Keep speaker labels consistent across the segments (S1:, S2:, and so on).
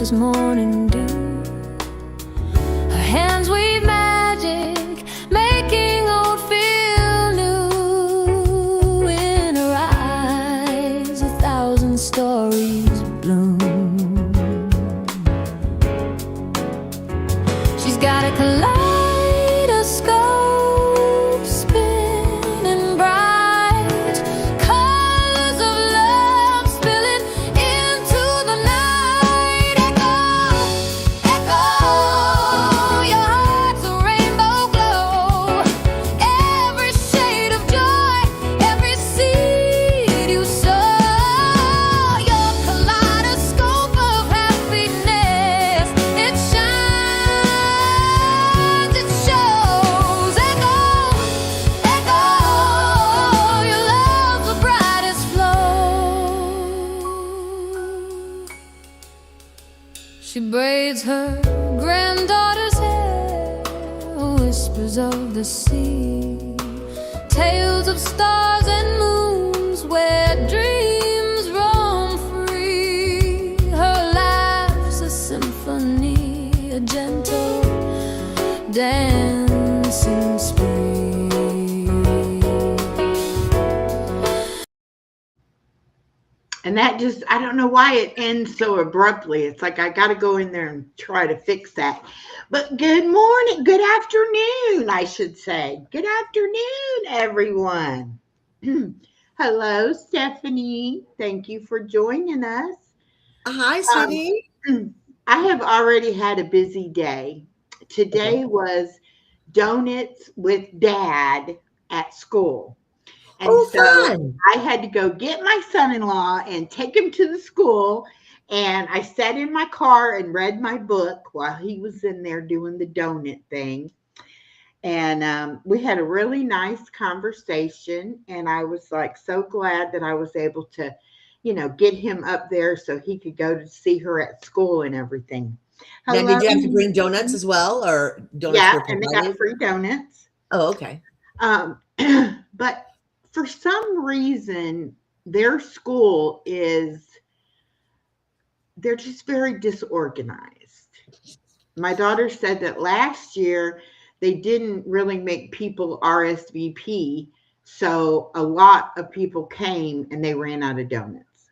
S1: soft as morning dew. Her hands weave magic, making old feel new. In her eyes, 1,000 stories bloom. She's got a kaleidoscope spinning bright, colors of love spilling into the night. Echo, echo, your heart's a rainbow glow. Every shade of joy, every seed you sow. Your kaleidoscope of happiness, it shines, it shows. Echo, echo, your love's the brightest flow. She braids her granddaughter's hair, whispers of the sea, tales of stars and moons where dreams roam free. Her laugh's a symphony, a gentle dancing spree.
S2: And that just, I don't know why it ends so abruptly. It's like I got to go in there and try to fix that. But good morning, good afternoon, I should say. Good afternoon, everyone. Hello, Stephanie. Thank you for joining us.
S3: Hi, sweetie.
S2: I have already had a busy day. Today was donuts with Dad at school. And
S3: Oh,
S2: so
S3: fun.
S2: I had to go get my son-in-law and take him to the school. And I sat in my car and read my book while he was in there doing the donut thing. And we had a really nice conversation. And I was like so glad that I was able to, get him up there so he could go to see her at school and everything.
S3: Now, did you have to bring donuts as well, or donuts
S2: Yeah,
S3: were
S2: and they
S3: provided?
S2: got free donuts.
S3: Oh, okay.
S2: But for some reason, their school they're just very disorganized. My daughter said that last year they didn't really make people RSVP, so a lot of people came and they ran out of donuts.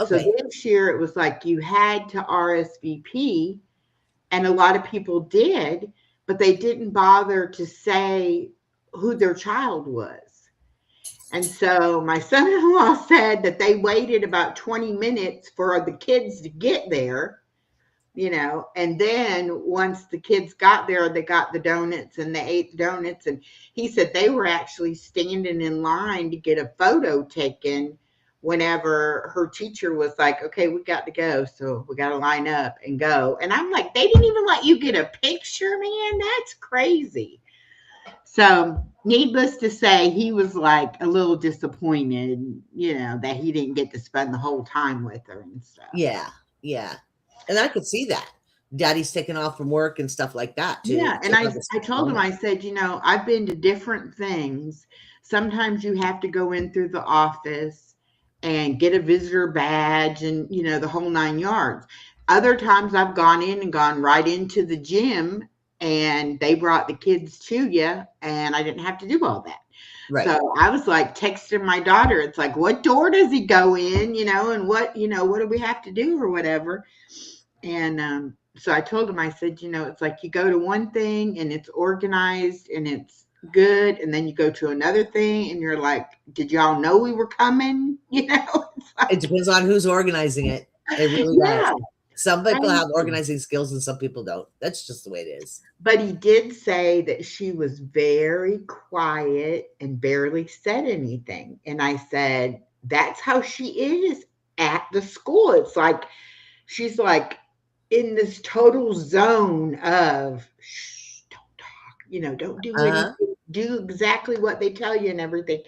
S2: So
S3: Okay.
S2: this year it was like you had to RSVP, and a lot of people did, but they didn't bother to say who their child was. And so my son-in-law said that they waited about 20 minutes for the kids to get there, and then once the kids got there, they got the donuts and they ate the donuts. And he said they were actually standing in line to get a photo taken whenever her teacher was like, okay, we got to go. So we got to line up and go. And I'm like, they didn't even let you get a picture, man. That's crazy. So needless to say, he was like a little disappointed, that he didn't get to spend the whole time with her and stuff.
S3: Yeah. And I could see that. Daddy's taking off from work and stuff like that, too.
S2: Yeah, and I told him, I said, I've been to different things. Sometimes you have to go in through the office and get a visitor badge and, the whole 9 yards. Other times I've gone in and gone right into the gym and they brought the kids to you and I didn't have to do all that.
S3: Right.
S2: So I was like texting my daughter. It's like, what door does he go in, and what do we have to do or whatever. And so I told him, I said, it's like you go to one thing and it's organized and it's good. And then you go to another thing and you're like, did y'all know we were coming? It's like,
S3: it depends on who's organizing it. It really does. Some people have organizing skills and some people don't. That's just the way it is.
S2: But he did say that she was very quiet and barely said anything. And I said, that's how she is at the school. It's like, she's like in this total zone of, shh, don't talk, don't do anything, do exactly what they tell you and everything.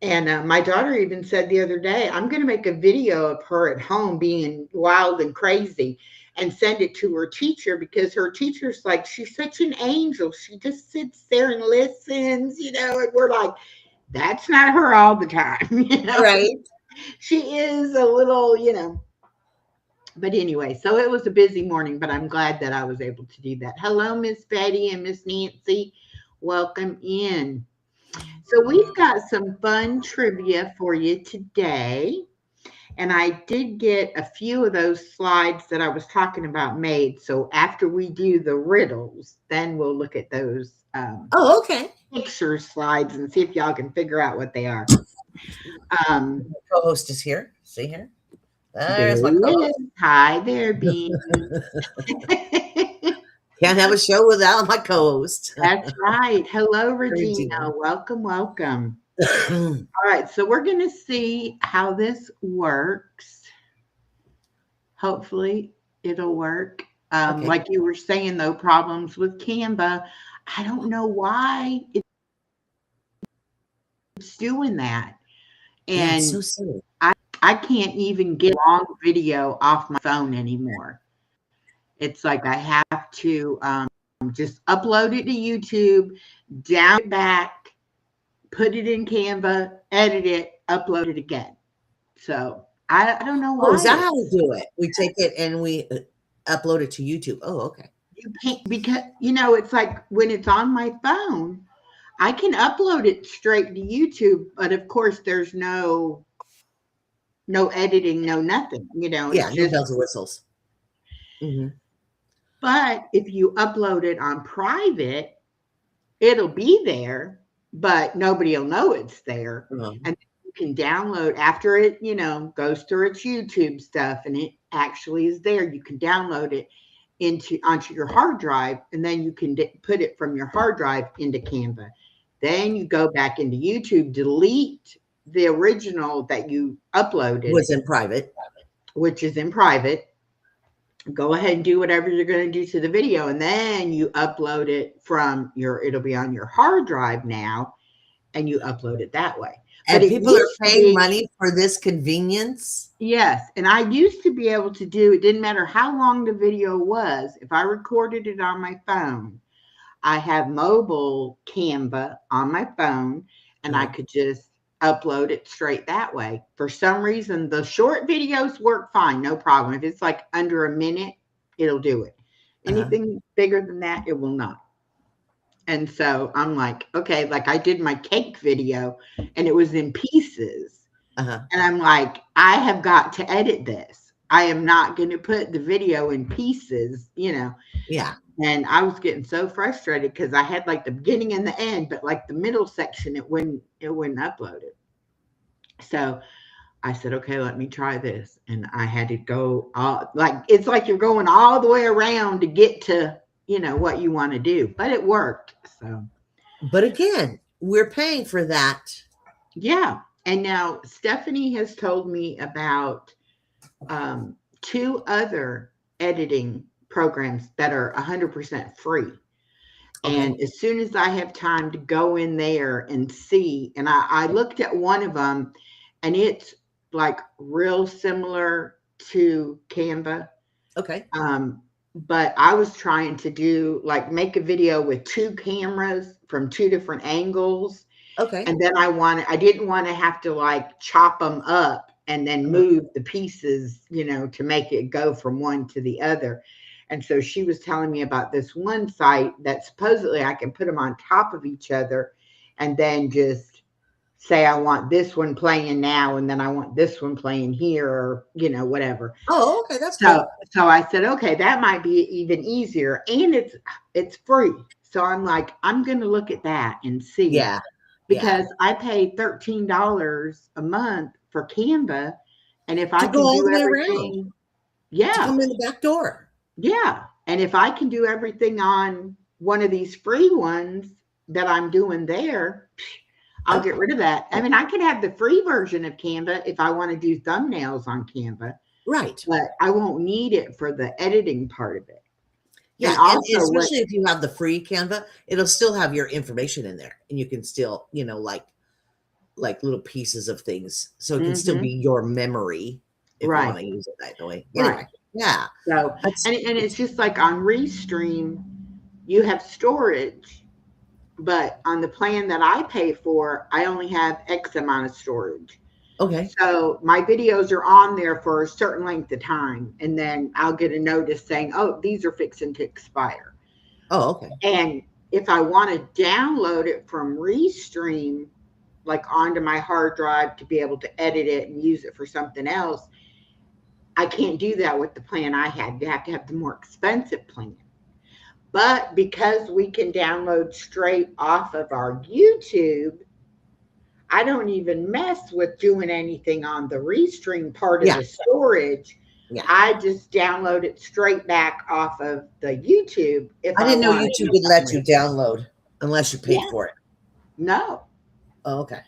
S2: And my daughter even said the other day, I'm going to make a video of her at home being wild and crazy and send it to her teacher, because her teacher's like, she's such an angel. She just sits there and listens, and we're like, that's not her all the time,
S3: Right.
S2: She is a little, But anyway, so it was a busy morning, but I'm glad that I was able to do that. Hello, Miss Betty and Miss Nancy. Welcome in. So we've got some fun trivia for you today. And I did get a few of those slides that I was talking about made. So after we do the riddles, then we'll look at those
S3: Oh, okay.
S2: picture slides and see if y'all can figure out what they are.
S3: Co-host is here. See here.
S2: There
S3: There's my
S2: he
S3: co-host.
S2: is. Hi there, Bean.
S3: Can't have a show without my co-host.
S2: That's right. Hello, Regina.
S3: Regina.
S2: Welcome, welcome. All right, so we're going to see how this works. Hopefully, it'll work.
S3: Okay.
S2: Like you were saying, though, problems with Canva. I don't know why it's doing that.
S3: Yeah,
S2: And
S3: it's so silly.
S2: I can't even get a long video off my phone anymore. It's like I have to just upload it to YouTube, down it back, put it in Canva, edit it, upload it again. So I don't know why.
S3: Oh, is that how we do it? We take it and we upload it to YouTube. Oh, okay.
S2: You can't, because it's like when it's on my phone, I can upload it straight to YouTube, but of course there's no editing, no nothing.
S3: Yeah,
S2: It's
S3: no
S2: just.
S3: bells and whistles. Mm-hmm.
S2: But if you upload it on private, it'll be there, but nobody will know it's there.
S3: Mm-hmm.
S2: And you can download after it, goes through its YouTube stuff and it actually is there. You can download it onto your hard drive, and then you can put it from your hard drive into Canva. Then you go back into YouTube, delete the original that you uploaded,
S3: Was in private,
S2: which is in private. Go ahead and do whatever you're going to do to the video, and then you upload it from it'll be on your hard drive now, and you upload it that way.
S3: And
S2: but
S3: people are paying money for this convenience.
S2: Yes, and I used to be able to do it. Didn't matter how long the video was. If I recorded it on my phone, I have mobile Canva on my phone, and I could just upload it straight that way. For some reason, the short videos work fine, no problem. If it's like under a minute, it'll do it. Anything bigger than that, it will not. And so I'm like, okay, like I did my cake video and it was in pieces. And I'm like, I have got to edit this. I am not going to put the video in pieces, Yeah. And I was getting so frustrated because I had like the beginning and the end, but like the middle section, it wouldn't upload it. So I said, okay, let me try this. And I had to go it's like you're going all the way around to get to, what you want to do, but it worked. So,
S3: but again, we're paying for that.
S2: Yeah. And now Stephanie has told me about 2 other editing programs that are 100% free. And as soon as I have time to go in there and see, and I looked at one of them, and it's like real similar to Canva.
S3: Okay.
S2: But I was trying to do make a video with 2 cameras from 2 different angles.
S3: Okay.
S2: And then I didn't want to have to chop them up and then move the pieces, to make it go from one to the other. And so she was telling me about this one site that supposedly I can put them on top of each other and then just say I want this one playing now and then I want this one playing here, or whatever.
S3: Oh, okay, that's cool.
S2: So I said, okay, that might be even easier, and it's free. So I'm like, I'm going to look at that and see.
S3: Yeah.
S2: Because I pay $13 a month for Canva, and if I can
S3: go all
S2: do
S3: the way
S2: everything,
S3: around. To come in the back door.
S2: Yeah. And if I can do everything on one of these free ones that I'm doing there, I'll get rid of that. I mean, I can have the free version of Canva if I want to do thumbnails on Canva.
S3: Right.
S2: But I won't need it for the editing part of it.
S3: Yeah. And especially if you have the free Canva, it'll still have your information in there. And you can still, like little pieces of things. So it can still be your memory if you want to use it that way. Anyway,
S2: right.
S3: Yeah.
S2: So, and it's just like on Restream, you have storage, but on the plan that I pay for, I only have X amount of storage.
S3: Okay.
S2: So my videos are on there for a certain length of time, and then I'll get a notice saying, "Oh, these are fixing to expire."
S3: Oh, okay.
S2: And if I want to download it from Restream, like onto my hard drive to be able to edit it and use it for something else, I can't do that with the plan I had. You have to have the more expensive plan. But because we can download straight off of our YouTube, I don't even mess with doing anything on the Restream part of
S3: Yeah.
S2: the storage.
S3: Yeah.
S2: I just download it straight back off of the YouTube if
S3: I
S2: I
S3: didn't know
S2: want
S3: YouTube
S2: to.
S3: would let you download unless you paid
S2: Yeah.
S3: for it.
S2: No,
S3: Oh, okay.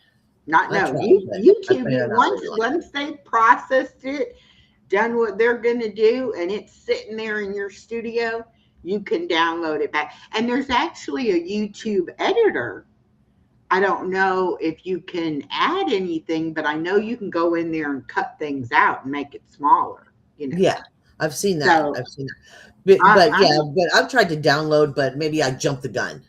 S2: not
S3: I
S2: no.
S3: tried, but I
S2: YouTube,
S3: found
S2: you
S3: it not
S2: once
S3: really like
S2: once they processed it, done what they're gonna do, and it's sitting there in your studio, you can download it back. And there's actually a YouTube editor. I don't know if you can add anything, but I know you can go in there and cut things out and make it smaller, you know.
S3: Yeah, I've seen that.
S2: So
S3: I've seen that. But yeah,
S2: I'm
S3: but I've tried to download, but maybe I jumped the gun.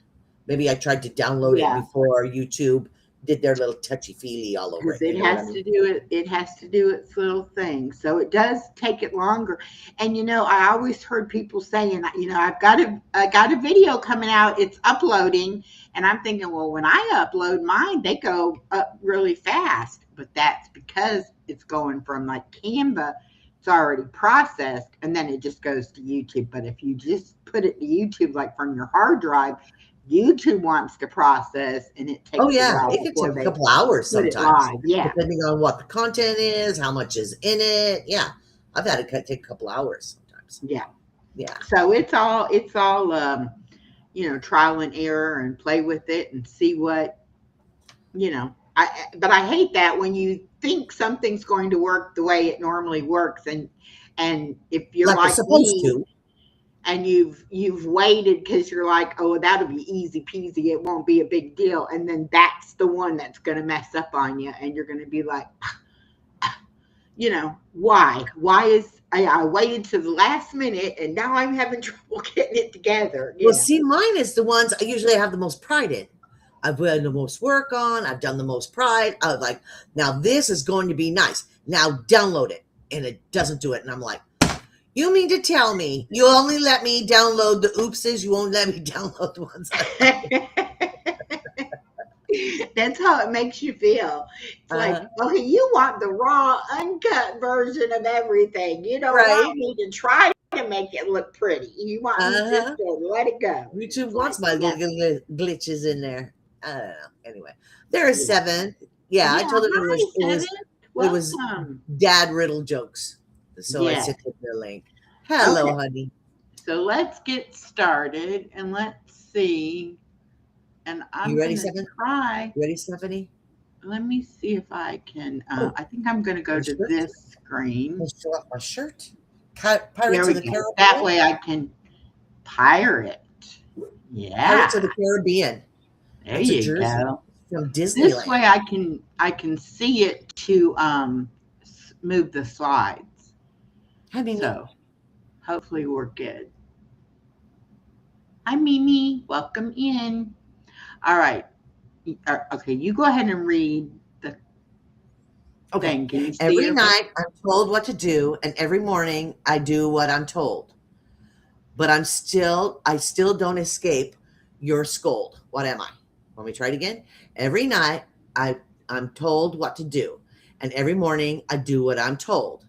S3: Maybe I tried to download it
S2: yeah,
S3: before YouTube did their little touchy-feely all over
S2: because
S3: it. You
S2: it
S3: know what I
S2: has
S3: mean?
S2: to do it has to do its little thing. So it does take it longer. And I always heard people saying, I got a video coming out, it's uploading, and I'm thinking, well, when I upload mine, they go up really fast. But that's because it's going from like Canva, it's already processed, and then it just goes to YouTube. But if you just put it to YouTube like from your hard drive, YouTube wants to process, and it
S3: Oh
S2: takes a
S3: yeah,
S2: while
S3: it could
S2: before
S3: take a
S2: they
S3: couple hours
S2: put it
S3: sometimes,
S2: live. Yeah.
S3: depending on what the content is, how much is in it. Yeah, I've had it take a couple hours sometimes.
S2: Yeah.
S3: Yeah.
S2: So it's all trial and error, and play with it and see but I hate that when you think something's going to work the way it normally works, and if you're
S3: Like it's
S2: like
S3: supposed
S2: me
S3: to.
S2: and you've waited because you're like, oh, that'll be easy peasy, it won't be a big deal, and then that's the one that's going to mess up on you, and you're going to be like, why is I waited to the last minute, and now I'm having trouble getting it together.
S3: Well, see, mine is the ones I usually have the most pride in. I've done the most work on. I've done the most pride. I was like, now this is going to be nice. Now download it. And it doesn't do it. And I'm like, you mean to tell me you only let me download the oopses? You won't let me download the ones
S2: That's how it makes you feel. It's like, okay, you want the raw, uncut version of everything. You don't
S3: right?
S2: want me to try to make it look pretty. You want me just to let it go.
S3: YouTube
S2: It's
S3: wants
S2: like,
S3: my little glitches in there. I don't know. Anyway, there is 7. Yeah, I
S2: Yeah,
S3: told him
S2: hi,
S3: it was
S2: welcome.
S3: dad riddle jokes. So I
S2: Yeah.
S3: sent him the link. Hello,
S2: Okay.
S3: honey.
S2: So let's get started, and let's see. And I'm
S3: You ready,
S2: gonna
S3: Stephanie?
S2: try.
S3: You ready, Stephanie?
S2: Let me see if I can.
S3: Oh,
S2: I think I'm going to go
S3: my
S2: to
S3: shirt.
S2: this screen.
S3: Let's show off my shirt.
S2: There
S3: Pirates
S2: we
S3: of the
S2: go.
S3: Caribbean.
S2: That way I can pirate. Yeah.
S3: Pirates of the Caribbean.
S2: There
S3: It's a
S2: you
S3: jersey
S2: go.
S3: from
S2: This
S3: Disneyland.
S2: way I can see it to move the slides.
S3: Hi, Mimi.
S2: So hopefully we're good. Hi, Mimi. Welcome in. All right. Okay, you go ahead and read the thing. Can you see
S3: Every
S2: it?
S3: night I'm told what to do, and every morning I do what I'm told. But I still don't escape your scold. What am I? Let me try it again. Every night I'm told what to do, and every morning I do what I'm told.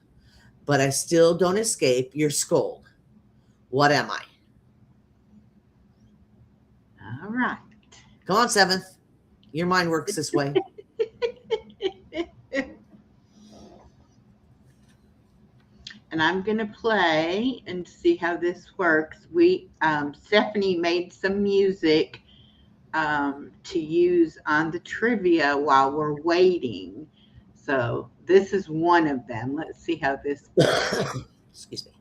S3: But I still don't escape your scold. What am I?
S2: All right.
S3: Come on, 7th. Your mind works this way.
S2: And I'm going to play and see how this works. Stephanie made some music to use on the trivia while we're waiting. So this is one of them. Let's see how this goes.
S3: Excuse me.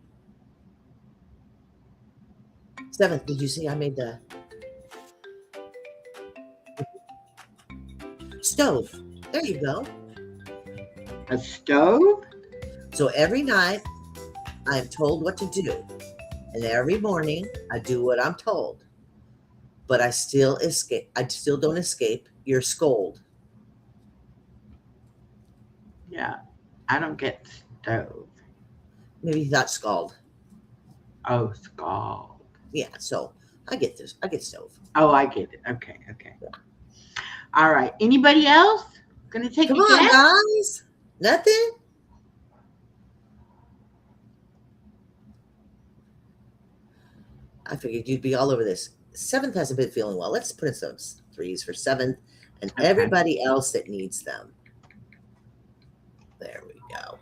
S3: 7th, did you see I made the stove? There you go.
S2: A stove?
S3: So every night I'm told what to do, and every morning I do what I'm told. But I still don't escape your scold.
S2: Yeah. I don't get stove.
S3: Maybe he thought scald.
S2: Oh, scald.
S3: Yeah, so I get this. I get stove.
S2: Oh, I get it. Okay. Okay. All right. Anybody else gonna take
S3: Come
S2: a
S3: on,
S2: guess?
S3: guys. Nothing? I figured you'd be all over this. Seventh hasn't been feeling well. Let's put in some threes for seventh and
S2: Okay.
S3: everybody else that needs them. There we go.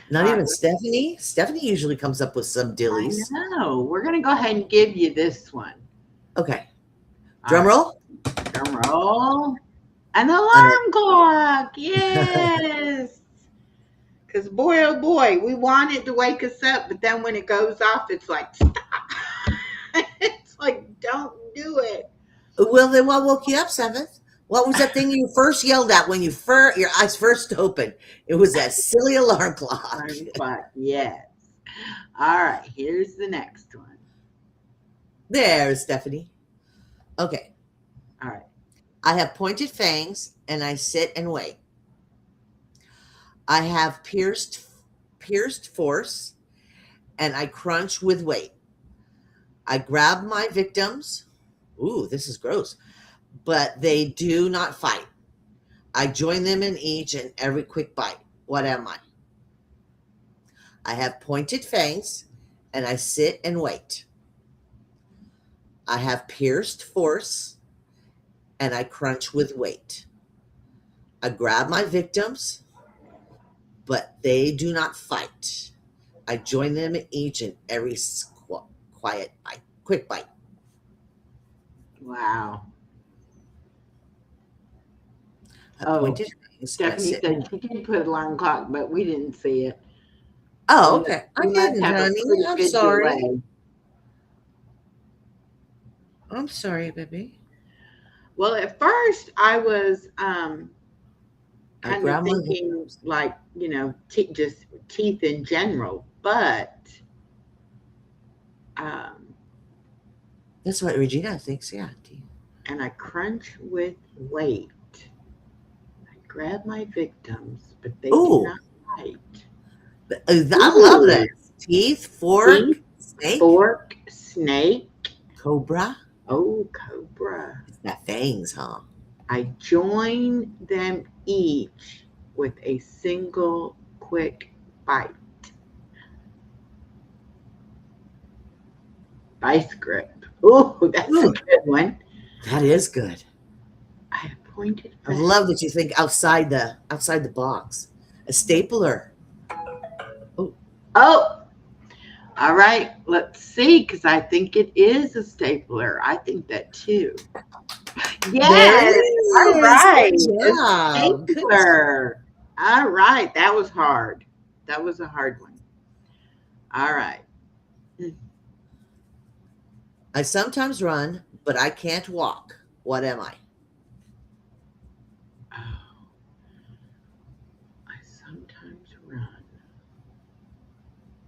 S3: Not
S2: All
S3: even
S2: right.
S3: Stephanie. Stephanie usually comes up with some dillies.
S2: I know. We're gonna go ahead and give you this one.
S3: Okay.
S2: All
S3: Drum
S2: right.
S3: roll.
S2: Drum roll. An alarm clock. Yes. Because boy, oh boy, we want it to wake us up, but then when it goes off, it's like, stop. It's like, don't do it.
S3: Well, then what woke you up, Seventh? What was that thing you first yelled at when your eyes first opened? It was that silly alarm clock.
S2: Alarm clock. Yes. All right. Here's the next one.
S3: There's Stephanie. Okay.
S2: All right.
S3: I have pointed fangs and I sit and wait. I have pierced force and I crunch with weight. I grab my victims. Ooh, this is gross. But they do not fight. I join them in each and every quick bite. What am I? I have pointed fangs and I sit and wait. I have pierced force and I crunch with weight. I grab my victims, but they do not fight. I join them in each and every quick bite.
S2: Wow.
S3: Pointed fangs,
S2: Stephanie said she did put alarm clock, but we didn't see it.
S3: Oh, okay. I
S2: We must
S3: didn't,
S2: have a
S3: honey.
S2: pretty
S3: I'm
S2: good
S3: sorry.
S2: delay.
S3: I'm sorry, baby.
S2: Well, at first I was kind of
S3: grandma-
S2: thinking like, just teeth in general, but
S3: That's what Regina thinks. Yeah.
S2: and I crunch with weight. I grab my victims, but they do
S3: Ooh.
S2: not fight.
S3: I love that. Teeth, fork,
S2: Teeth,
S3: snake,
S2: fork, snake.
S3: cobra.
S2: Oh, cobra.
S3: It's got fangs, huh?
S2: I join them each with a single quick bite. Vice grip. Oh, that's a good one.
S3: That is good.
S2: I have pointed.
S3: I love that you think outside the box. A stapler.
S2: Oh, all right. Let's see, because I think it is a stapler. I think that too. Yes. All right. A stapler. All right. That was hard. That was a hard one. All right.
S3: I sometimes run, but I can't walk. What am I?
S2: Oh, I sometimes run,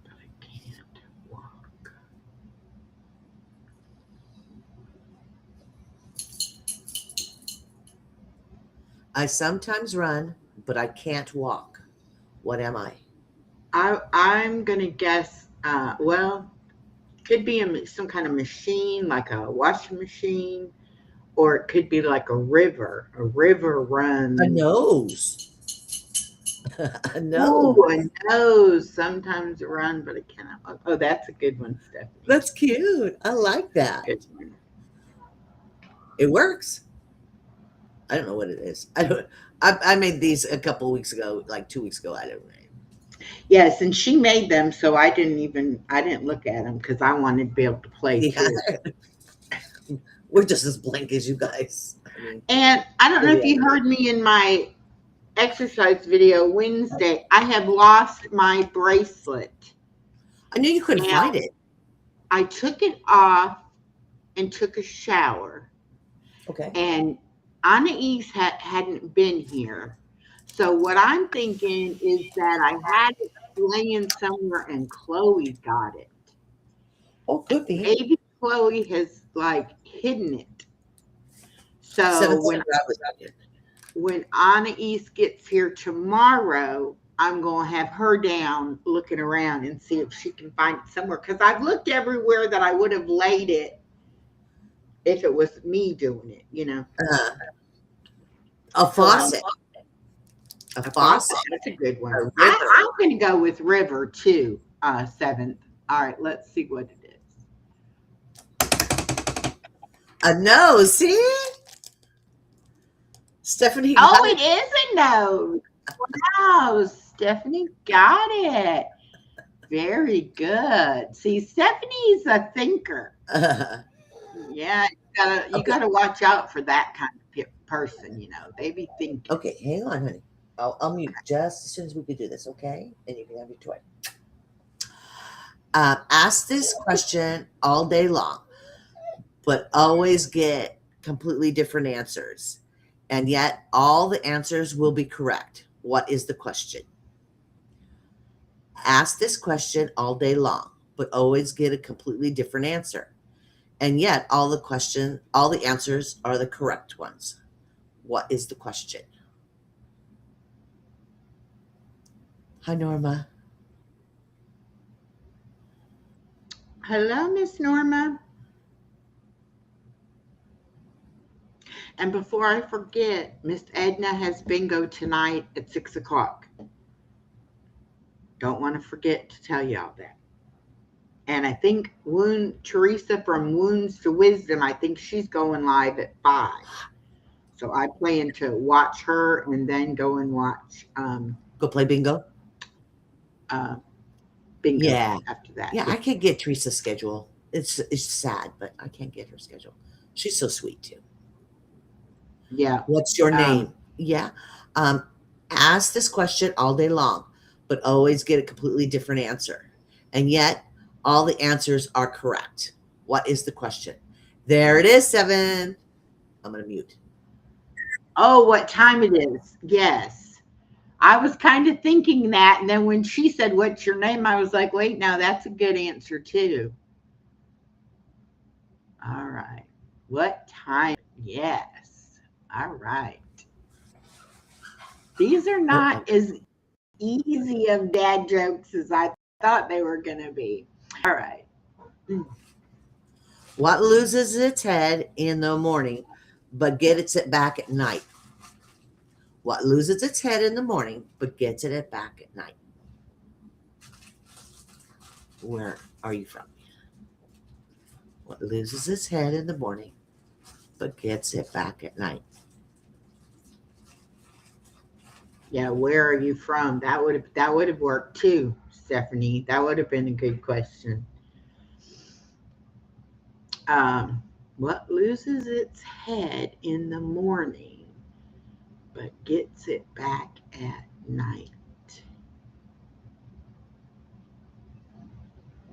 S2: but I can't walk.
S3: I sometimes run, but I can't walk. What am I?
S2: I'm gonna guess. Well, could be some kind of machine, like a washing machine, or it could be like a river. A river runs.
S3: A nose. A nose.
S2: Oh, a nose. Sometimes run, but it cannot walk. Oh, that's a good one, Stephanie.
S3: That's cute. I like that.
S2: Good one.
S3: It works. I don't know what it is. I made these a couple weeks ago, like 2 weeks ago. I don't know.
S2: Yes, and she made them, so I didn't look at them because I wanted to be able to play too.
S3: We're just as blank as you guys.
S2: And I don't know if you heard me in my exercise video Wednesday. I have lost my bracelet.
S3: I knew you couldn't find it.
S2: I took it off and took a shower.
S3: Okay.
S2: And Anais hadn't been here. So what I'm thinking is that I had it laying somewhere and Chloe got it.
S3: Oh, could be.
S2: Maybe Chloe has like hidden it. So
S3: 7:45 was good.
S2: when Anais gets here tomorrow, I'm going to have her down looking around and see if she can find it somewhere. Because I've looked everywhere that I would have laid it if it was me doing it, you know.
S3: Uh, a
S2: So
S3: faucet. A
S2: a
S3: faucet.
S2: faucet, that's a good one.
S3: A river.
S2: I'm going to go with river too, 7th. All right, let's see what it is.
S3: A nose. See? Stephanie
S2: Oh,
S3: got
S2: it is a nose. Wow, Stephanie got it. Very good. See, Stephanie's a thinker. Yeah, you gotta watch out for that kind of person. You know, they be thinking.
S3: Okay, hang on, honey. I'll mute just as soon as we can do this, okay? And you can have your toy. Ask this question all day long, but always get completely different answers. And yet all the answers will be correct. What is the question? Ask this question all day long, but always get a completely different answer. And yet all the answers are the correct ones. What is the question? Hi, Norma.
S2: Hello, Miss Norma. And before I forget, Miss Edna has bingo tonight at 6:00. Don't want to forget to tell y'all that. And I think Teresa from Wounds to Wisdom, I think she's going live at 5. So I plan to watch her and then go and watch.
S3: Go play bingo?
S2: Bingo.
S3: Yeah.
S2: After that.
S3: Yeah, I can't get Teresa's schedule. It's sad, but I can't get her schedule. She's so sweet too.
S2: Yeah.
S3: What's your name? Yeah. Ask this question all day long, but always get a completely different answer. And yet all the answers are correct. What is the question? There it is, 7. I'm going to mute.
S2: Oh, what time it is. Yes. I was kind of thinking that. And then when she said, what's your name? I was like, wait, now that's a good answer too. All right. What time? Yes. All right. These are not as easy of dad jokes as I thought they were going to be. All right.
S3: What loses its head in the morning, but gets it back at night? What loses its head in the morning, but gets it back at night? Where are you from? What loses its head in the morning, but gets it back at night?
S2: Yeah, where are you from? That would have worked too, Stephanie. That would have been a good question. What loses its head in the morning, but gets it back at night?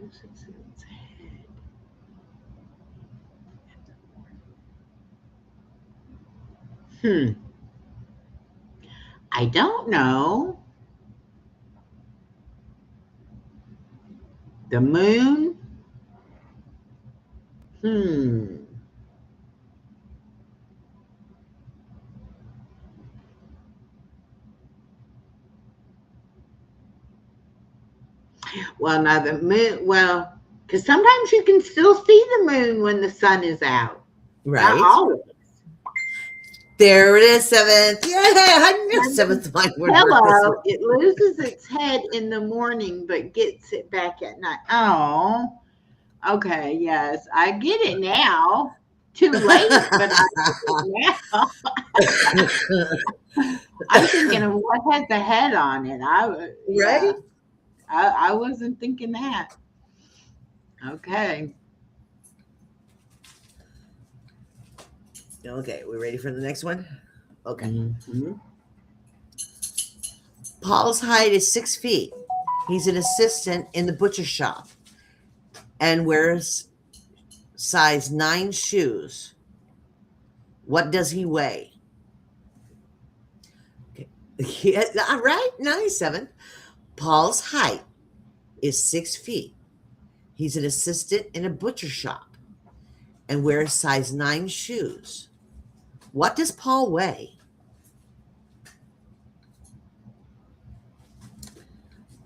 S2: Loses its head in the morning. I don't know. The moon? Well, now the moon, because sometimes you can still see the moon when the sun is out.
S3: Right.
S2: Not always.
S3: There it is, 7th. Yeah, I knew 7th might work.
S2: Hello. It loses its head in the morning, but gets it back at night. Oh, okay. Yes, I get it now. Too late, but I get it now. I'm thinking of what has the head on it.
S3: Right?
S2: I wasn't thinking that. Okay.
S3: Okay, we ready for the next one? Okay.
S2: Mm-hmm.
S3: Paul's height is 6 feet. He's an assistant in the butcher shop and wears size 9 shoes. What does he weigh? Okay. Yeah, all right, nice, 7. Paul's height is 6 feet. He's an assistant in a butcher shop and wears size 9 shoes. What does Paul weigh?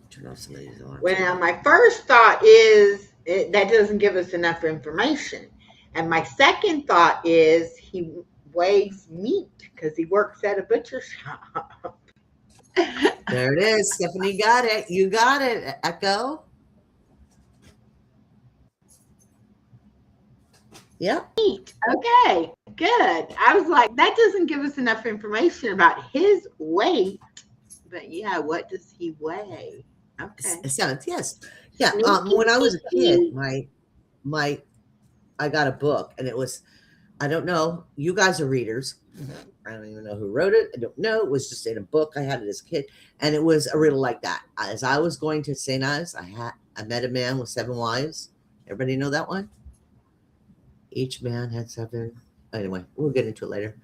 S3: Turn off some of these alarms.
S2: Well, now my first thought is that doesn't give us enough information. And my second thought is he weighs meat because he works at a butcher shop.
S3: There it is. Stephanie got it. You got it. Echo. Yep.
S2: Meat. Okay, good. I was like, that doesn't give us enough information about his weight. But yeah, what does he weigh? Okay.
S3: Sounds, yes. Yeah. When I was a kid, I got a book, and it was, I don't know, you guys are readers. I don't even know who wrote it. I don't know. It was just in a book. I had it as a kid, and it was a riddle like that. As I was going to St. Ives, I met a man with 7 wives. Everybody know that one? Each man had 7. Anyway, we'll get into it later.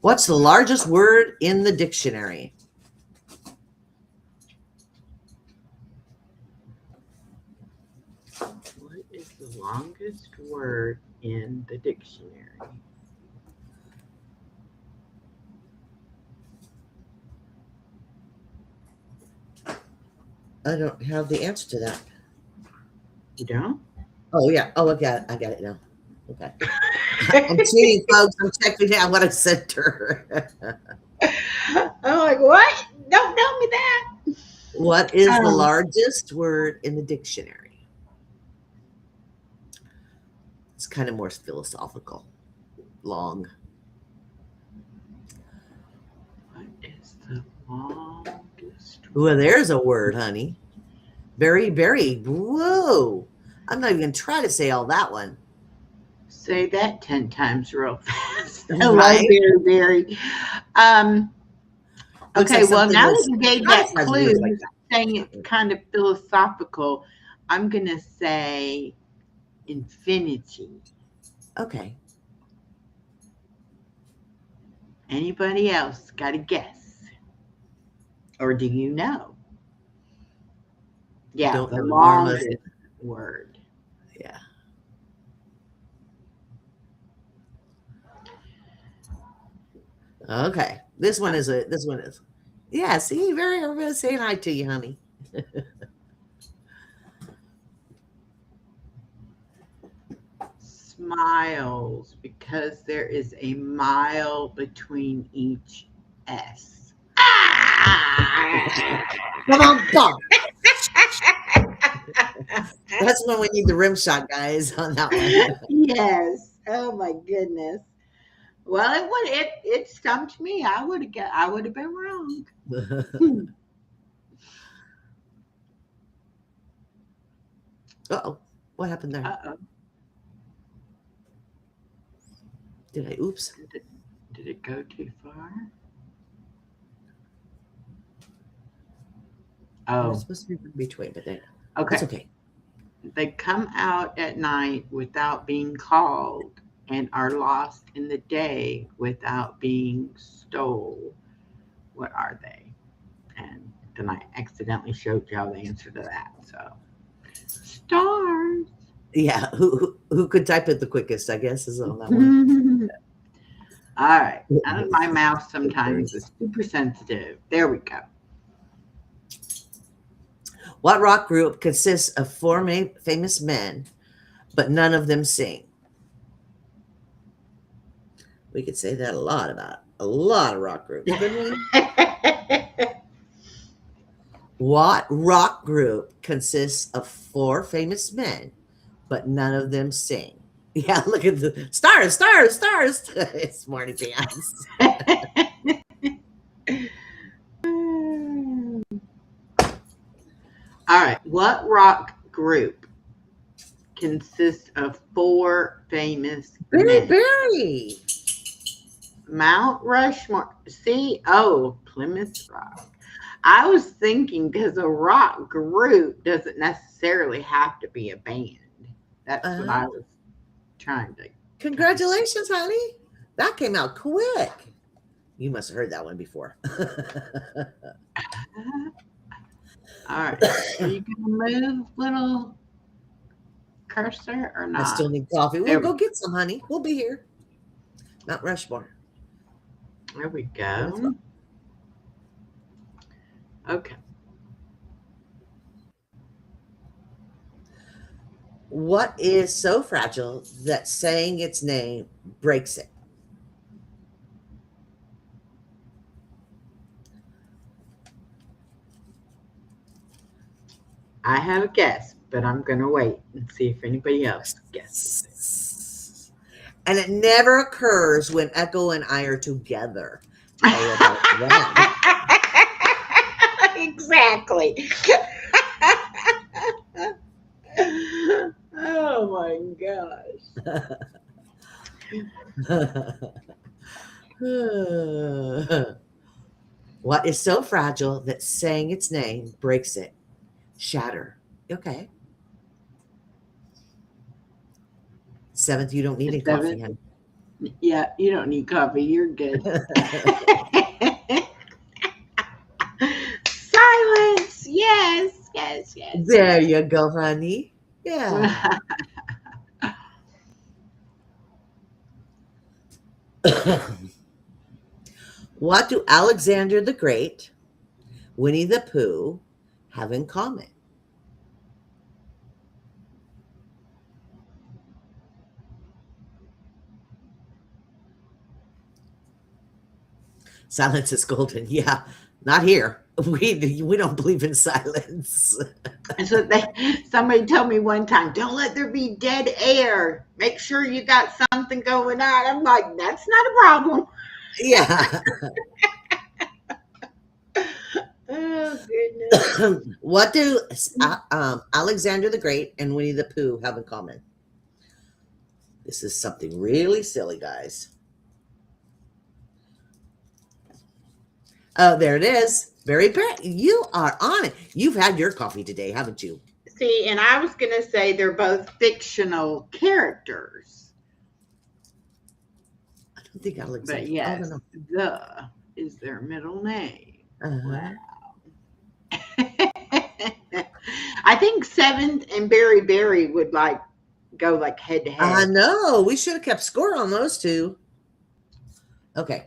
S3: What's the largest word in the dictionary?
S2: What is the longest word in the dictionary?
S3: I don't have the answer to that.
S2: You don't?
S3: Oh, yeah. Oh, I got it now. Okay. I'm cheating, folks. I'm checking out what I sent to her.
S2: I'm like, what? Don't tell me that.
S3: What is the largest word in the dictionary? It's kind of more philosophical. Long.
S2: What is the longest?
S3: Well, there's a word, honey. Very, very. Whoa. I'm not even going to try to say all that one.
S2: Say that 10 times real fast.
S3: Hello,
S2: right. Very. Okay, well, now that you gave that clue, like saying it's kind of philosophical, I'm going to say infinity.
S3: Okay.
S2: Anybody else got a guess? Or do you know? Yeah,
S3: Don't
S2: the
S3: know
S2: longest word.
S3: Yeah. Okay. This one is. Yeah, see, I'm going to say hi to you, honey.
S2: Smiles, because there is a mile between each S.
S3: Come on, come. That's when we need the rim shot, guys, on that one.
S2: Yes. Oh my goodness. Well, it stumped me. I would have been wrong.
S3: Uh-oh. What happened there?
S2: Uh-oh.
S3: Oops.
S2: Did it go too far? Oh.
S3: It's supposed to be in between, but then
S2: Okay.
S3: it's okay.
S2: They come out at night without being called and are lost in the day without being stole. What are they? And then I accidentally showed y'all the answer to that. So stars.
S3: Yeah, who could type it the quickest, I guess, is on that one.
S2: All right. My mouse sometimes is super sensitive. There we go.
S3: What rock group consists of 4 famous men, but none of them sing? We could say that a lot about a lot of rock groups, couldn't we? What rock group consists of 4 famous men, but none of them sing? Yeah, look at the stars. It's Marty Pants.
S2: All right. What rock group consists of 4 famous men?
S3: Barry.
S2: Mount Rushmore. See? Oh, Plymouth Rock. I was thinking because a rock group doesn't necessarily have to be a band. That's what I was trying to.
S3: Congratulations, honey. That came out quick. You must have heard that one before.
S2: All right. Are you going to move, little cursor or
S3: I
S2: not?
S3: still need coffee. We'll
S2: There,
S3: go get some, honey. We'll be here. Mount Rushmore.
S2: there we go. Okay.
S3: What is so fragile that saying its name breaks it?
S2: I have a guess, but I'm going to wait and see if anybody else guesses it.
S3: And it never occurs when Echo and I are together. How about that?
S2: Exactly. Oh my gosh.
S3: What is so fragile that saying its name breaks it? Shatter. Okay. Seventh, you don't need any coffee, honey.
S2: Yeah, you don't need coffee. You're good. Silence. Yes, yes, yes.
S3: There you go, honey. Yeah. What do Alexander the Great, Winnie the Pooh have in common? Silence is golden. Yeah, not here. We don't believe in silence.
S2: So somebody told me one time, don't let there be dead air. Make sure you got something going on. I'm like, that's not a problem.
S3: Yeah.
S2: Oh goodness.
S3: What do Alexander the Great and Winnie the Pooh have in common? This is something really silly, guys. Oh, there it is. Very bad. You are on it. You've had your coffee today, haven't you?
S2: See, and I was going to say they're both fictional characters.
S3: I don't think Alexander.
S2: But yes,
S3: oh, no.
S2: the is their middle name.
S3: Uh-huh.
S2: Wow. I think Seventh and Berry would go head to head.
S3: I know. We should have kept score on those two. Okay.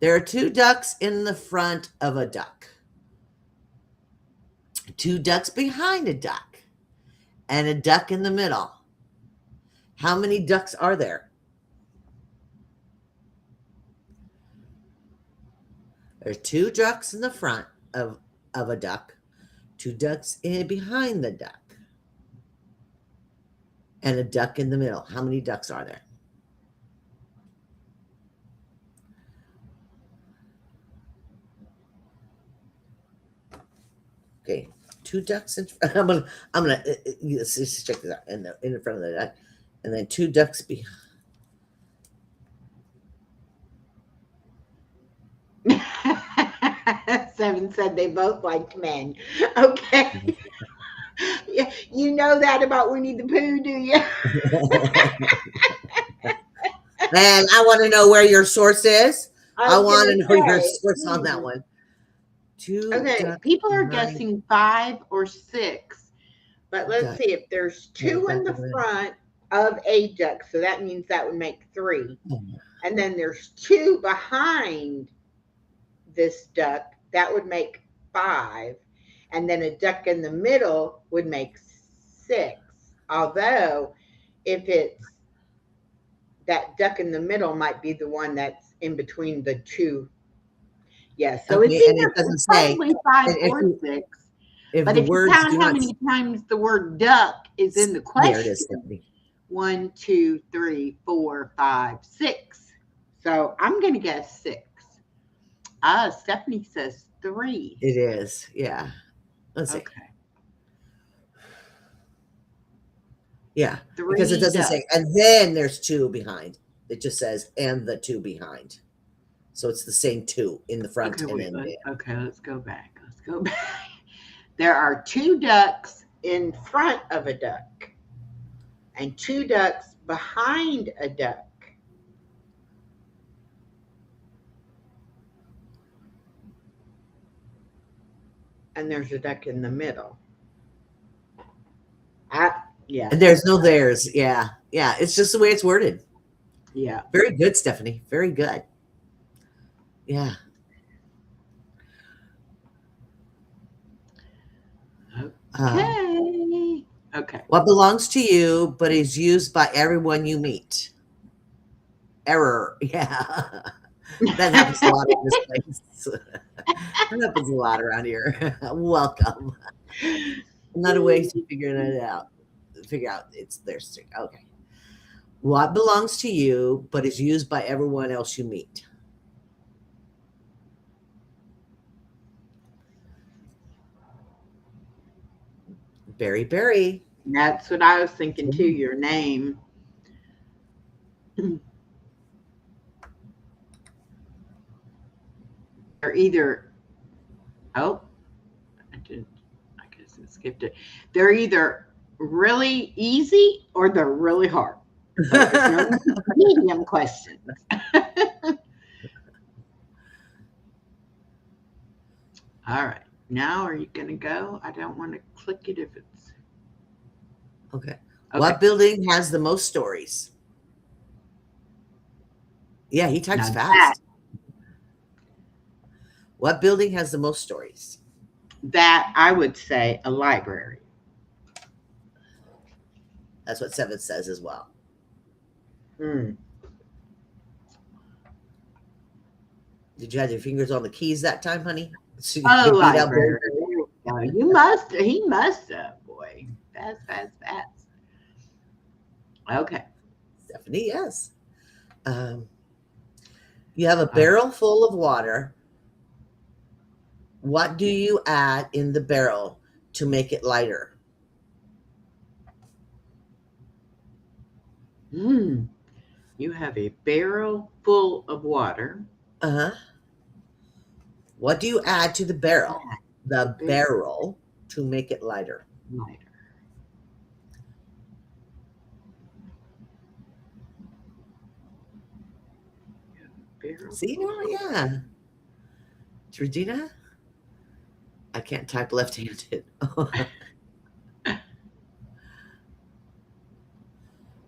S3: There are two ducks in the front of a duck, two ducks behind a duck, and a duck in the middle. How many ducks are there? There's two ducks in the front of a duck, two ducks behind the duck, and a duck in the middle. How many ducks are there? Okay, two ducks in. I'm gonna let's check this out in front of the duck, and then two ducks behind.
S2: Seven said they both liked men. Okay. Yeah, you know that about Winnie the Pooh, do you?
S3: And I want to know where your source is. I want to know your
S2: say,
S3: source on that one. Two
S2: Okay,
S3: ducks
S2: people are
S3: behind
S2: guessing 5 or 6, but let's
S3: duck.
S2: see if there's 2 in the front of a duck, so that means that would make 3. And then there's 2 behind this duck, that would make 5. And then a duck in the middle would make 6. Although, if it's that duck in the middle might be the one that's in between the 2. Yes, so
S3: Okay,
S2: it's
S3: and
S2: either
S3: it doesn't
S2: probably
S3: say
S2: 5 or 6. But if you count how many times the word duck is in the question,
S3: there it is, Stephanie.
S2: 1, 2, 3, 4, 5, 6. So I'm going to guess 6. Stephanie says 3.
S3: It is, yeah. Let's see.
S2: Okay.
S3: Yeah,
S2: 3
S3: because it doesn't
S2: ducks.
S3: say, and then there's 2 behind. It just says, and the 2 behind. So it's the same 2 in the front.
S2: Okay, let's go back. Let's go back. There are 2 ducks in front of a duck and 2 ducks behind a duck. And there's a duck in the middle. Yeah.
S3: And there's no theirs. Yeah. Yeah. It's just the way it's worded.
S2: Yeah.
S3: Very good, Stephanie. Very good. Yeah.
S2: Okay. Okay.
S3: What belongs to you but is used by everyone you meet? Error. Yeah. That happens a lot in this place. That happens a lot around here. Welcome. Another way to figure it out. Figure out it's theirs. Okay. What belongs to you but is used by everyone else you meet? Berry.
S2: That's what I was thinking too. Your name. They're either, oh, I did, I guess I skipped it. They're either really easy or they're really hard. But there's no medium questions. All right. Now, are you going to go? I don't want to click it if it's.
S3: Okay. What building has the most stories? Yeah, he types fast. What building has the most stories?
S2: That I would say a library.
S3: That's what 7 says as well. Did you have your fingers on the keys that time, honey? So
S2: library. You must. He must have, boy. Fast. Okay.
S3: Stephanie, yes. You have a barrel full of water. What do you add in the barrel to make it lighter?
S2: You have a barrel full of water.
S3: What do you add to the barrel? The barrel to make it lighter. See, yeah. Regina? I can't type left-handed. I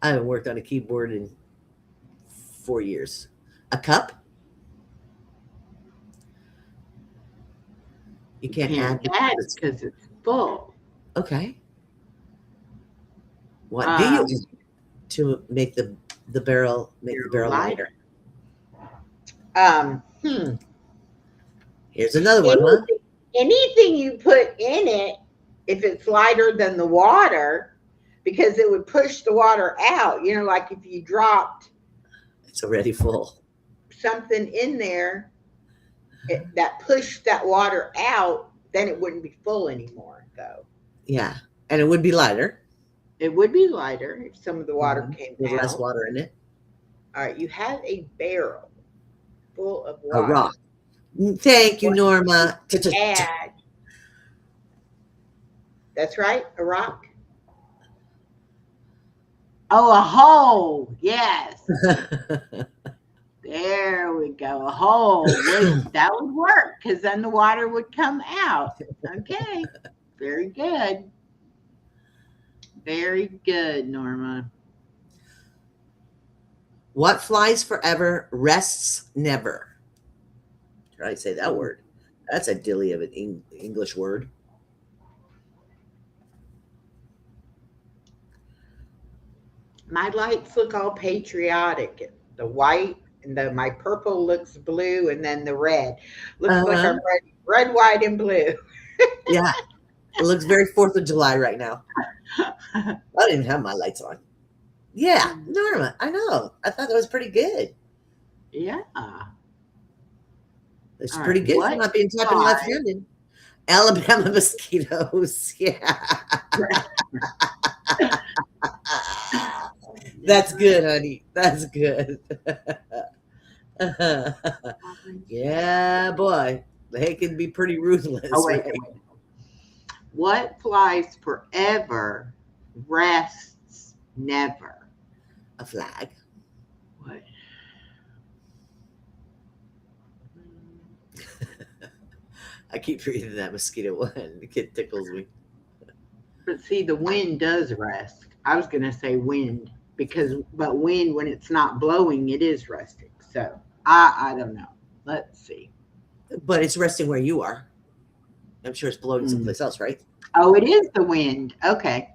S3: haven't worked on a keyboard in 4 years. A cup? You can't add
S2: because it's full.
S3: Okay. What do you do to make the barrel lighter? Here's another one.
S2: Anything you put in it, if it's lighter than the water, because it would push the water out. You know, like if you dropped,
S3: it's already full.
S2: Something in there that pushed that water out, then it wouldn't be full anymore, though.
S3: Yeah, and it would be lighter.
S2: It would be lighter if some of the water came out.
S3: With less water in it.
S2: All right, you have a barrel full of water.
S3: A rock. Thank you, Norma.
S2: Add. That's right, a rock. Oh, a hole. Yes. There we go. A hole. That would work because then the water would come out. Okay. Very good. Very good, Norma.
S3: What flies forever, rests never? Try to say that word. That's a dilly of an English word.
S2: My lights look all patriotic. The white and my purple looks blue, and then the red looks like I'm red, white, and blue.
S3: Yeah, it looks very 4th of July right now. I didn't even have my lights on. Yeah, Norma, I know. I thought that was pretty good.
S2: Yeah.
S3: It's pretty good for not being typing left-handed. Alabama mosquitoes. Yeah. That's good, honey. That's good. Yeah, boy. They can be pretty ruthless.
S2: Oh, wait. What flies forever, rests never?
S3: A flag.
S2: What?
S3: I keep reading that mosquito one. It tickles me.
S2: But see, the wind does rest. I was going to say wind but wind, when it's not blowing, it is resting. So I don't know. Let's see.
S3: But it's resting where you are. I'm sure it's blowing
S2: Mm.
S3: someplace else, right?
S2: Oh, it is the wind. Okay.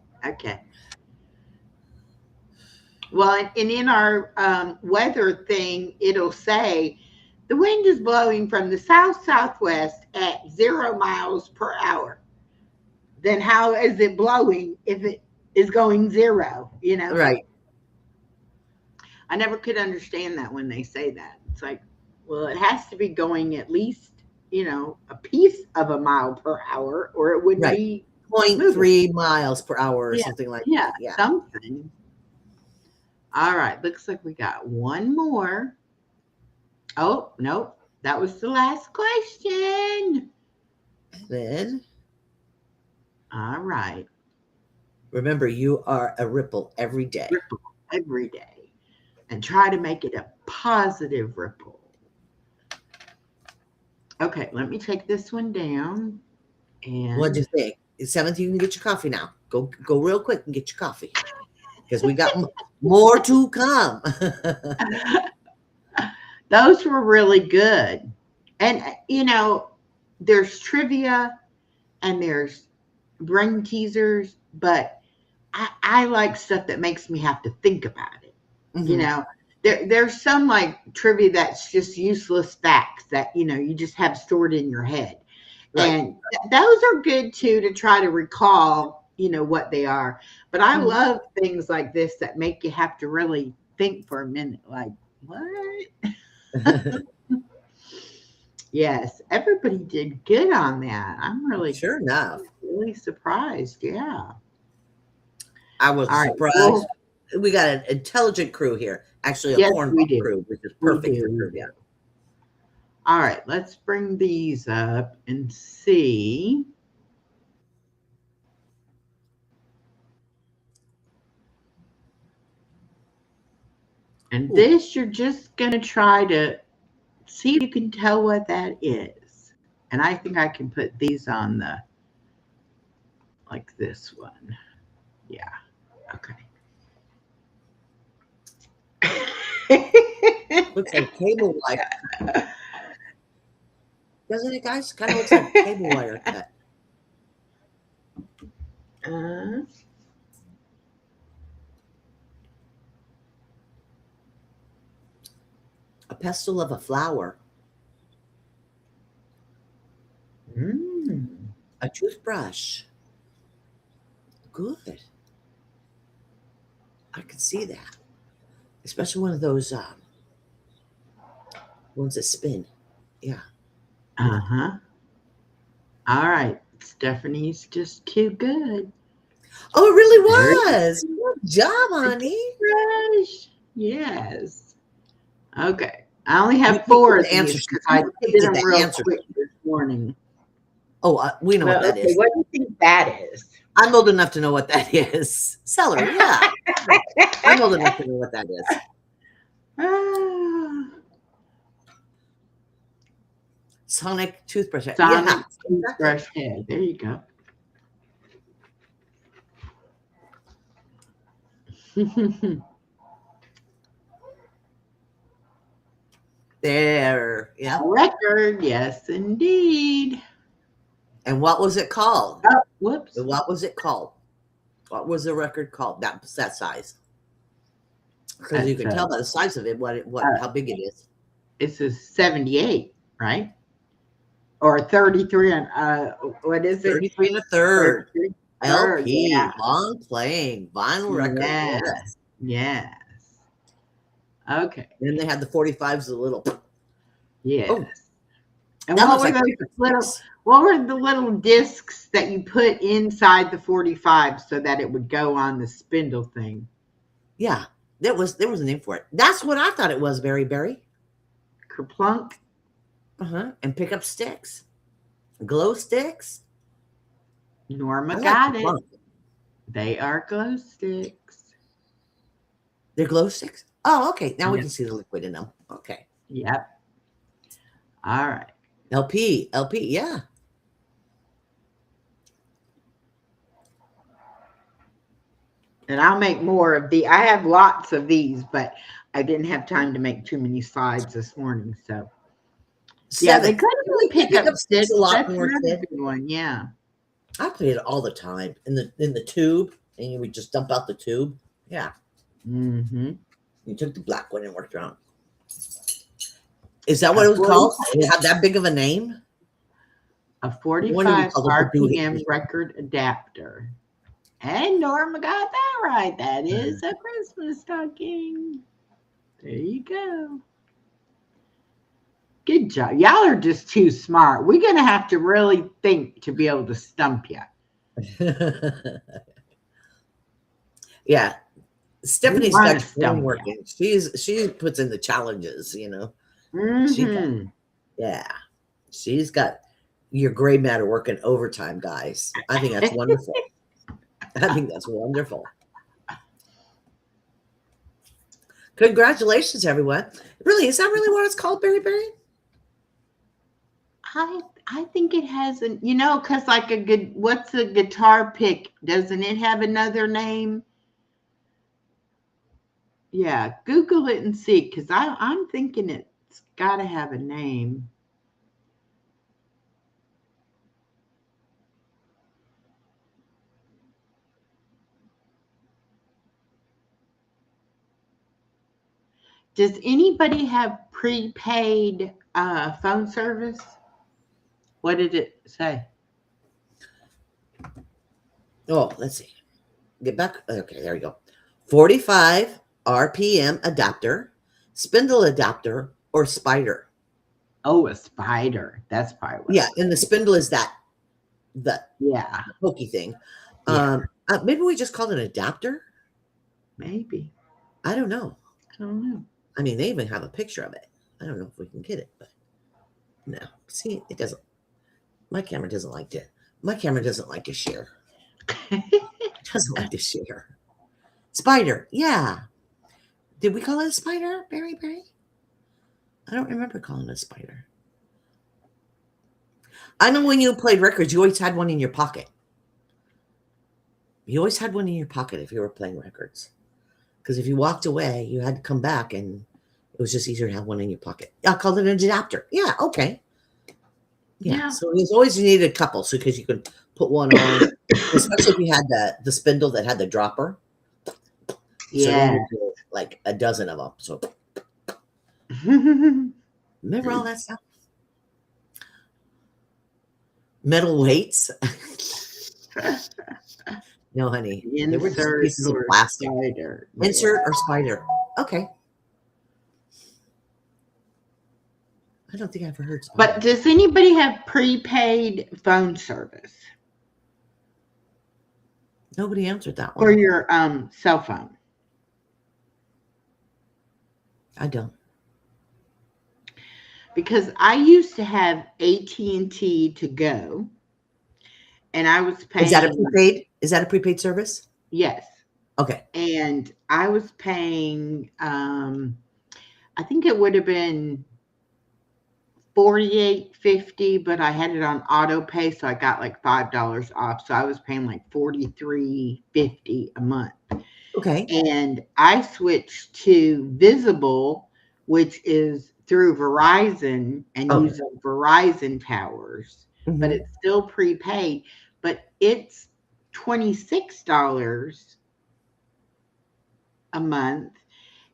S2: Well, and in our weather thing, it'll say the wind is blowing from the south-southwest at 0 miles per hour. Then how is it blowing if it is going 0?
S3: Right.
S2: I never could understand that when they say that. It's like, well, it has to be going at least, a piece of a mile per hour, or it wouldn't
S3: Right.
S2: be
S3: 0.3 miles per hour or
S2: Yeah.
S3: something like
S2: Yeah,
S3: that. Yeah.
S2: something. All right, looks like we got one more. Oh, nope. That was the last question.
S3: Then
S2: All right.
S3: remember, you are a ripple every day.
S2: Ripple every day. And try to make it a positive ripple. Okay, let me take this one down. And
S3: What'd you think? It's 7th, you can get your coffee now. Go real quick and get your coffee. Because we got more to come.
S2: those were really good. And, there's trivia and there's brain teasers, but I like stuff that makes me have to think about it.
S3: Mhm.
S2: There's some like trivia that's just useless facts that, you just have stored in your head.
S3: Right.
S2: And those are good too, to try to recall, what they are. But I
S3: Mhm.
S2: love things like this that make you have to really think for a minute. Like, what? Yes, everybody did good on that. I'm
S3: Sure enough.
S2: really surprised. Yeah.
S3: I was
S2: All right.
S3: surprised.
S2: Well,
S3: We got an intelligent crew here. Actually, a
S2: yes,
S3: cornball
S2: we do.
S3: crew, which is
S2: We
S3: perfect for
S2: do.
S3: trivia.
S2: All right, let's bring these up and see. And
S3: Ooh.
S2: this, you're just going to try to see if you can tell what that is. And I think I can put these on like this one. Yeah. Okay.
S3: Looks like cable wire. Doesn't it, guys? Kind of looks like cable wire cut. A pestle of a flower. A toothbrush. Good. I could see that. Especially one of those ones that spin. Yeah.
S2: Uh-huh. All right. Stephanie's just too good.
S3: Oh, it really
S2: There
S3: was. Good job, honey.
S2: Toothbrush. Yes. Okay. I only
S3: You
S2: have
S3: can't
S2: 4
S3: get
S2: of
S3: the answer
S2: these
S3: sheet.
S2: because I
S3: You can't
S2: did
S3: get
S2: them
S3: the
S2: real
S3: answer
S2: quick
S3: sheet.
S2: this morning.
S3: Oh, we know what that
S2: Okay,
S3: is.
S2: what do you think that is?
S3: I'm old enough to know what that is. Celery, yeah. I'm old enough to know what that is. Sonic toothbrush head.
S2: Sonic
S3: Yeah.
S2: toothbrush head. There you go.
S3: There. Yeah.
S2: A record, yes, indeed.
S3: And what was it called?
S2: Oh, whoops.
S3: What was it called? What was the record called? That size. Because you can tell by the size of it how big it is.
S2: It's a 78, right? Or 33 and what is it?
S3: 33 and a third.
S2: 33
S3: LP,
S2: yeah.
S3: long playing, vinyl record. Yes.
S2: Yes. Okay.
S3: Then they had the 45s, the little.
S2: Yes.
S3: Oh,
S2: and what were the little discs that you put inside the 45 so that it would go on the spindle thing?
S3: Yeah, there was a name for it. That's what I thought it was, Berry.
S2: Kerplunk.
S3: And pick up sticks. Glow sticks.
S2: Norma got it.
S3: Kerplunk.
S2: They are glow sticks.
S3: They're glow sticks? Oh, okay. Now we can see the liquid in them. Okay.
S2: Yep. All right.
S3: LP, yeah.
S2: And I'll make more of the. I have lots of these, but I didn't have time to make too many slides this morning. So yeah, they
S3: 7th.
S2: could
S3: Did we
S2: pick
S3: pick
S2: up
S3: up sticks a
S2: sticks.
S3: lot
S2: That's
S3: when we were
S2: another
S3: kids?
S2: good one. Yeah.
S3: I played it all the time in the tube, and you would just dump out the tube. Yeah,
S2: Mm-hmm.
S3: you took the black one and worked around. Is that
S2: A
S3: what it was
S2: 40,
S3: called? It had that big of a name?
S2: a
S3: No wonder we
S2: 45
S3: called it the booty.
S2: RPM record adapter. And Norma got that right. That is a Christmas stocking. There you go. Good job. Y'all are just too smart. We're going to have to really think to be able to stump you.
S3: Yeah. Stephanie's
S2: wanna
S3: got your
S2: stump
S3: brain
S2: ya.
S3: working. She puts in the challenges, you know.
S2: Mm-hmm.
S3: Yeah. She's got your gray matter working overtime, guys. I think that's wonderful. I think that's wonderful. Congratulations, everyone. Really, is that really what it's called, Berry Berry?
S2: I think it has an, because like what's a guitar pick? Doesn't it have another name? Yeah, Google it and see, because I'm thinking it's got to have a name. Does anybody have prepaid phone service? What did it say?
S3: Oh, let's see. Get back. Okay, there we go. 45 RPM adapter, spindle adapter, or spider.
S2: Oh, a spider. That's probably what.
S3: Yeah, and the spindle is the
S2: yeah,
S3: hokey thing.
S2: Yeah.
S3: Maybe we just called it an adapter.
S2: Maybe.
S3: I don't know.
S2: I don't know.
S3: I mean, they even have a picture of it. I don't know if we can get it, but no. See, it doesn't. My camera doesn't like to. My camera doesn't like to share. It doesn't like to share. Spider, yeah. Did we call it a spider, Berry Berry? I don't remember calling it a spider. I know when you played records, you always had one in your pocket. You always had one in your pocket if you were playing records. Because if you walked away, you had to come back, and it was just easier to have one in your pocket. I called it an adapter. Yeah, okay. Yeah. So it was always you needed a couple, so because you could put one on, especially if you had the spindle that had the dropper.
S2: Yeah.
S3: So like a dozen of them. So remember all that stuff? Metal weights. No, honey. They were just pieces of plastic.
S2: Spider.
S3: Insert or spider. Okay. I don't think I've ever heard spider.
S2: But does anybody have prepaid phone service?
S3: Nobody answered that one.
S2: For your cell phone?
S3: I don't.
S2: Because I used to have AT&T to go, and I was paying.
S3: Is that a prepaid? Is that a prepaid service?
S2: Yes.
S3: Okay.
S2: And I was paying. I think it would have been $48.50, but I had it on auto pay, so I got like $5 off. So I was paying like $43.50 a month.
S3: Okay.
S2: And I switched to Visible, which is through Verizon, and use Verizon towers, but it's still prepaid. But it's $26 a month.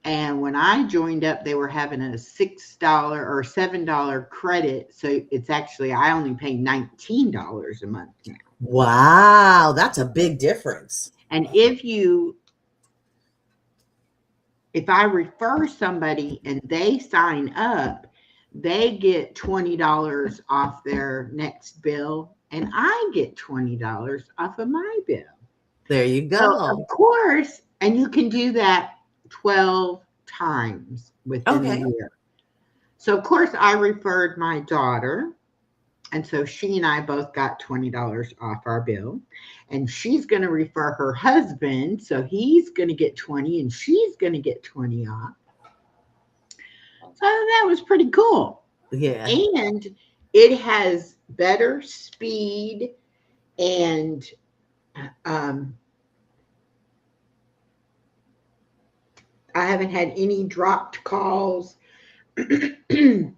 S2: And when I joined up, they were having a $6 or $7 credit. So it's actually, I only pay $19 a month now.
S3: Wow, that's a big difference.
S2: And if I refer somebody and they sign up, they get $20 off their next bill, and I get $20 off of my bill.
S3: There you go.
S2: So, of course, and you can do that 12 times within a year. So, of course, I referred my daughter, and so she and I both got $20 off our bill. And she's going to refer her husband, so he's going to get 20, and she's going to get 20 off. So that was pretty cool.
S3: Yeah.
S2: And it has better speed, and I haven't had any dropped calls. You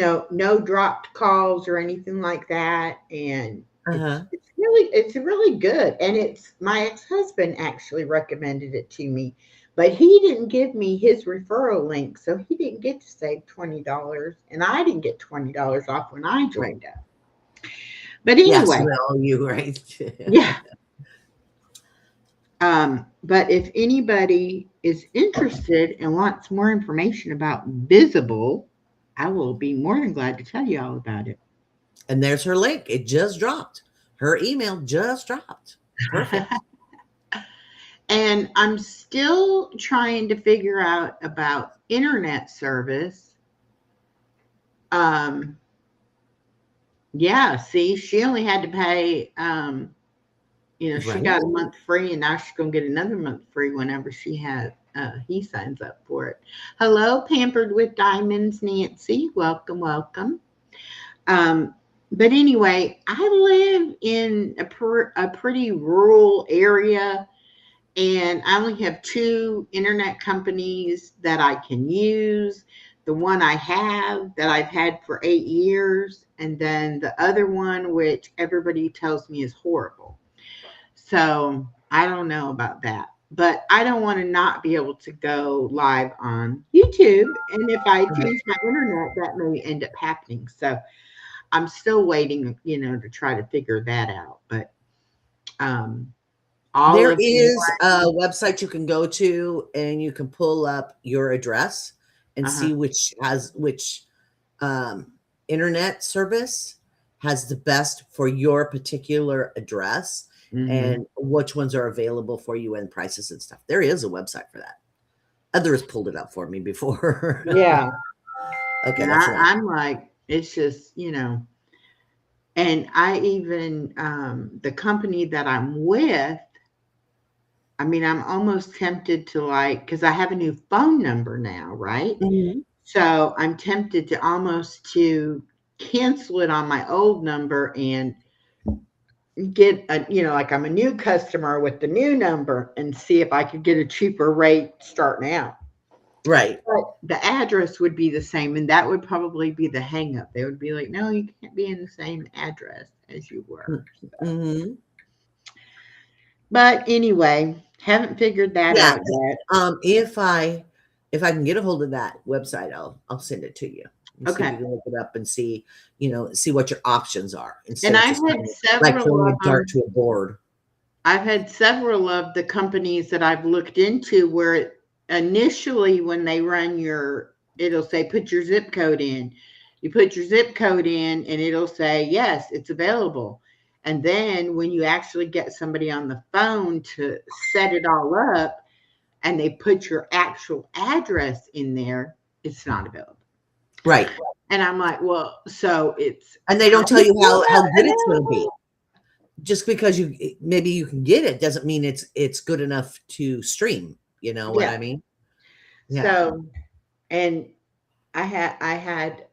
S2: know, no dropped calls or anything like that. And
S3: Uh-huh.
S2: it's really good. And it's my ex-husband actually recommended it to me, but he didn't give me his referral link, so he didn't get to save $20, and I didn't get $20 off when I
S3: Right.
S2: joined up. But
S3: Yeah, so
S2: anyway,
S3: they're all you, right?
S2: yeah. But if anybody is interested and wants more information about Visible, I will be more than glad to tell you all about it.
S3: And there's her link. It just dropped. Her email just dropped. Perfect.
S2: And I'm still trying to figure out about internet service. Um, yeah, see, she only had to pay, she
S3: Right.
S2: got a month free, and now she's going to get another month free whenever he signs up for it. Hello, Pampered with Diamonds, Nancy. Welcome, welcome. Um, but anyway, I live in a pretty rural area, and I only have two internet companies that I can use. The one I have that I've had for 8 years, and then the other one, which everybody tells me is horrible. So I don't know about that. But I don't want to not be able to go live on YouTube. And if I change my internet, that may end up happening. So I'm still waiting, to try to figure that out. But um, all
S3: There
S2: of the
S3: is a website you can go to and you can pull up your address and
S2: uh-huh.
S3: see which um, internet service has the best for your particular address
S2: Mm-hmm.
S3: and which ones are available for you and prices and stuff. There is a website for that. Others pulled it up for me before.
S2: Yeah.
S3: Okay,
S2: And
S3: that's the one.
S2: I'm like, it's just, and I even, the company that I'm with, I mean, I'm almost tempted to because I have a new phone number now, right?
S3: Mhm.
S2: So I'm tempted to almost to cancel it on my old number and get like I'm a new customer with the new number and see if I could get a cheaper rate starting out.
S3: Right.
S2: But the address would be the same, and that would probably be the hang up. They would be like, no, you can't be in the same address as you were. So.
S3: Mm-hmm.
S2: But anyway, haven't figured that
S3: Yeah.
S2: out yet.
S3: If I can get a hold of that website, I'll send it to you and see if
S2: Okay.
S3: you can look it up and see what your options are instead
S2: And
S3: of
S2: I've
S3: just
S2: had
S3: like
S2: several
S3: throwing
S2: of
S3: a dart
S2: them.
S3: to a board.
S2: I've had several of the companies that I've looked into where initially when they run it'll say, put your zip code in. You put your zip code in and it'll say, yes, it's available. And then when you actually get somebody on the phone to set it all up and they put your actual address in there, it's not available.
S3: Right.
S2: And I'm like, well, so
S3: And they
S2: how
S3: don't
S2: do
S3: tell you
S2: you
S3: how
S2: know
S3: good it's going to be.
S2: available?
S3: Just because maybe you can get it doesn't mean it's good enough to stream. You know what
S2: Yeah.
S3: I mean? Yeah.
S2: So, and I had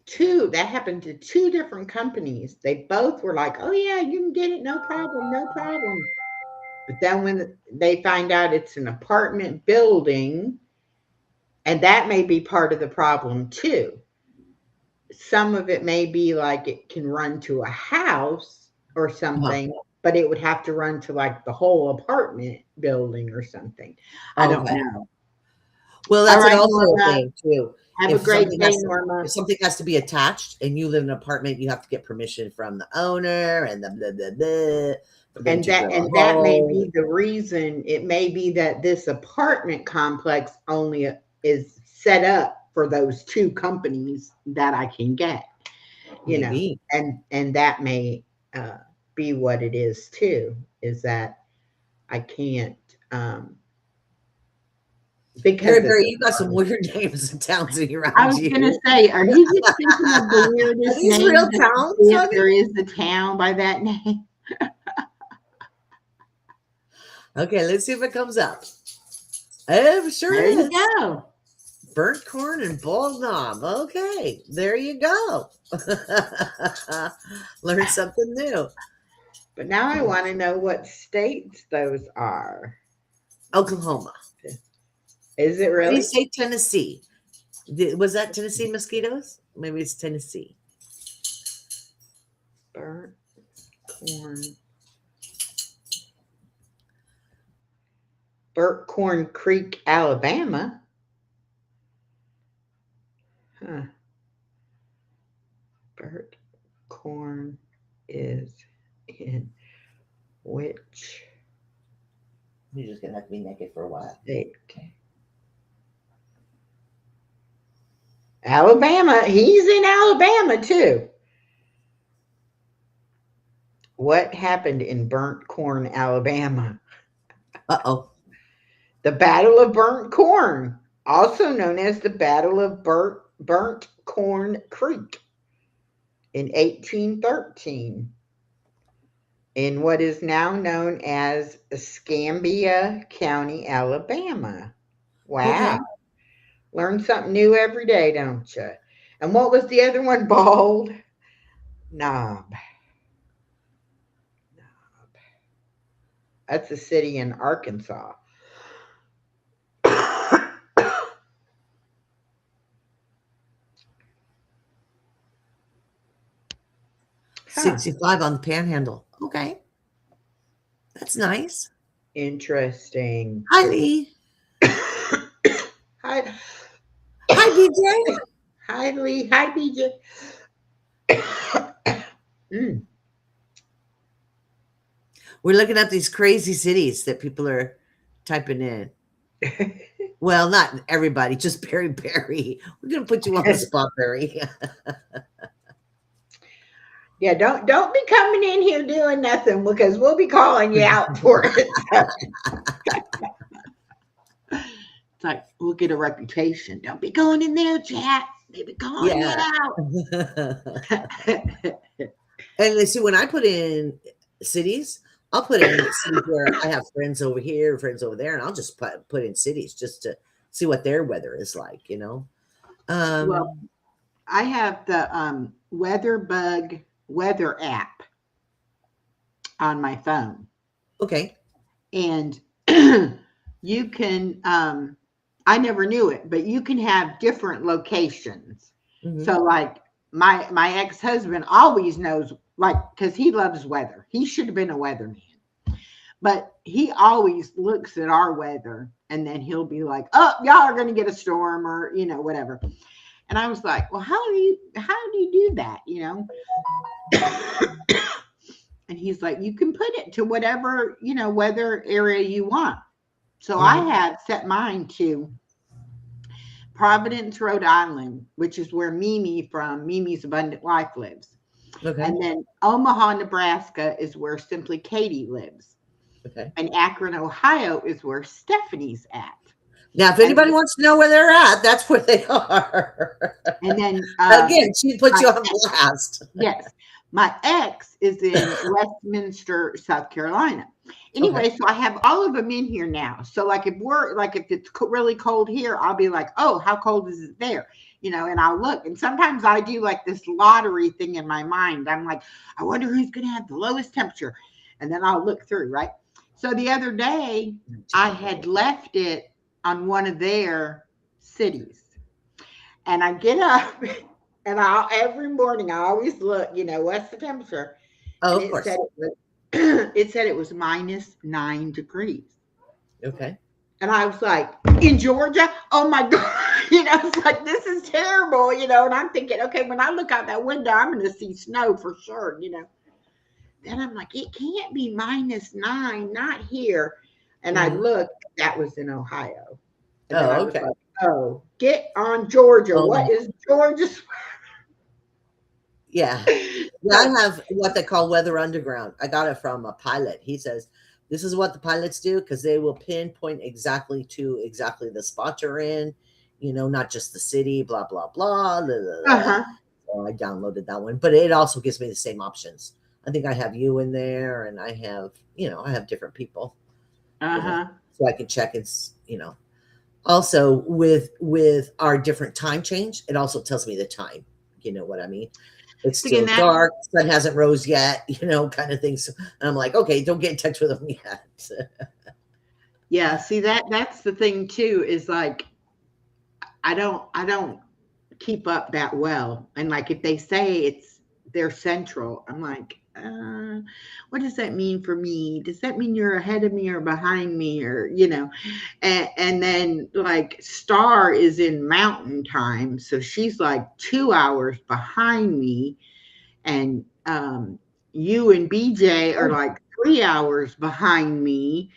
S2: two that happened to two different companies. They both were like, oh yeah, you can get it, no problem, no problem. But then when they find out it's an apartment building, and that may be part of the problem too. Some of it may be like it can run to a house or
S3: Uh-huh.
S2: something, but it would have to run to like the whole apartment building or something. I don't
S3: Okay.
S2: know.
S3: Well,
S2: All
S3: that's
S2: right,
S3: also a
S2: Norma.
S3: thing too.
S2: Have a
S3: If
S2: great
S3: something
S2: day,
S3: has to,
S2: Norma.
S3: if something has to be attached and you live in an apartment, you have to get permission from the owner and the blah, blah, blah, for them
S2: And
S3: to
S2: that
S3: drill a
S2: and that may
S3: hole.
S2: be the reason. It may be that this apartment complex only is set up for those two companies that I can get,
S3: Maybe.
S2: and that may uh, be what it is too, is that I can't because
S3: Harry
S2: of
S3: Berry,
S2: the
S3: you got some
S2: apartment.
S3: weird names and towns
S2: I
S3: around
S2: was gonna
S3: you.
S2: say, are you just thinking of the
S3: Are
S2: weirdest
S3: these real
S2: names
S3: towns,
S2: if
S3: honey?
S2: there is a town by that name?
S3: Okay, let's see if it comes up. Oh, sure
S2: There you
S3: is.
S2: go.
S3: Burnt corn and bald knob. Okay, there you go. Learn something new.
S2: But now I want to know what states those are.
S3: Oklahoma.
S2: Is it
S3: Did
S2: really?
S3: you say Tennessee? Was that Tennessee mosquitoes? Maybe it's Tennessee.
S2: Burnt corn. Burnt Corn Creek, Alabama. Huh. Burnt corn is in which
S3: You're just gonna have to be naked for a while.
S2: state? Alabama. He's in Alabama too. What happened in Burnt Corn, Alabama?
S3: Uh-oh.
S2: The Battle of Burnt Corn, also known as the Battle of Burnt Corn Creek, in 1813, in what is now known as Escambia County, Alabama. Wow.
S3: Okay.
S2: Learn something new every day, don't you? And what was the other one? Bald Knob. That's a city in Arkansas. Huh.
S3: 65 on the Panhandle. Okay. That's nice.
S2: Interesting.
S3: Hi, Lee.
S2: Hi.
S3: Hi, BJ.
S2: Hi, Lee. Hi, BJ.
S3: We're looking at these crazy cities that people are typing in. Well, not everybody, just Barry. We're gonna put you on the spot, Barry.
S2: Yeah, don't be coming in here doing nothing because we'll be calling you out for it. It's like we'll get a reputation. Don't be going in there, chat. They be calling you out.
S3: And they see when I put in cities, I'll put in cities where I have friends over here, friends over there, and I'll just put in cities just to see what their weather is like,
S2: Well, I have the WeatherBug weather app on my phone.
S3: Okay.
S2: And you can I never knew it, but you can have different locations. Mm-hmm. So like my ex-husband always knows, like, because he loves weather. He should have been a weatherman. But he always looks at our weather and then he'll be like, oh, y'all are going to get a storm or, whatever. And I was like, well, how do you do that? And he's like, you can put it to whatever, weather area you want. So I had set mine to Providence, Rhode Island, which is where Mimi from Mimi's Abundant Life lives. Okay. And then Omaha, Nebraska is where Simply Katie lives. Okay. And Akron, Ohio is where Stephanie's at.
S3: Now, if anybody wants to know where they're at, that's where they are.
S2: And then
S3: again, she put you on blast.
S2: Yes. My ex is in Westminster, South Carolina. Anyway, so I have all of them in here now. So like if it's really cold here, I'll be like, oh, how cold is it there? And I'll look. And sometimes I do like this lottery thing in my mind. I'm like, I wonder who's going to have the lowest temperature. And then I'll look through, right? So the other day, I had left it on one of their cities. And I get up and every morning I always look, what's the temperature?
S3: Oh, of course.
S2: It said it was -9 degrees.
S3: Okay.
S2: And I was like, in Georgia? Oh my God. It's like, this is terrible, and I'm thinking, okay, when I look out that window, I'm going to see snow for sure, Then I'm like, it can't be -9, not here. And I looked, that was in Ohio. And then I was like, oh, get on Georgia. Oh. What is Georgia's?
S3: Yeah. I have what they call Weather Underground. I got it from a pilot. He says, this is what the pilots do because they will pinpoint exactly the spot you're in, not just the city, blah, blah, blah. Blah, blah. Uh-huh. So I downloaded that one, but it also gives me the same options. I think I have you in there and I have, I have different people.
S2: Uh-huh.
S3: So I can check and, also with our different time change, it also tells me the time. You know what I mean? It's still dark, sun hasn't rose yet, kind of thing. So, and I'm like, okay, don't get in touch with them yet.
S2: Yeah, see that's the thing too, is like I don't keep up that well. And like if they say they're central, I'm like, what does that mean for me? Does that mean you're ahead of me or behind me, or and then like Star is in mountain time, so she's like 2 hours behind me, and you and BJ are
S3: Oh,
S2: like 3 hours behind me,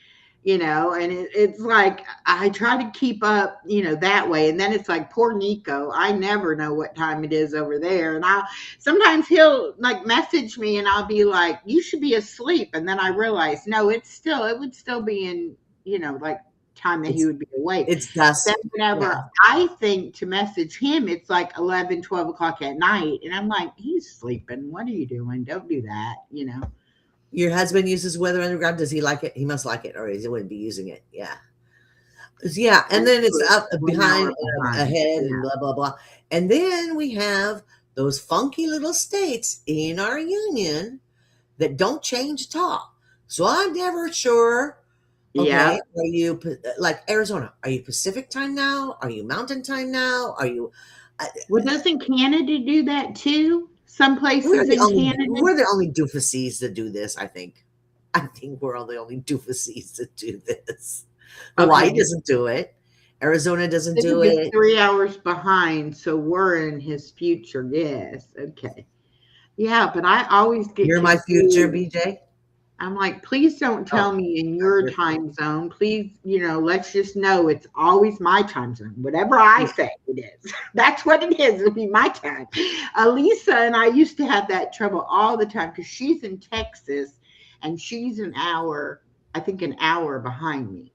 S2: and it's like I try to keep up, that way. And then it's like poor Nico, I never know what time it is over there. And I sometimes he'll like message me and I'll be like, you should be asleep. And then I realize, no, it would still be in, like time that he
S3: it's
S2: would be awake.
S3: it's
S2: Then
S3: dusk.
S2: whenever
S3: Yeah.
S2: I think to message him, it's like 11, 12 o'clock at night. And I'm like, he's sleeping. What are you doing? Don't do that.
S3: Your husband uses Weather Underground. Does he like it? He must like it, or he wouldn't be using it. Yeah. Yeah, and then it's
S2: Absolutely.
S3: up
S2: One
S3: behind,
S2: hour behind.
S3: ahead,
S2: Yeah.
S3: and blah blah blah. And then we have those funky little states in our union that don't change at all. So I'm never sure.
S2: Yeah.
S3: Okay, are you like Arizona? Are you Pacific time now? Are you Mountain time now? Are you? Uh,
S2: Well, doesn't Canada do that too? Some places in Canada.
S3: we're the only doofuses that do this. I think we're the only doofuses that do this. Hawaii
S2: Okay.
S3: doesn't do it. Arizona doesn't do
S2: Pacific is
S3: it.
S2: 3 hours behind, so we're in his future. Yes. Okay. Yeah, but I always get
S3: You're my future,
S2: confused.
S3: BJ.
S2: I'm like, please don't
S3: Oh,
S2: tell me in
S3: I'm
S2: your
S3: your future.
S2: time zone. Please, let's just know it's always my time zone. Whatever I
S3: Yeah.
S2: say it is. That's what it is. It'll be my time. Elisa and I used to have that trouble all the time because she's in Texas and she's I think an hour behind me.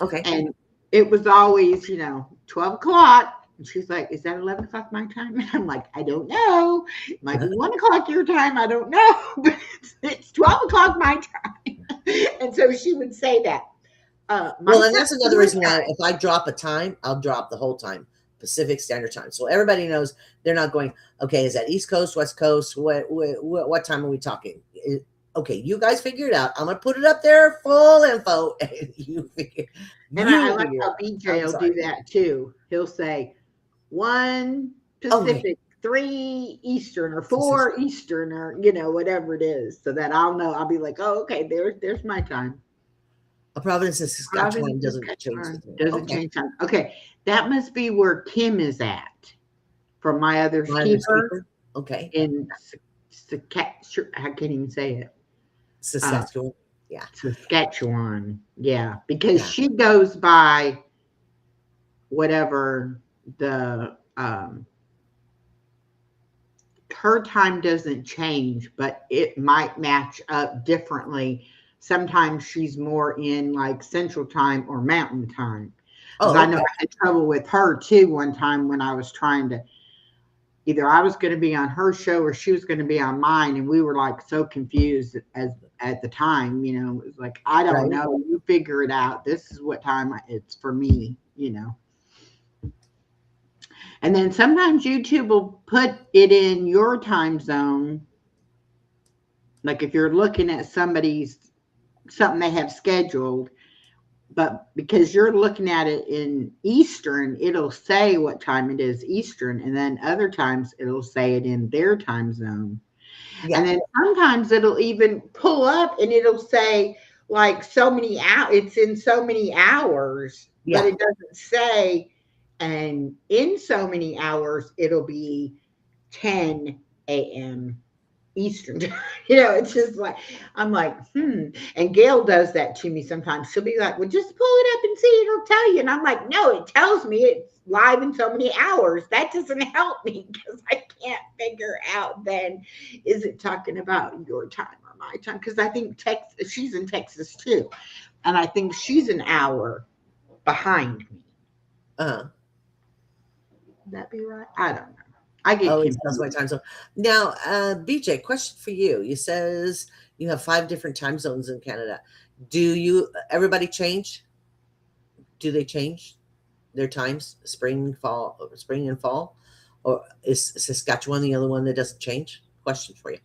S3: Okay.
S2: And it was always, 12 o'clock. And she's like, is that 11 o'clock my time? And I'm like, I don't know. It might be 1 o'clock your time. I don't know. But it's 12 o'clock my time. And so she would say that. My
S3: Well, and
S2: time,
S3: that's another
S2: your
S3: reason why
S2: time.
S3: if I drop a time, I'll drop the whole time, Pacific Standard Time. So everybody knows they're not going, okay, is that East Coast, West Coast? What time are we talking? Okay, you guys figure it out. I'm going to put it up there, full info, and
S2: And I
S3: you
S2: like
S3: figure it
S2: how
S3: out.
S2: BJ
S3: I'm
S2: will do
S3: sorry.
S2: that too. He'll say 1
S3: Okay.
S2: Pacific, 3 Eastern, or
S3: This is
S2: 4 Eastern, or whatever it is, so that I'll know. I'll be like, oh, okay, there's my time.
S3: a province in
S2: Province
S3: Saskatchewan
S2: of
S3: doesn't change the
S2: Saskatchewan
S3: time.
S2: doesn't
S3: Okay.
S2: change time. Okay, that must be where Kim is at from My Other's
S3: Minor
S2: Keeper
S3: keeper. Okay.
S2: in I can't even say it. Uh,
S3: Saskatchewan. Yeah.
S2: Saskatchewan. Yeah, because
S3: Yeah.
S2: she goes by whatever the her time doesn't change, but it might match up differently. Sometimes she's more in like Central Time or Mountain Time. Because
S3: Oh,
S2: I know
S3: okay.
S2: I had trouble with her too one time when I was trying to either I was going to be on her show or she was going to be on mine, and we were like so confused as at the time. It was like, I don't
S3: Right.
S2: know. You figure it out. This is what time it's for me. And then sometimes YouTube will put it in your time zone. Like if you're looking at something they have scheduled, but because you're looking at it in Eastern, it'll say what time it is Eastern, and then other times it'll say it in their time zone. And
S3: Yeah.
S2: then sometimes it'll even pull up and it'll say like so many hours, it's in so many hours, but
S3: Yeah.
S2: it doesn't say, and in so many hours it'll be 10 a.m. Eastern time. It's just like, I'm like, And Gail does that to me sometimes. She'll be like, well, just pull it up and see. It'll tell you. And I'm like, no, it tells me it's live in so many hours. That doesn't help me because I can't figure out then, is it talking about your time or my time? Because I think she's in Texas too. And I think she's an hour behind me.
S3: Uh-huh.
S2: Would that be right? I don't know. I get
S3: Always tells my
S2: confused.
S3: time zone. Now, BJ, question for you. You says you have 5 different time zones in Canada. Do everybody change? Do they change their times? Spring and fall? Or is Saskatchewan the other one that doesn't change? Question for you.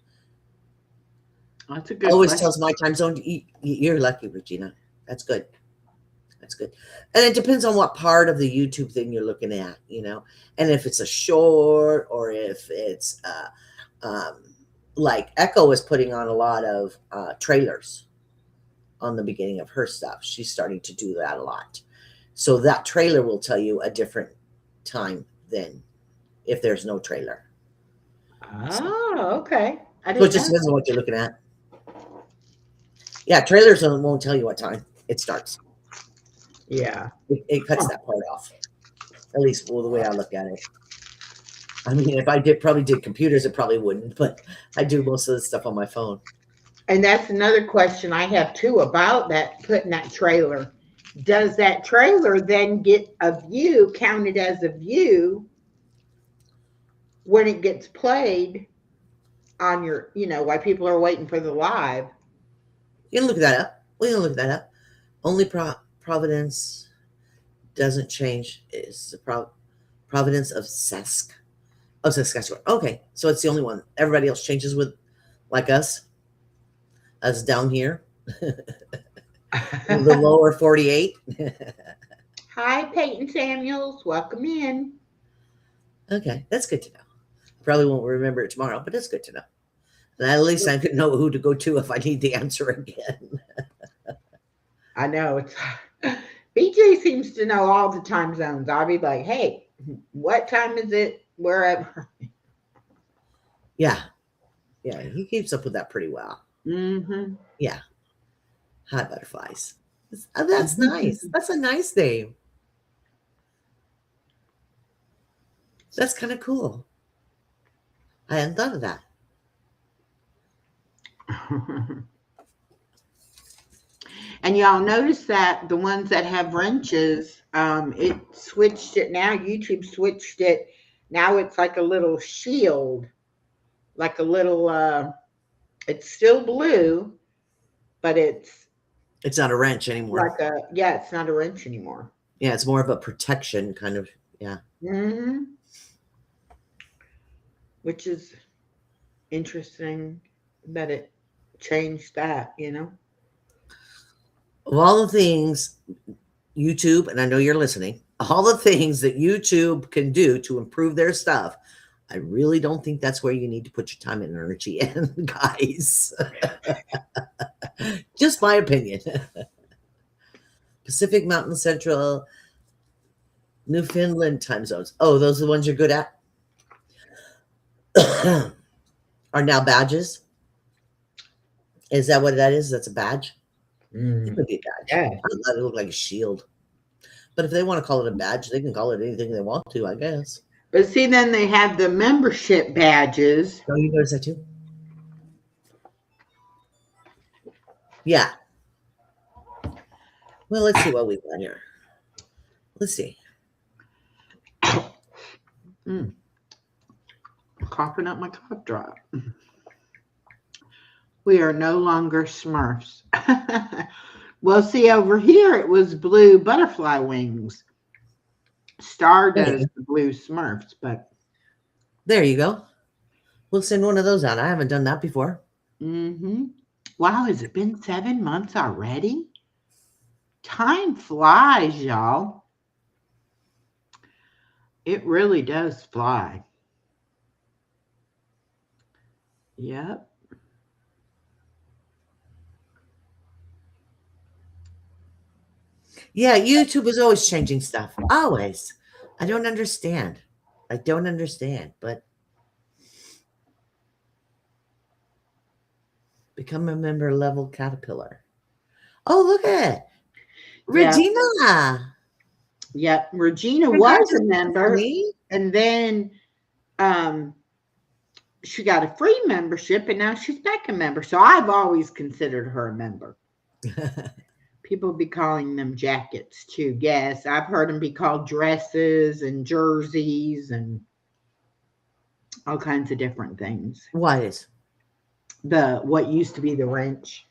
S2: That's a good
S3: Always
S2: question.
S3: tells my time zone. You're lucky, Regina. That's good. That's good. And it depends on what part of the YouTube thing you're looking at, and if it's a short or if it's like Echo is putting on a lot of trailers on the beginning of her stuff. She's starting to do that a lot. So that trailer will tell you a different time than if there's no trailer.
S2: Oh, okay.
S3: So it just depends on what you're looking at. Yeah, trailers won't tell you what time it starts.
S2: Yeah.
S3: It cuts that part off. At least the way I look at it. I mean, if I probably did computers, it probably wouldn't, but I do most of the stuff on my phone.
S2: And that's another question I have too about that, putting that trailer. Does that trailer then get a view, counted as a view when it gets played on your, while people are waiting for the live?
S3: You can look that up. We can look that up. Only Providence doesn't change. It's the Providence of Saskatchewan. Okay, so it's the only one. Everybody else changes with, like us down here, the lower 48.
S2: Hi, Peyton Samuels. Welcome in.
S3: Okay, that's good to know. I probably won't remember it tomorrow, but it's good to know. And at least I could know who to go to if I need the answer again.
S2: I know it's BJ seems to know all the time zones. I'll be like, hey, what time is it? Wherever.
S3: Yeah, he keeps up with that pretty well.
S2: Mm-hmm.
S3: Yeah. Hi, butterflies. That's nice. That's a nice name. That's kind of cool. I hadn't thought of that.
S2: And y'all notice that the ones that have wrenches, it switched it now. YouTube switched it. Now it's like a little shield, like a little, it's still blue, but it's
S3: not a wrench anymore.
S2: It's not a wrench anymore.
S3: Yeah, it's more of a protection kind of, yeah.
S2: Mm-hmm. Which is interesting that it changed that,
S3: Of all the things YouTube, and I know you're listening, all the things that YouTube can do to improve their stuff, I really don't think that's where you need to put your time and energy in, guys. Just my opinion. Pacific Mountain Central, Newfoundland time zones. Oh, those are the ones you're good at? Are now badges? Is that what that is? That's a badge? It could be a badge.
S2: Yeah.
S3: I let it look like a shield. But if they want to call it a badge, they can call it anything they want to, I guess.
S2: But see, then they have the membership badges.
S3: Oh, you notice that too? Yeah. Well, let's see what we got here. Let's see.
S2: Coughing up my cough drop. We are no longer Smurfs. Well, see, over here it was blue butterfly wings. Star does the blue Smurfs, but
S3: there you go. We'll send one of those out. I haven't done that before.
S2: Mm-hmm. Wow, has it been 7 months already? Time flies, y'all. It really does fly. Yep.
S3: Yeah, YouTube is always changing stuff. Always. I don't understand. But become a member level Caterpillar. Oh, look at it. Regina.
S2: Yep. Regina was a member. And then she got a free membership and now she's back a member. So I've always considered her a member. People be calling them jackets too. Yes, I've heard them be called dresses and jerseys and all kinds of different things.
S3: What is?
S2: What used to be the wrench.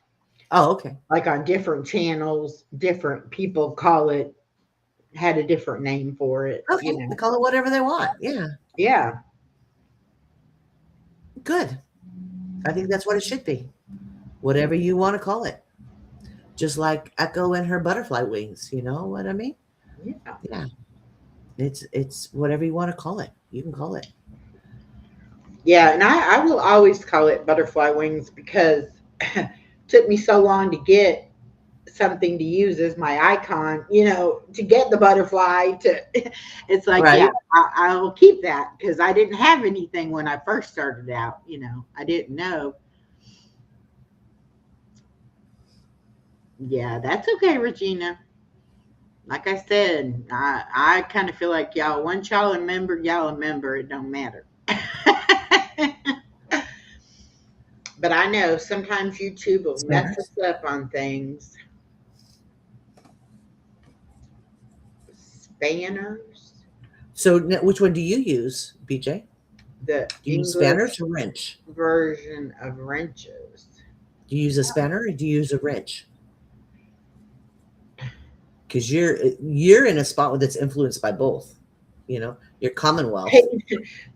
S3: Oh, okay.
S2: Like on different channels, different people had a different name for it.
S3: Okay, they call it whatever they want. Yeah.
S2: Yeah.
S3: Good. I think that's what it should be. Whatever you want to call it. just like Echo and her butterfly wings. You know what I mean?
S2: Yeah.
S3: Yeah. It's whatever you want to call it. You can call it.
S2: Yeah, and I will always call it butterfly wings because it took me so long to get something to use as my icon, to get the butterfly to it's like, yeah,
S3: Right.
S2: I will keep that because I didn't have anything when I first started out, I didn't know. Yeah, that's okay, Regina. Like I said, I kind of feel like y'all, once y'all remember, it don't matter. But I know sometimes YouTube will mess
S3: Spanners.
S2: us up on things. Spanners,
S3: So which one do you use, BJ?
S2: the
S3: Do you use spanners
S2: English
S3: or wrench?
S2: version of wrenches.
S3: Do you use a spanner or do you use a wrench? Because you're in a spot that's influenced by both. Your Commonwealth.
S2: Peyton,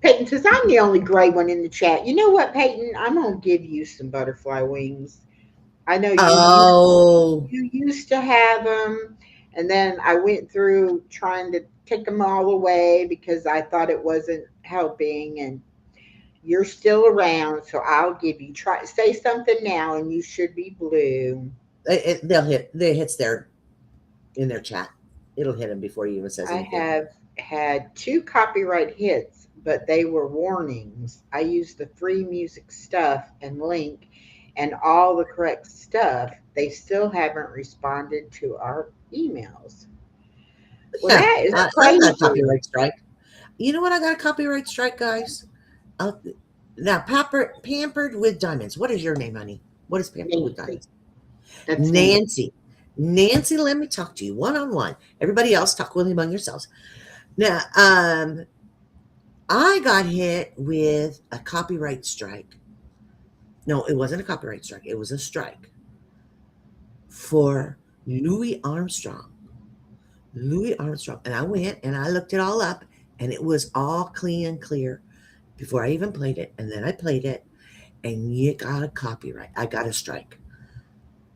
S2: Peyton says, I'm the only gray one in the chat. You know what, Peyton? I'm going to give you some butterfly wings. I know
S3: Oh,
S2: you used to have them, and then I went through trying to take them all away because I thought it wasn't helping, and you're still around, so I'll give you, try say something now, and you should be blue.
S3: they hits there in their chat. It'll hit him before he even says
S2: I
S3: anything.
S2: have had 2 copyright hits, but they were warnings. I used the free music stuff and link and all the correct stuff. They still haven't responded to our emails. Well,
S3: Yeah,
S2: that is
S3: I got a
S2: crazy.
S3: copyright strike. You know what? I got a copyright strike, guys. Uh, Now, pampered with diamonds. What is your name, honey? What is pampered with
S2: Nancy.
S3: diamonds?
S2: That's Nancy.
S3: Nancy. Nancy, let me talk to you one on one. Everybody else, talk with among yourselves. Now, I got hit with a copyright strike. No, it wasn't a copyright strike. It was a strike for Louis Armstrong. Louis Armstrong. And I went and I looked it all up, and it was all clean and clear before I even played it. And then I played it, and you got a copyright. I got a strike.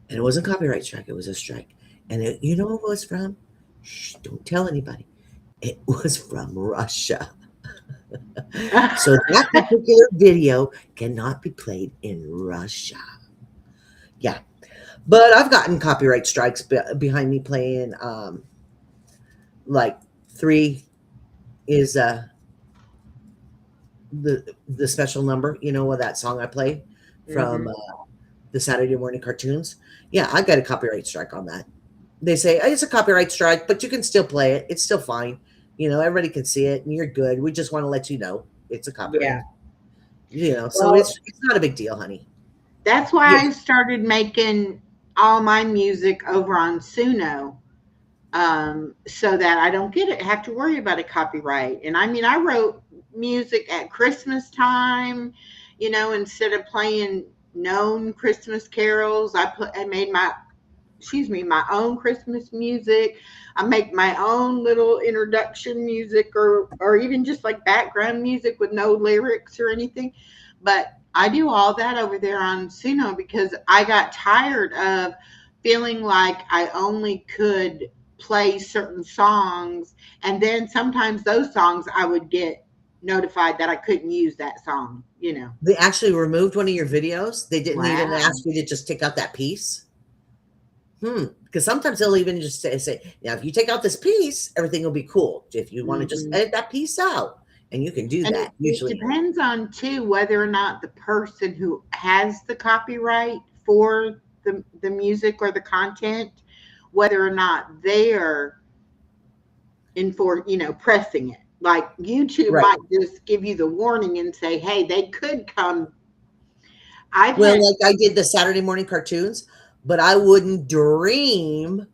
S3: And it wasn't a copyright strike, it was a strike. And you know what it was from? Shh, don't tell anybody. It was from Russia. So that particular video cannot be played in Russia. Yeah. But I've gotten copyright strikes behind me playing like 3 is the special number, what that song I play from
S2: Hmm.
S3: the Saturday morning cartoons. Yeah, I got a copyright strike on that. They say it's a copyright strike, but you can still play it. It's still fine. Everybody can see it and you're good. We just want to let you know it's a copyright.
S2: Yeah.
S3: So
S2: Well,
S3: it's not a big deal, honey.
S2: that's why
S3: Yeah.
S2: I started making all my music over on SUNO, so that I don't have to worry about a copyright. And I mean, I wrote music at Christmas time, instead of playing known Christmas carols, I made my own Christmas music. I make my own little introduction music, or even just like background music with no lyrics or anything. But I do all that over there on Suno because I got tired of feeling like I only could play certain songs, and then sometimes those songs I would get notified that I couldn't use that song.
S3: They actually removed one of your videos. They didn't even
S2: Wow.
S3: ask you to just take out that piece. Because sometimes they'll even just say, now, if you take out this piece, everything will be cool. If you want to just
S2: Hmm.
S3: edit that piece out, and you can do
S2: And
S3: that
S2: it
S3: usually.
S2: depends on too whether or not the person who has the copyright for the music or the content, whether or not they're pressing it. Like YouTube
S3: Right.
S2: might just give you the warning and say, hey, they could come. I've
S3: Well,
S2: had
S3: like I did the Saturday morning cartoons, but I wouldn't dream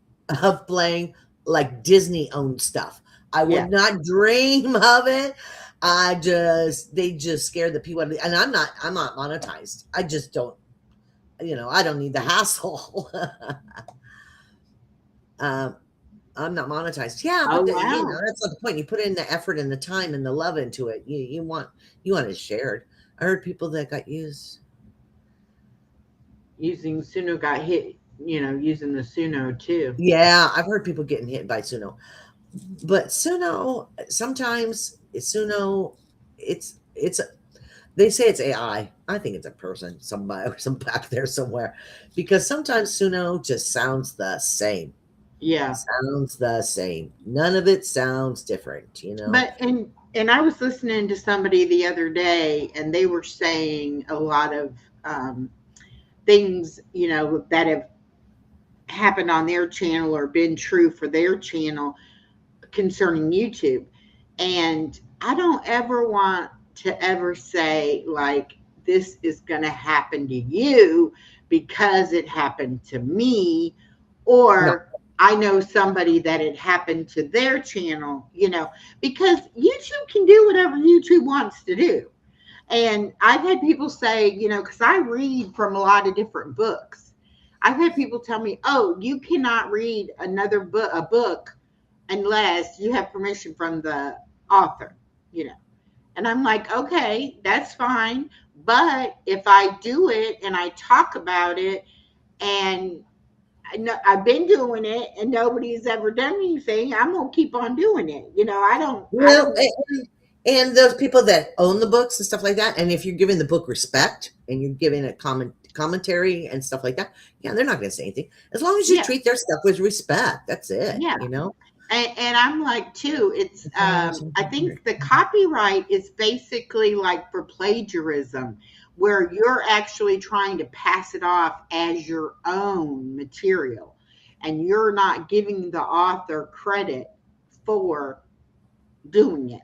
S3: of playing like Disney owned stuff. I
S2: Yeah.
S3: would not dream of it. They just scared the people out of me. And I'm not monetized. I just don't, I don't need the hassle. um, I'm not monetized. Yeah,
S2: Oh
S3: but
S2: wow.
S3: that's not the point. You put in the effort and the time and the love into it. You want it shared. I heard people that got used.
S2: Using Suno got hit using the SUNO too.
S3: Yeah, I've heard people getting hit by SUNO. But SUNO, sometimes SUNO, it's they say it's AI. I think it's a person, somebody, some back there somewhere, because sometimes SUNO just sounds the same.
S2: Yeah.
S3: Sounds the same. None of it sounds different,
S2: But and I was listening to somebody the other day, and they were saying a lot of things, that have happened on their channel or been true for their channel concerning YouTube. And I don't ever want to ever say, like, this is going to happen to you because it happened to me,
S3: No,
S2: or I know somebody that it happened to their channel, because YouTube can do whatever YouTube wants to do. And I've had people say, because I read from a lot of different books. I've had people tell me, "Oh, you cannot read a book unless you have permission from the author," And I'm like, "Okay, that's fine. But if I do it and I talk about it, and I've been doing it and nobody's ever done anything, I'm gonna keep on doing it." I
S3: well,
S2: don't.
S3: and those people that own the books and stuff like that, and if you're giving the book respect and you're giving it commentary and stuff like that, yeah, they're not going to say anything as long as you
S2: Yeah,
S3: treat their stuff with respect. That's it,
S2: yeah.
S3: you know.
S2: And I'm like, too, it's
S3: That's all I'm saying.
S2: I think the copyright is basically like for plagiarism, where you're actually trying to pass it off as your own material, and you're not giving the author credit for doing it.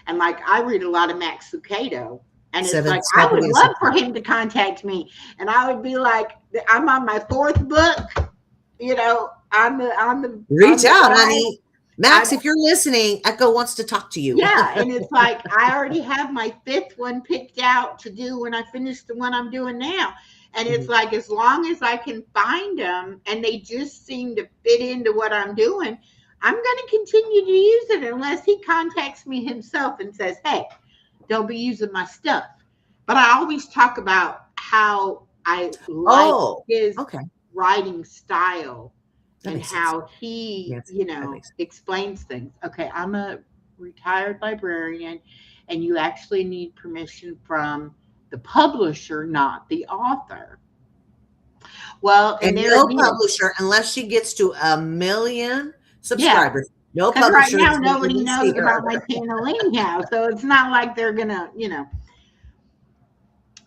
S2: And like, I read a lot of Max Lucado, and it's
S3: Seven
S2: like, I would
S3: Stephanie is
S2: love for him to contact me, and I would be like, I'm on my fourth book, on
S3: reach
S2: the
S3: out,
S2: side.
S3: honey. Max, if you're listening, Echo wants to talk to you.
S2: Yeah, and it's like, I already have my fifth one picked out to do when I finish the one I'm doing now. And it's like, as long as I can find them and they just seem to fit into what I'm doing, I'm going to continue to use it unless he contacts me himself and says, "Hey, don't be using my stuff." But I always talk about how I like
S3: Oh,
S2: his
S3: okay.
S2: writing style
S3: That
S2: and
S3: makes sense.
S2: how he,
S3: Yes, that makes sense.
S2: explains things. Okay, I'm a retired librarian, and you actually need permission from the publisher, not the author. Well, and
S3: And
S2: there
S3: no
S2: again,
S3: publisher, unless she gets to 1 million
S2: yeah,
S3: subscribers, no
S2: because right
S3: publisher
S2: now
S3: is going to
S2: nobody
S3: even see
S2: knows
S3: her.
S2: about my channel anyhow, so it's not like they're gonna.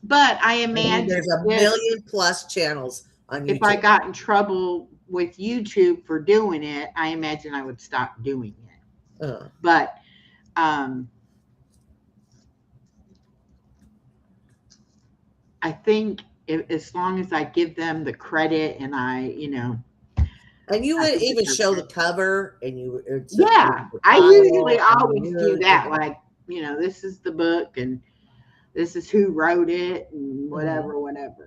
S2: But I
S3: I mean,
S2: imagine
S3: there's a
S2: if
S3: million plus channels on
S2: if I
S3: YouTube.
S2: got in trouble with YouTube for doing it, I imagine I would stop doing it.
S3: Uh,
S2: But um, I think as long as I give them the credit, and
S3: and you
S2: I
S3: would
S2: think
S3: even
S2: it's
S3: show
S2: okay.
S3: the cover, and it's
S2: Yeah,
S3: the
S2: I usually
S3: title, and
S2: always do
S3: you,
S2: that. Like, this is the book, and this is who wrote it, and
S3: mhm.
S2: whatever.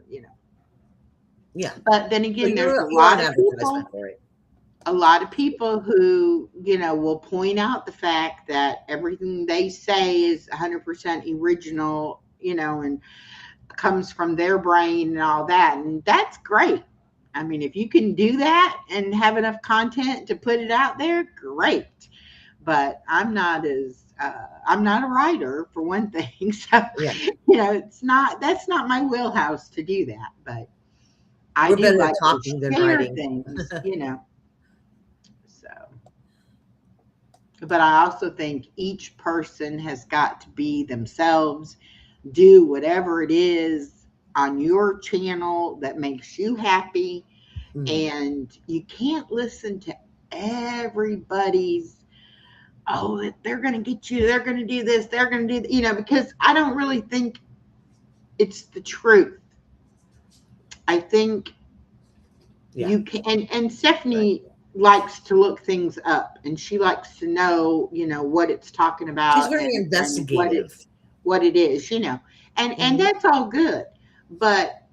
S3: Yeah.
S2: But then
S3: So
S2: again, there's
S3: you're an advertisement for it.
S2: a lot of people who, will point out the fact that everything they say is 100% original, and comes from their brain and all that. And that's great. I mean, if you can do that and have enough content to put it out there, great. But I'm not a writer, for one thing. So,
S3: Yeah.
S2: that's not my wheelhouse to do that. But I
S3: We're
S2: do
S3: better at
S2: like to
S3: talking than
S2: share
S3: writing.
S2: things. So, but I also think each person has got to be themselves, do whatever it is on your channel that makes you happy.
S3: Mhm.
S2: And you can't listen to everybody's, "Oh, they're going to get you, they're going to do this, they're going to do," because I don't really think it's the truth. I think
S3: Yeah.
S2: you can, and
S3: Right.
S2: Stephanie likes to look things up, and she likes to know, what it's talking
S3: She's
S2: about,
S3: very
S2: and what it
S3: investigative.
S2: what it is. And
S3: Mhm.
S2: that's all good. But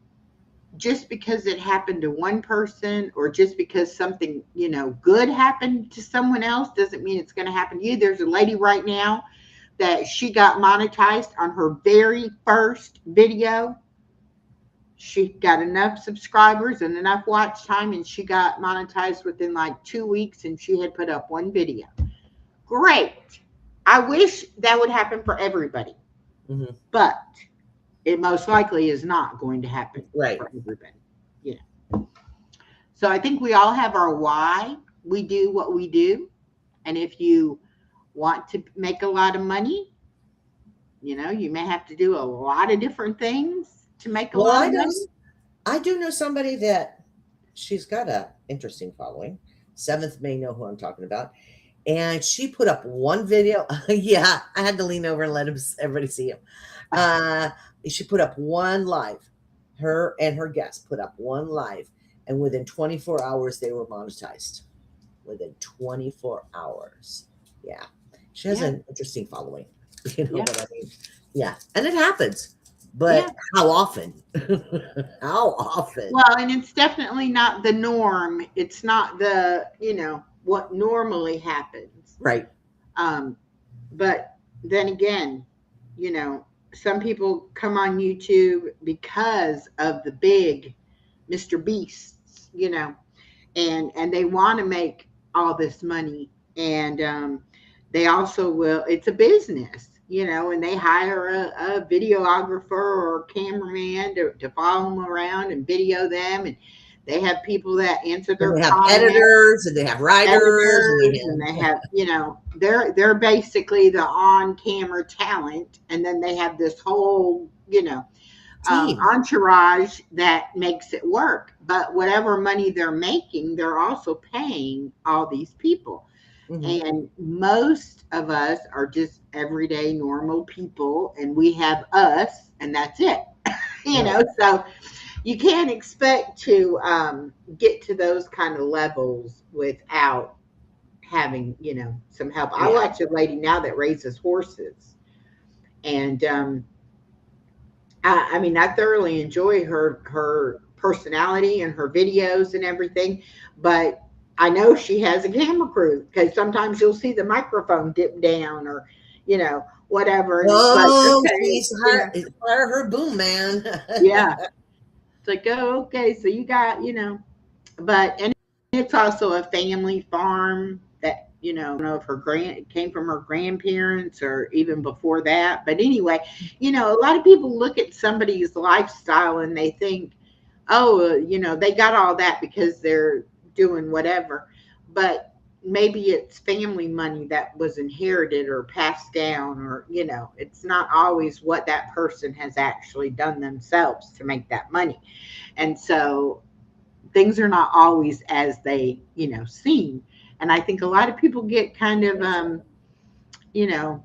S2: just because it happened to one person, or just because something, good happened to someone else, doesn't mean it's going to happen to you. There's a lady right now that she got monetized on her very first video. she got enough subscribers and enough watch time, and she got monetized within like 2 weeks, and she had put up one video. Great. I wish that would happen for everybody, but it most likely is not going to happen for everybody. You know. So I think we all have our why we do what we do. And if you want to make a lot of money, you know, you may have to do a lot of different things to make a lot of money.
S3: I do know somebody that she's got a interesting following. Seventh may know who I'm talking about. And she put up one video. Yeah, I had to lean over and let everybody see him. She put up one live. Her and her guest put up one live. And within 24 hours, they were monetized. Within 24 hours. Yeah. She has an interesting following. You know what I mean? Yeah. And it happens. But how often? How often?
S2: Well, and it's definitely not the norm. It's not the, you know, what normally happens.
S3: Right.
S2: But then again, you know, some people come on YouTube because of the big Mr. Beasts, you know, and they want to make all this money. And they also will, it's a business, you know, and they hire a videographer or cameraman to follow them around and video them. And they have people that answer their
S3: comments. They have editors and they have writers
S2: and they have, you know, they're basically the on-camera talent. And then they have this whole, you know, entourage that makes it work. But whatever money they're making, they're also paying all these people. And most of us are just everyday normal people, and we have us, and that's it. You know, so you can't expect to get to those kind of levels without having, you know, some help. I watch a lady now that raises horses, and I mean, I thoroughly enjoy her personality and her videos and everything, but I know she has a camera crew, because sometimes you'll see the microphone dip down or, you know, whatever. And
S3: it's like, okay, fire her boom, man.
S2: Yeah. It's like, oh, okay, so you got, you know, and it's also a family farm that, you know, I don't know if it came from her grandparents or even before that. But anyway, you know, a lot of people look at somebody's lifestyle and they think, oh, you know, they got all that because they're doing whatever. But maybe it's family money that was inherited or passed down, or, you know, it's not always what that person has actually done themselves to make that money. And so things are not always as they, you know, seem. And I think a lot of people get kind of, you know,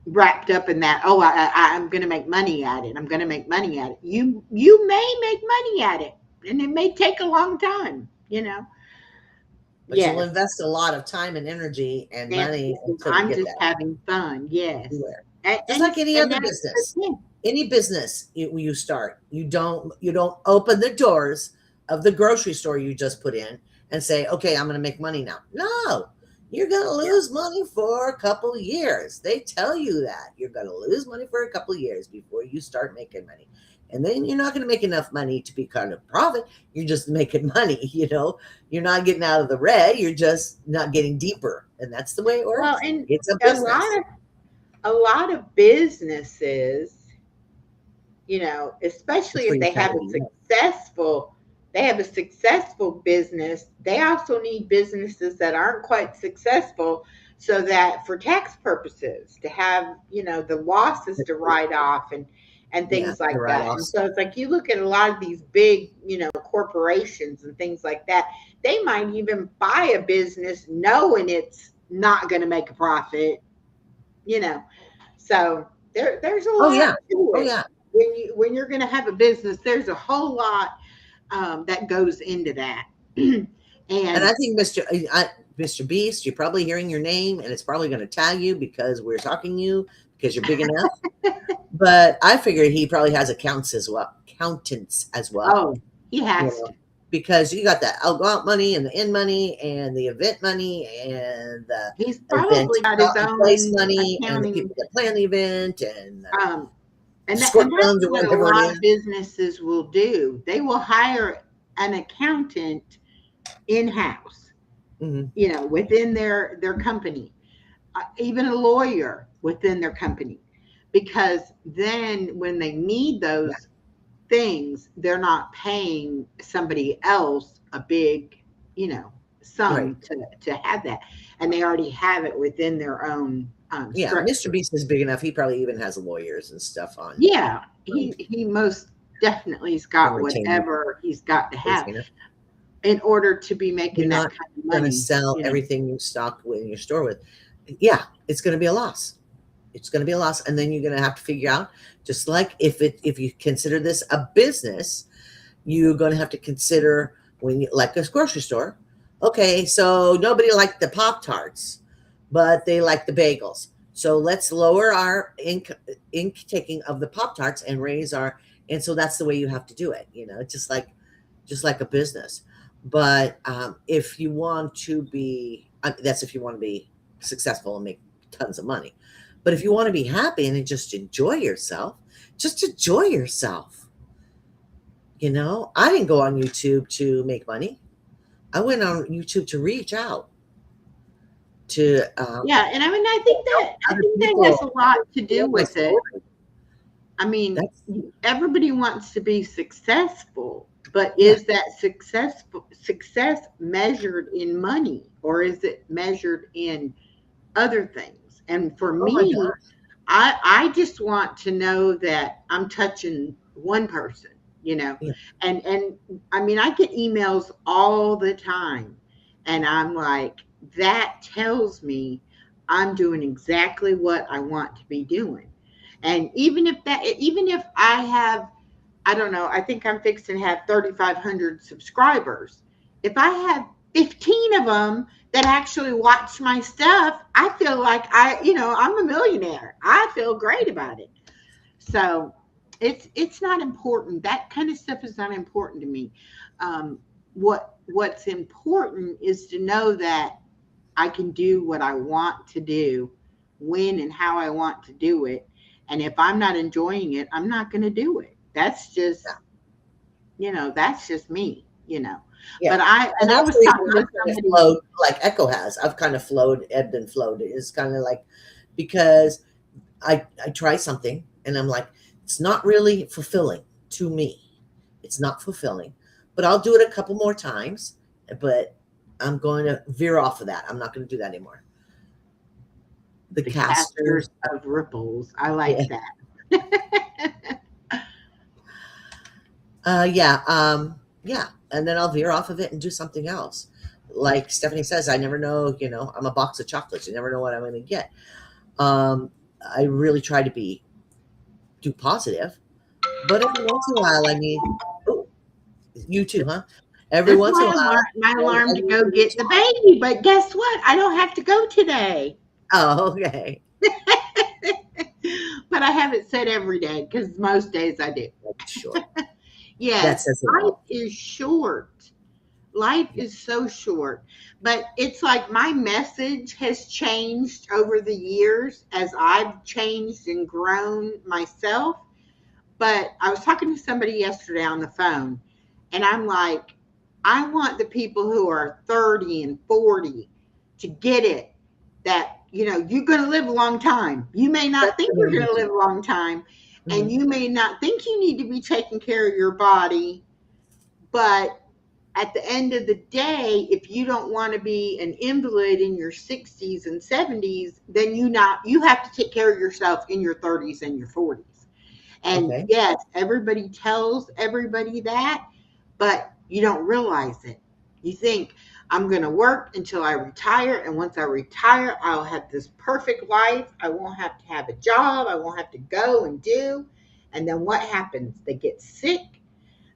S2: wrapped up in that. Oh, I'm going to make money at it. I'm going to make money at it. You may make money at it, and it may take a long time, you know.
S3: But you'll invest a lot of time and energy and money.
S2: I'm just having fun. Yes.
S3: Just like any other business. Any business you start, you don't open the doors of the grocery store you just put in and say, okay, I'm going to make money now. No, you're going to lose money for a couple of years. They tell you that you're going to lose money for a couple of years before you start making money. And then you're not going to make enough money to be kind of profit. You're just making money, you know. You're not getting out of the red. You're just not getting deeper. And that's the way it works.
S2: Well, and
S3: it's a business.
S2: A lot of businesses, you know, especially if they have a successful business, they also need businesses that aren't quite successful, so that for tax purposes, to have, you know, the losses to write off and things like that. And so it's like, you look at a lot of these big, you know, corporations and things like that, they might even buy a business knowing it's not going to make a profit, you know. So there's a lot to it. When you're going to have a business, there's a whole lot that goes into that. and
S3: I think Mr. Beast, you're probably hearing your name, and it's probably going to tag you because we're talking you because you're big enough. But I figure he probably has accountants as well.
S2: Oh, he has to.
S3: Because you got the out money and the in money and the event money and the
S2: he's probably got his own
S3: place money and the people that plan the event
S2: And that's
S3: scorpions or
S2: what a
S3: whatever it
S2: lot
S3: is.
S2: of businesses will do. They will hire an accountant in-house,
S3: Mhm.
S2: within their company, even a lawyer within their company, because then when they need
S3: Yeah,
S2: those things, they're not paying somebody else a big,
S3: right.
S2: sum to have that, and they already have it within their own
S3: Yeah, Mr.
S2: structure.
S3: Beast is big enough. He probably even has lawyers and stuff
S2: Yeah,
S3: on
S2: he most definitely's
S3: on
S2: got
S3: retainer.
S2: whatever he's got to have
S3: Retainer.
S2: in order to be
S3: You're
S2: making that
S3: not
S2: kind of
S3: going to
S2: money.
S3: sell everything you stock in your store with. Yeah, it's going to be a loss. It's going to be a loss, and then you're going to have to figure out, just like if you consider this a business, you're going to have to consider when you like a grocery store. Okay, so nobody liked the Pop Tarts, but they like the bagels. So let's lower our taking of the Pop Tarts and raise our. And so that's the way you have to do it. Just like a business. But if you want to be, that's if you want to be successful and make tons of money. But if you want to be happy and just enjoy yourself, just enjoy yourself. I didn't go on YouTube to make money. I went on YouTube to reach out to
S2: Yeah, and I mean, I
S3: other
S2: think that has
S3: people,
S2: a lot to do
S3: my
S2: with it.
S3: story.
S2: I mean,
S3: That's
S2: everybody wants to be successful, but
S3: yeah.
S2: is that success measured in money, or is it measured in other things? And for
S3: Oh my
S2: me,
S3: gosh.
S2: I just want to know that I'm touching one person,
S3: Yeah.
S2: and I mean, I get emails all the time, and I'm like, that tells me I'm doing exactly what I want to be doing. And even if I have, I don't know, I think I'm fixing to have 3,500 subscribers. If I have 15 of them that actually watch my stuff, I feel like I'm a millionaire. I feel great about it. So it's not important. That kind of stuff is not important to me. What's important is to know that I can do what I want to do, when and how I want to do it. And if I'm not enjoying it, I'm not going to do it. That's just me.
S3: Yeah.
S2: But I
S3: And
S2: and I
S3: that's
S2: was
S3: the reason
S2: talking
S3: I
S2: to
S3: kind of
S2: somebody.
S3: flowed like Echo has. I've kind of flowed, ebbed and flowed. It's kind of like because I try something and I'm like, it's not really fulfilling to me. It's not fulfilling. But I'll do it a couple more times, but I'm going to veer off of that. I'm not going to do that anymore. The
S2: The casters
S3: casters.
S2: of ripples. I
S3: Yeah.
S2: like that.
S3: Yeah. Yeah. And then I'll veer off of it and do something else. Like Stephanie says, I never know, I'm a box of chocolates. You never know what I'm going to get. I really try to do positive, but every once in a while, I need, oh, you too, huh? Every
S2: That's
S3: once in a while,
S2: my
S3: I
S2: alarm to
S3: need
S2: go
S3: to
S2: get the
S3: recharge.
S2: baby. But guess what? I don't have to go today.
S3: Oh, okay.
S2: But I have it set every day because most days I do.
S3: Sure. That
S2: Yes,
S3: says it
S2: life
S3: all.
S2: is short. Life
S3: Yeah.
S2: is so short. But it's like my message has changed over the years as I've changed and grown myself. But I was talking to somebody yesterday on the phone, and I'm like, I want the people who are 30 and 40 to get it, that you're going to live a long time. You may
S3: That's
S2: not think
S3: the
S2: you're
S3: way
S2: going
S3: you
S2: to
S3: do
S2: live a long time,
S3: it.
S2: and
S3: Mhm.
S2: you may not think you need to be taking care of your body, but at the end of the day, if you don't want to be an invalid in your 60s and 70s, then you have to take care of yourself in your 30s and your 40s. And
S3: Okay.
S2: yes, everybody tells everybody that, but you don't realize it. You think, I'm going to work until I retire, and once I retire, I'll have this perfect life. I won't have to have a job. I won't have to go and do. And then what happens? They get sick.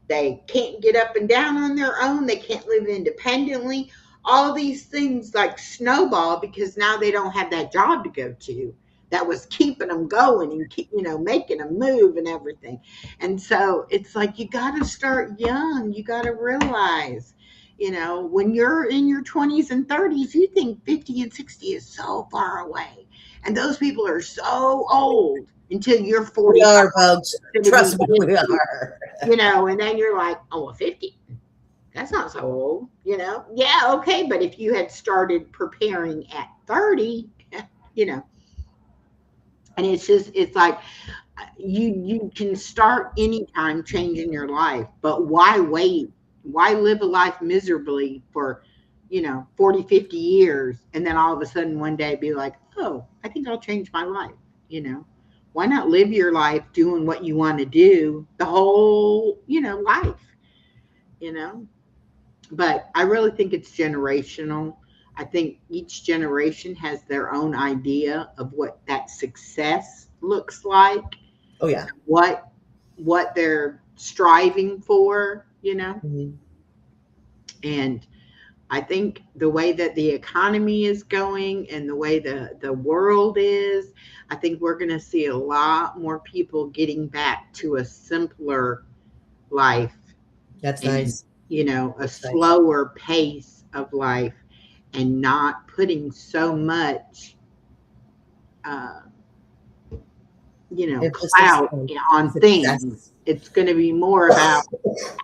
S2: They can't get up and down on their own. They can't live independently. All these things like snowball because now they don't have that job to go to that was keeping them going and making them move and everything. And so it's like you got to start young. You got to realize, You know, when you're in your 20s and 30s, you think 50 and 60 is so far away. And those people are so old until you're
S3: We
S2: 45,
S3: are, folks.
S2: going to be
S3: Trust me, we
S2: 50,
S3: are.
S2: you know, and then you're like, oh, well, 50. That's not so old, you know? Yeah, okay. But if you had started preparing at 30, you know, and it's like you can start anytime changing your life, but why wait? Why live a life miserably for 40, 50 years, and then all of a sudden one day be like, oh, I think I'll change my life. Why not live your life doing what you want to do the whole life? you know but I really think it's generational. I think each generation has their own idea of what that success looks like,
S3: Oh yeah.
S2: what they're striving for,
S3: Mhm.
S2: and I think the way that the economy is going and the way the world is, I think we're going to see a lot more people getting back to a simpler life,
S3: That's
S2: and
S3: nice.
S2: a
S3: That's nice.
S2: slower pace of life, and not putting so much uh,
S3: Emphasis
S2: clout
S3: on
S2: on things.
S3: success.
S2: It's going to be more about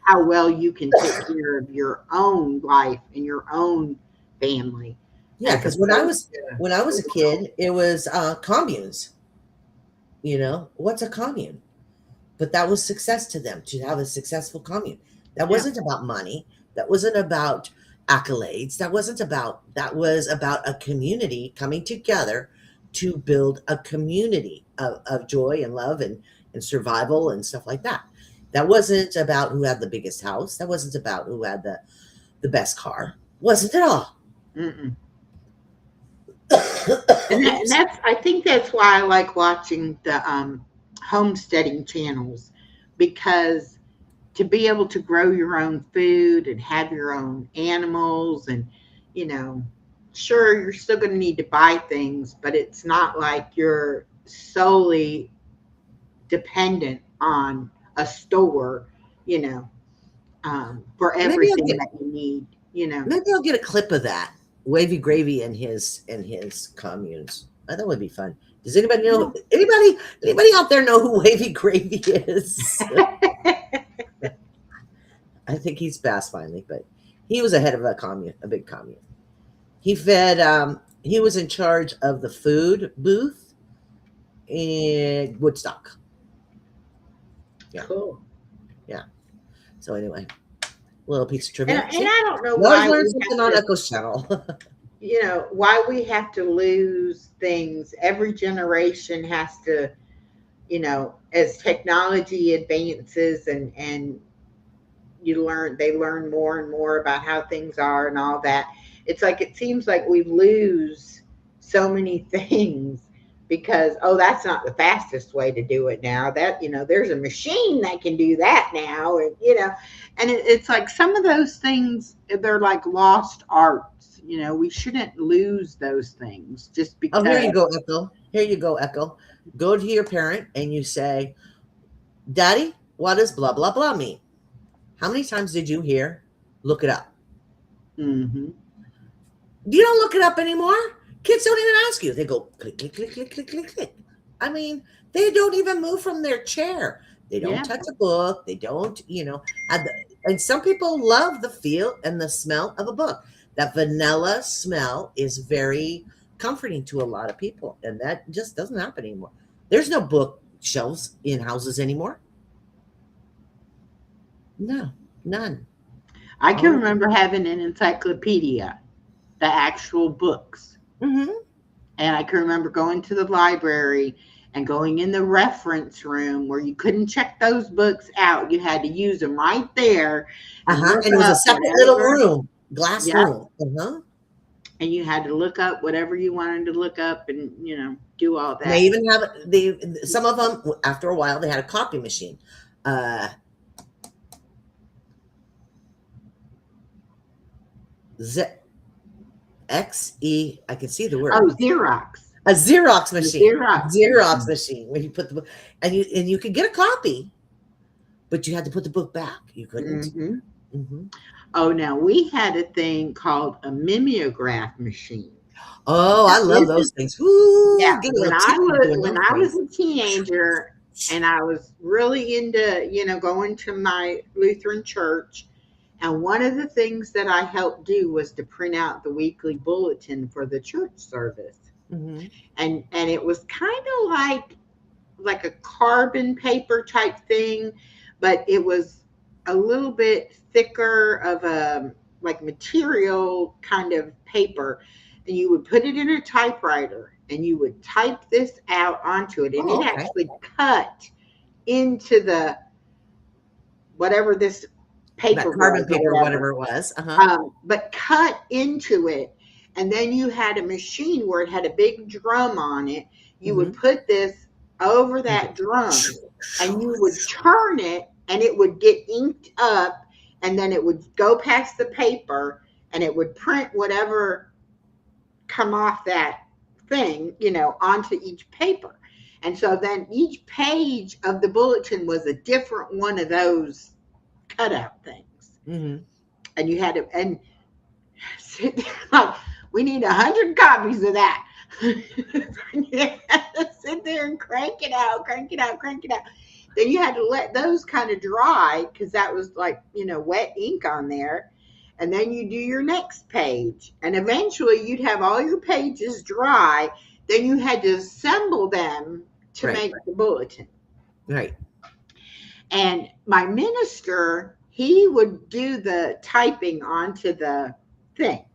S2: how well you can take care of your own life and your own family,
S3: Yeah,
S2: as
S3: because when I
S2: opposed
S3: was
S2: to
S3: when I was
S2: the
S3: a
S2: world.
S3: kid, it was communes. What's a commune? But that was success to them, to have a successful commune. That
S2: Yeah,
S3: wasn't about money. That wasn't about accolades. That was about a community coming together to build a community of joy and love and survival and stuff like that. That wasn't about who had the biggest house. That wasn't about who had the best car. Wasn't at all.
S2: mm-mm. And
S3: Oops.
S2: that's I think that's why I like watching the homesteading channels, because to be able to grow your own food and have your own animals, and you know sure, you're still going to need to buy things, but it's not like you're solely dependent on a store, you know for
S3: Maybe I'll
S2: everything
S3: get
S2: that you need.
S3: maybe I'll get a clip of that. Wavy Gravy and his communes. That would be fun. Does anybody know anybody out there know who Wavy Gravy is? I think he's passed finally, but he was ahead of a commune, a big commune. He was in charge of the food booth in Woodstock. Yeah,
S2: Cool.
S3: yeah. So anyway, little piece of
S2: and,
S3: trivia.
S2: and
S3: See,
S2: I don't know
S3: you always
S2: why
S3: learn
S2: we
S3: something
S2: have
S3: on
S2: to
S3: Echo's channel.
S2: lose things. Every generation has to, as technology advances, and they learn more and more about how things are and all that. It's like it seems like we lose so many things because, oh, that's not the fastest way to do it now. That, there's a machine that can do that now, and it's like some of those things, they're like lost arts. We shouldn't lose those things just
S3: Oh, here you
S2: because.
S3: go, Echo. Here you go, Echo. Go to your parent and you say, Daddy, what does blah, blah, blah mean? How many times did you hear, look it up?
S2: Hmm.
S3: You don't look it up anymore. Kids don't even ask you. They go click, click, click, click, click, click, click. I mean, they don't even move from their chair. They don't
S2: Yeah.
S3: touch a book. They don't, and some people love the feel and the smell of a book. That vanilla smell is very comforting to a lot of people. And that just doesn't happen anymore. There's no bookshelves in houses anymore. No, none.
S2: I can
S3: All
S2: remember having an encyclopedia, the actual books.
S3: mm-hmm.
S2: And I can remember going to the library and going in the reference room where you couldn't check those books out. You had to use them right there and
S3: Uh-huh.
S2: look
S3: And it was a
S2: up
S3: separate little
S2: whatever.
S3: room, glass
S2: Yep.
S3: room. Uh-huh.
S2: And you had to look up whatever you wanted to look up, and, do all
S3: And they
S2: that.
S3: even have some of them after a while they had a copy machine. Uh Z XE, I can see the
S2: Oh,
S3: word.
S2: Xerox.
S3: A Xerox
S2: The
S3: machine.
S2: Xerox
S3: Xerox
S2: machine.
S3: machine where you put the book and you could get a copy, but you had to put the book back. You couldn't.
S2: Hmm.
S3: Mm-hmm.
S2: Oh, now we had a thing called a mimeograph machine.
S3: Oh,
S2: Now,
S3: I love
S2: this
S3: those
S2: is
S3: things. Woo, get a
S2: when
S3: little
S2: I
S3: tipsy doing
S2: when
S3: those
S2: I was
S3: things.
S2: a teenager and I was really into, going to my Lutheran church. And one of the things that I helped do was to print out the weekly bulletin for the church service.
S3: Mm-hmm.
S2: And it was kind of like a carbon paper type thing, but it was a little bit thicker of a like material kind of paper. And you would put it in a typewriter and you would type this out onto it, and
S3: Oh,
S2: it
S3: okay.
S2: actually cut into the whatever this
S3: That
S2: paper
S3: carbon
S2: was or
S3: paper,
S2: whatever,
S3: whatever it was. Uh-huh.
S2: but cut into it. And then you had a machine where it had a big drum on it. You
S3: Mm-hmm.
S2: would put this over that drum and you would turn it and it would get inked up, and then it would go past the paper and it would print whatever come off that thing, onto each paper. And so then each page of the bulletin was a different one of those cutout things.
S3: Mm-hmm.
S2: And you had to, and sit there like, we need 100 copies of that. You had to sit there and crank it out, crank it out, crank it out. Then you had to let those kind of dry because that was like, wet ink on there. And then you do your next page. And eventually you'd have all your pages dry. Then you had to assemble them to
S3: Right.
S2: make the bulletin.
S3: Right.
S2: And my minister, he would do the typing onto the thing.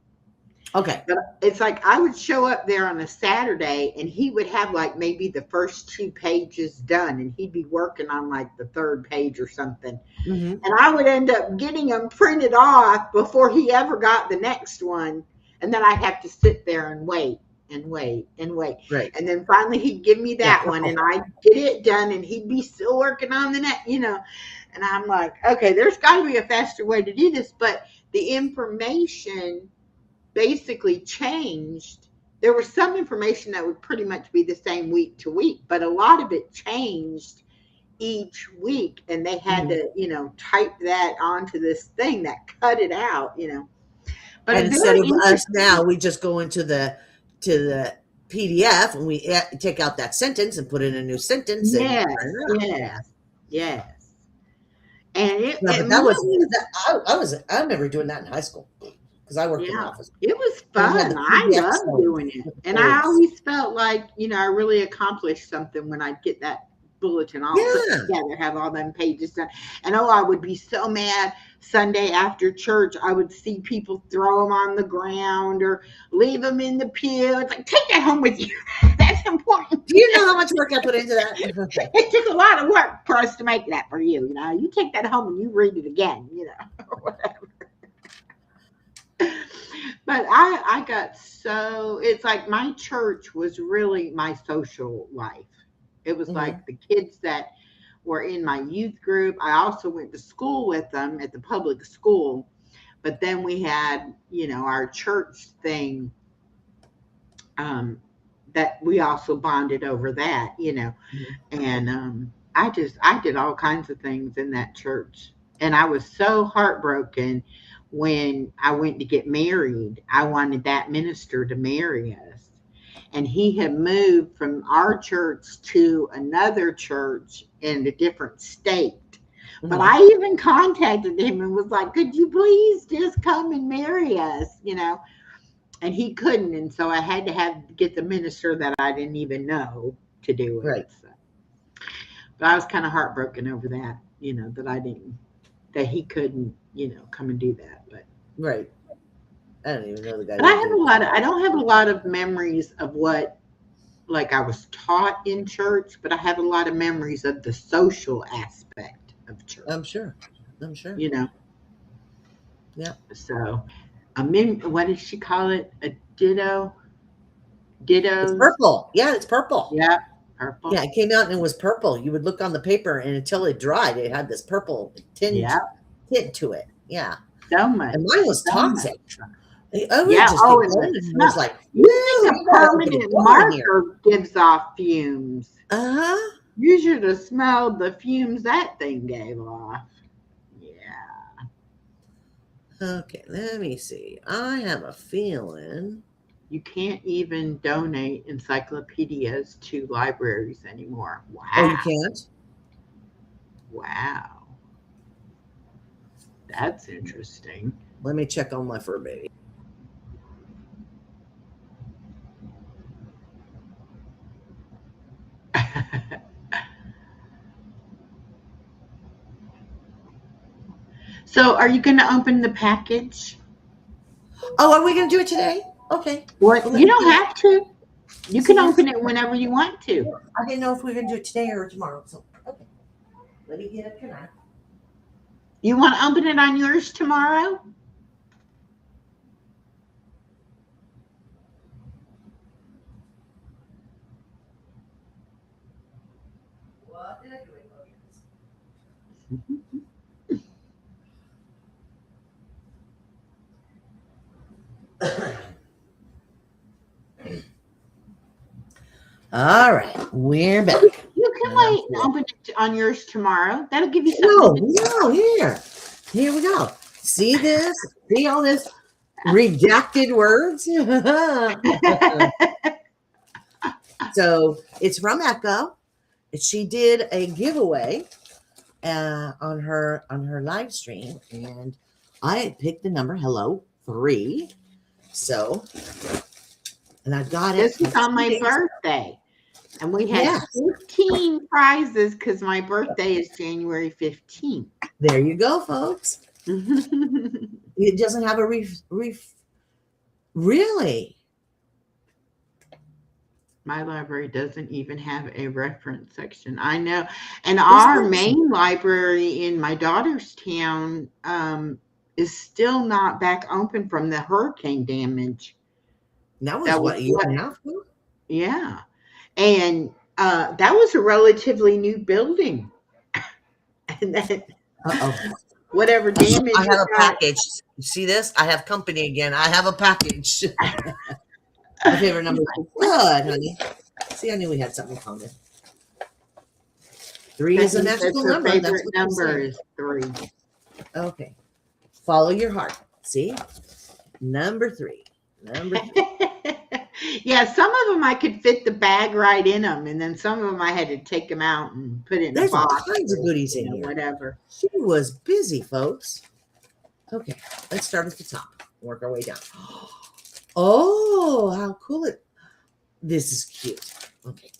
S3: Okay.
S2: But it's like I would show up there on a Saturday and he would have like maybe the first 2 pages done and he'd be working on like the 3rd page or something.
S3: Mm-hmm.
S2: And I would end up getting them printed off before he ever got the next one. And then I'd have to sit there and wait and wait and wait.
S3: Right.
S2: And then finally he'd give me that one and I'd get it done and he'd be still working on the next, And I'm like, okay, there's got to be a faster way to do this. But the information basically changed. There was some information that would pretty much be the same week to week, but a lot of it changed each week, and they had to, type that onto this thing that cut it out, But
S3: and instead of us now, we just go into the PDF and we take out that sentence and put in a new sentence.
S2: Yes,
S3: and
S2: yes. And
S3: I remember doing that in high school because I worked in the office.
S2: It was fun. I loved doing it. And I always felt like, I really accomplished something when I'd get that bulletin all put together, have all them pages done. And I would be so mad Sunday after church. I would see people throw them on the ground or leave them in the pew. It's like, take that home with you. That's important.
S3: Do you know how much work I put into that?
S2: It took a lot of work for us to make that for you. You take that home and you read it again, or whatever. But I got it's like my church was really my social life. It was like the kids that were in my youth group. I also went to school with them at the public school. But then we had, our church thing that we also bonded over that, And I did all kinds of things in that church. And I was so heartbroken when I went to get married. I wanted that minister to marry us. And he had moved from our church to another church in a different state. Mm-hmm. But I even contacted him and was like, could you please just come and marry us, And he couldn't. And so I had to get the minister that I didn't even know to do it.
S3: Right.
S2: So. But I was kind of heartbroken over that, that he couldn't, come and do that. But
S3: right. I don't even know the guy.
S2: But I don't have a lot of memories of what, like I was taught in church, but I have a lot of memories of the social aspect of church.
S3: I'm sure.
S2: Yeah. So, what did she call it? A ditto? Dittos?
S3: It's purple. Yeah, it's purple.
S2: Yeah, purple.
S3: Yeah, it came out and it was purple. You would look on the paper and until it dried, it had this purple tint to it. Yeah.
S2: So much.
S3: And mine was toxic.
S2: It was like, you think a permanent marker gives off fumes.
S3: Uh-huh.
S2: You should have smelled the fumes that thing gave off. Yeah.
S3: Okay, let me see. I have a feeling.
S2: You can't even donate encyclopedias to libraries anymore.
S3: Oh, you
S2: Wow.
S3: can't?
S2: Wow. That's interesting.
S3: Let me check on my fur baby.
S2: So, are you going to open the package?
S3: Oh, are we going to do it today? Okay.
S2: What?
S3: Well, let
S2: You
S3: me
S2: don't
S3: get
S2: have to. You can
S3: serious.
S2: open it whenever you want to.
S3: I didn't know if we were going to do it today or tomorrow. So, okay. Let me get it tonight.
S2: You want to open it on yours tomorrow?
S3: What did I do? All right, we're back.
S2: You can wait and open it on yours tomorrow. That'll give you
S3: No,
S2: something.
S3: no, here we go. See this? See all this redacted words? So it's from Echo. She did a giveaway on her live stream, and I had picked the number 3. So, and I got it.
S2: This was on my birthday. And we had
S3: Yes.
S2: 15 prizes because my birthday is January 15th.
S3: There you go, folks. It doesn't have a really.
S2: My library doesn't even have a reference section. I know. And our main library in my daughter's town is still not back open from the hurricane damage.
S3: That was what, a year and a half ago?
S2: Yeah. And that was a relatively new building. And then whatever damage.
S3: I have a package. You see this? I have company again. I have a package. My favorite number. Good, honey. See, I knew we had something in common. 3 is a magical number.
S2: Favorite number is 3.
S3: Okay. Follow your heart. See? Number 3. Number 3.
S2: Yeah, some of them I could fit the bag right in them, and then some of them I had to take them out and put it in a box.
S3: There's all kinds of goodies in here.
S2: Whatever.
S3: She was busy, folks. Okay, let's start at the top. Work our way down. Oh, how cool this is cute. Okay.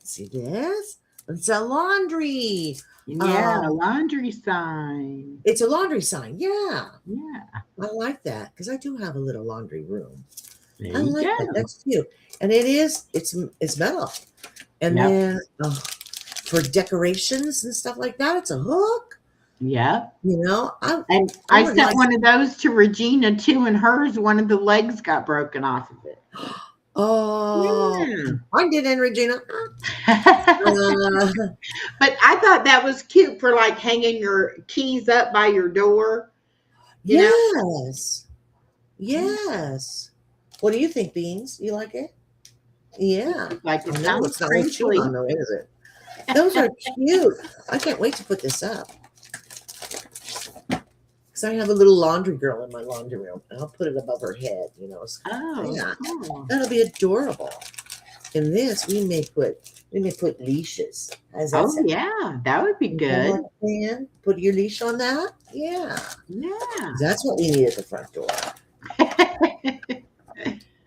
S3: See this? It's a laundry.
S2: Yeah, a laundry sign.
S3: It's a laundry sign. Yeah.
S2: Yeah.
S3: I like that because I do have a little laundry room.
S2: There
S3: I like that. That's cute. And it's metal. And then for decorations and stuff like that, it's a hook.
S2: Yeah.
S3: You know,
S2: I sent one of those to Regina too, and hers, one of the legs got broken off of it.
S3: Oh, yeah. I didn't, Regina.
S2: But I thought that was cute for like hanging your keys up by your door.
S3: Yes. Yes. What do you think, Beans? You like it? Yeah.
S2: Like it
S3: sounds crinkly. Is it? Those are cute. I can't wait to put this up. Because I have a little laundry girl in my laundry room, and I'll put it above her head.
S2: Cool.
S3: That'll be adorable. In this, we may put leashes.
S2: Yeah, that would be good.
S3: Put your leash on that. Yeah.
S2: Yeah.
S3: That's what we need at the front door.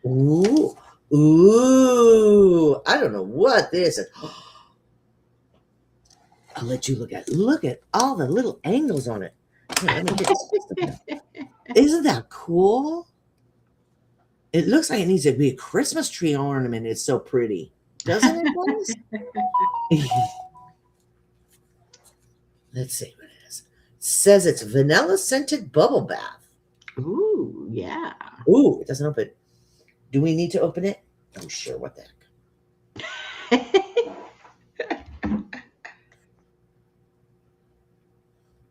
S3: Ooh. Ooh. I don't know what this is. I'll let you look at all the little angles on it. Here, let me get Isn't that cool? It looks like it needs to be a Christmas tree ornament. It's so pretty. Doesn't it, guys? Let's see what it is. It says it's vanilla scented bubble bath.
S2: Ooh, yeah.
S3: Ooh, it doesn't open. Do we need to open it? Oh, sure. What the heck?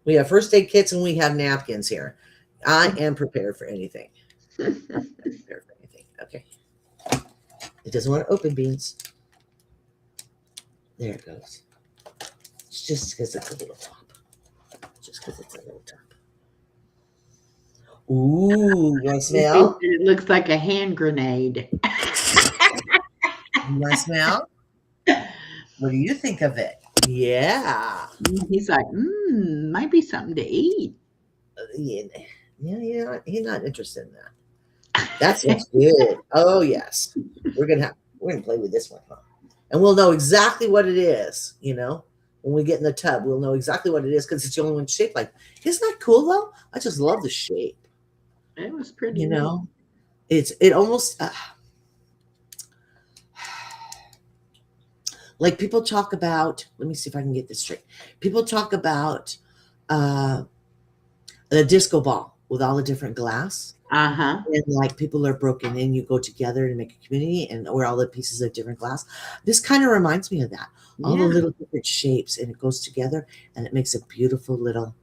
S3: We have first aid kits and we have napkins here. I am prepared for anything. Okay. It doesn't want to open, Beans. There it goes. It's just because it's a little top. Ooh, you want to
S2: He thinks
S3: smell?
S2: that it looks like a hand grenade.
S3: You want to smell? What do you think of it? Yeah.
S2: He's like, might be something to eat.
S3: Yeah, he's not interested in that. That looks good. Oh yes. We're gonna play with this one, huh? And we'll know exactly what it is, when we get in the tub, we'll know exactly what it is because it's the only one shaped like. Isn't that cool though? I just love the shape.
S2: It was pretty neat.
S3: It almost like people talk about, let me see if I can get this straight. People talk about the disco ball with all the different glass.
S2: Uh-huh.
S3: And like people are broken in, you go together to make a community and where all the pieces of different glass. This kind of reminds me of that. All the little different shapes and it goes together and it makes a beautiful little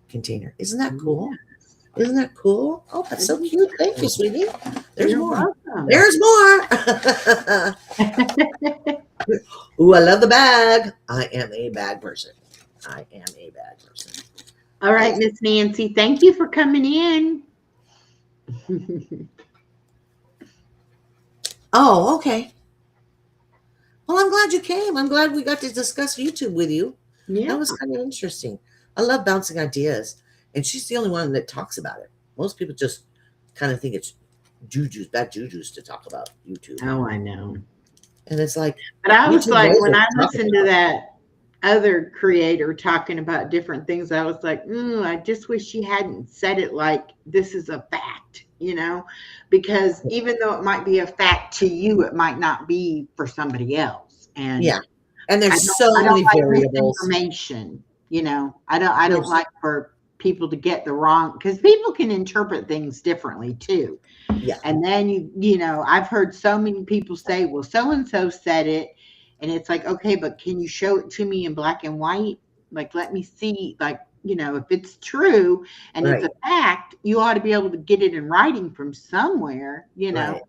S3: container. Isn't that cool?
S2: Yes.
S3: Isn't that cool? Oh, that's so cute. Thank you, sweetie. There's
S2: You're
S3: more.
S2: welcome.
S3: There's more. Ooh, I love the bag. I am a bag person.
S2: All right, Miss Nancy, thank you for coming in.
S3: Oh, okay. Well, I'm glad you came. I'm glad we got to discuss YouTube with you.
S2: Yeah.
S3: That was kind of interesting. I love bouncing ideas. And she's the only one that talks about it. Most people just kind of think it's bad jujus to talk about YouTube.
S2: Oh, I know.
S3: And it's like,
S2: but I was like, when I listened to
S3: about
S2: that other creator talking about different things, I was like, I just wish she hadn't said it like this is a fact, because even though it might be a fact to you, it might not be for somebody else. And
S3: yeah, and there's
S2: I don't
S3: many
S2: like
S3: variables.
S2: Information, I don't like for people to get the wrong, because people can interpret things differently too.
S3: Yeah.
S2: And then I've heard so many people say, well, so and so said it, and it's like, okay, but can you show it to me in black and white? Like, let me see, like, if it's true and it's a fact, you ought to be able to get it in writing from somewhere,
S3: Right.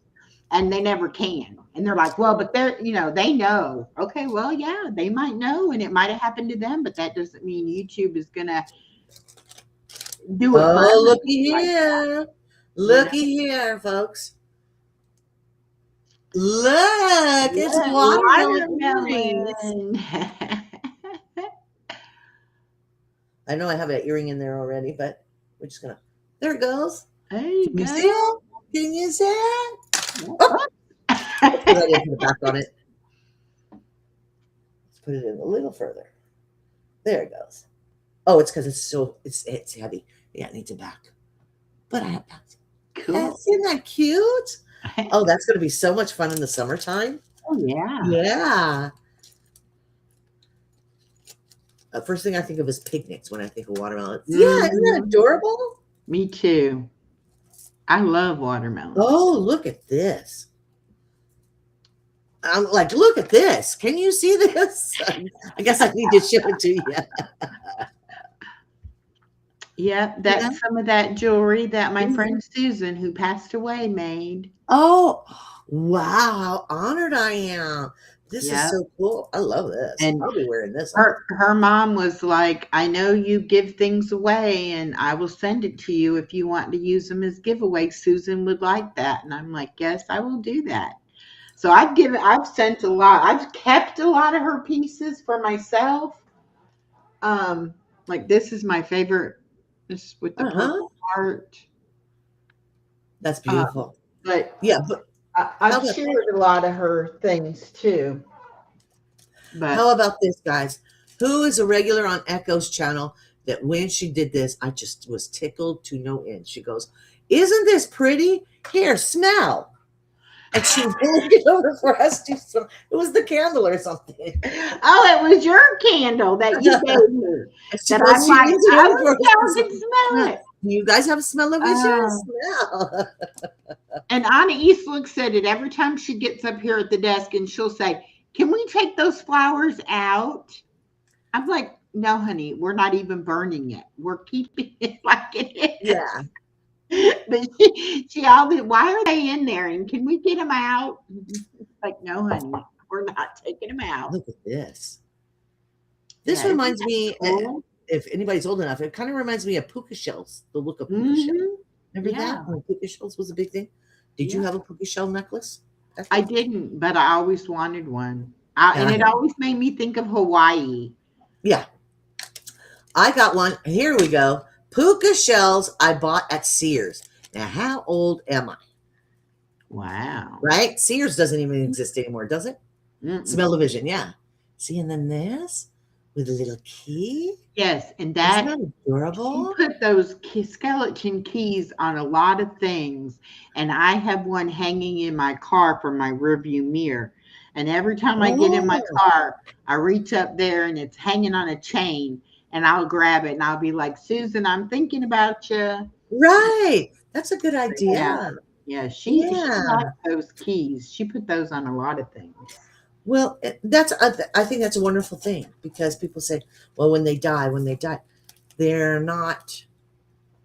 S2: and they never can. And they're like, well, but they're, they know. Okay, well, yeah, they might know, and it might have happened to them, but that doesn't mean YouTube is gonna do it.
S3: Oh, looky here. Looky here, folks. Look, it's watermelon. I know I have an earring in there already, but we're just gonna. There it goes.
S2: There you go.
S3: See it? Can you see it? Oh. Let's put the back on it. Let's put it in a little further. There it goes. Oh, it's because it's heavy. Yeah, it needs a back. But I have backs.
S2: Cool.
S3: Isn't that cute? Oh, that's going to be so much fun in the summertime.
S2: Oh, yeah.
S3: Yeah. First thing I think of is picnics when I think of watermelon. Yeah, isn't that adorable?
S2: Me too. I love watermelon.
S3: Oh, look at this. I'm like, look at this. Can you see this? I guess I need to show it to you.
S2: Yeah, that's some of that jewelry that my friend Susan, who passed away, made.
S3: Oh, wow. How honored I am. This is so cool. I love this.
S2: And
S3: I'll be wearing this.
S2: Her mom was like, I know you give things away, and I will send it to you if you want to use them as giveaways. Susan would like that. And I'm like, yes, I will do that. So I've sent a lot. I've kept a lot of her pieces for myself. Like this is my favorite. This with the purple heart.
S3: That's beautiful.
S2: But
S3: yeah, but
S2: I've shared a lot of her things too. But
S3: how about this, guys? Who is a regular on Echo's channel that when she did this, I just was tickled to no end. She goes, isn't this pretty? Here, smell. And she rolled it over for us to smell. It was the candle or something.
S2: Oh, it was your candle that you gave me. That I'm like, I can smell it.
S3: Do you guys have a smell-o-vision? Smell.
S2: And Anna Eastlick said it every time she gets up here at the desk, and she'll say, can we take those flowers out? I'm like, no, honey, we're not even burning it. We're keeping it like it is.
S3: Yeah.
S2: But she always, why are they in there? And can we get them out? Like, no, honey, we're not taking them out.
S3: Look at this. This reminds me, if anybody's old enough, it kind of reminds me of puka shells, the look of puka shell. Remember that when puka shells was a big thing? Did you
S2: Yeah.
S3: have a puka shell necklace?
S2: I didn't, but I always wanted one. And
S3: Yeah,
S2: it always made me think of Hawaii.
S3: yeah. I got one. Here we go. Puka shells I bought at Sears. Now, how old am I?
S2: Wow.
S3: Right? Sears doesn't even exist anymore, does it? Smell-o-vision, yeah. See, and then this with a little key.
S2: Yes, and
S3: Isn't
S2: that
S3: that
S2: she
S3: adorable?
S2: put those skeleton keys on a lot of things, and I have one hanging in my car from my rearview mirror. And every time I get in my
S3: Oh,
S2: car, I reach up there and it's hanging on a chain, and I'll grab it and I'll be like, Susan, I'm thinking about you.
S3: right. That's a good
S2: Yeah,
S3: idea.
S2: yeah. She
S3: Yeah.
S2: liked those keys. She put those on a lot of things.
S3: Well, I think that's a wonderful thing because people say, well, when they die, they're not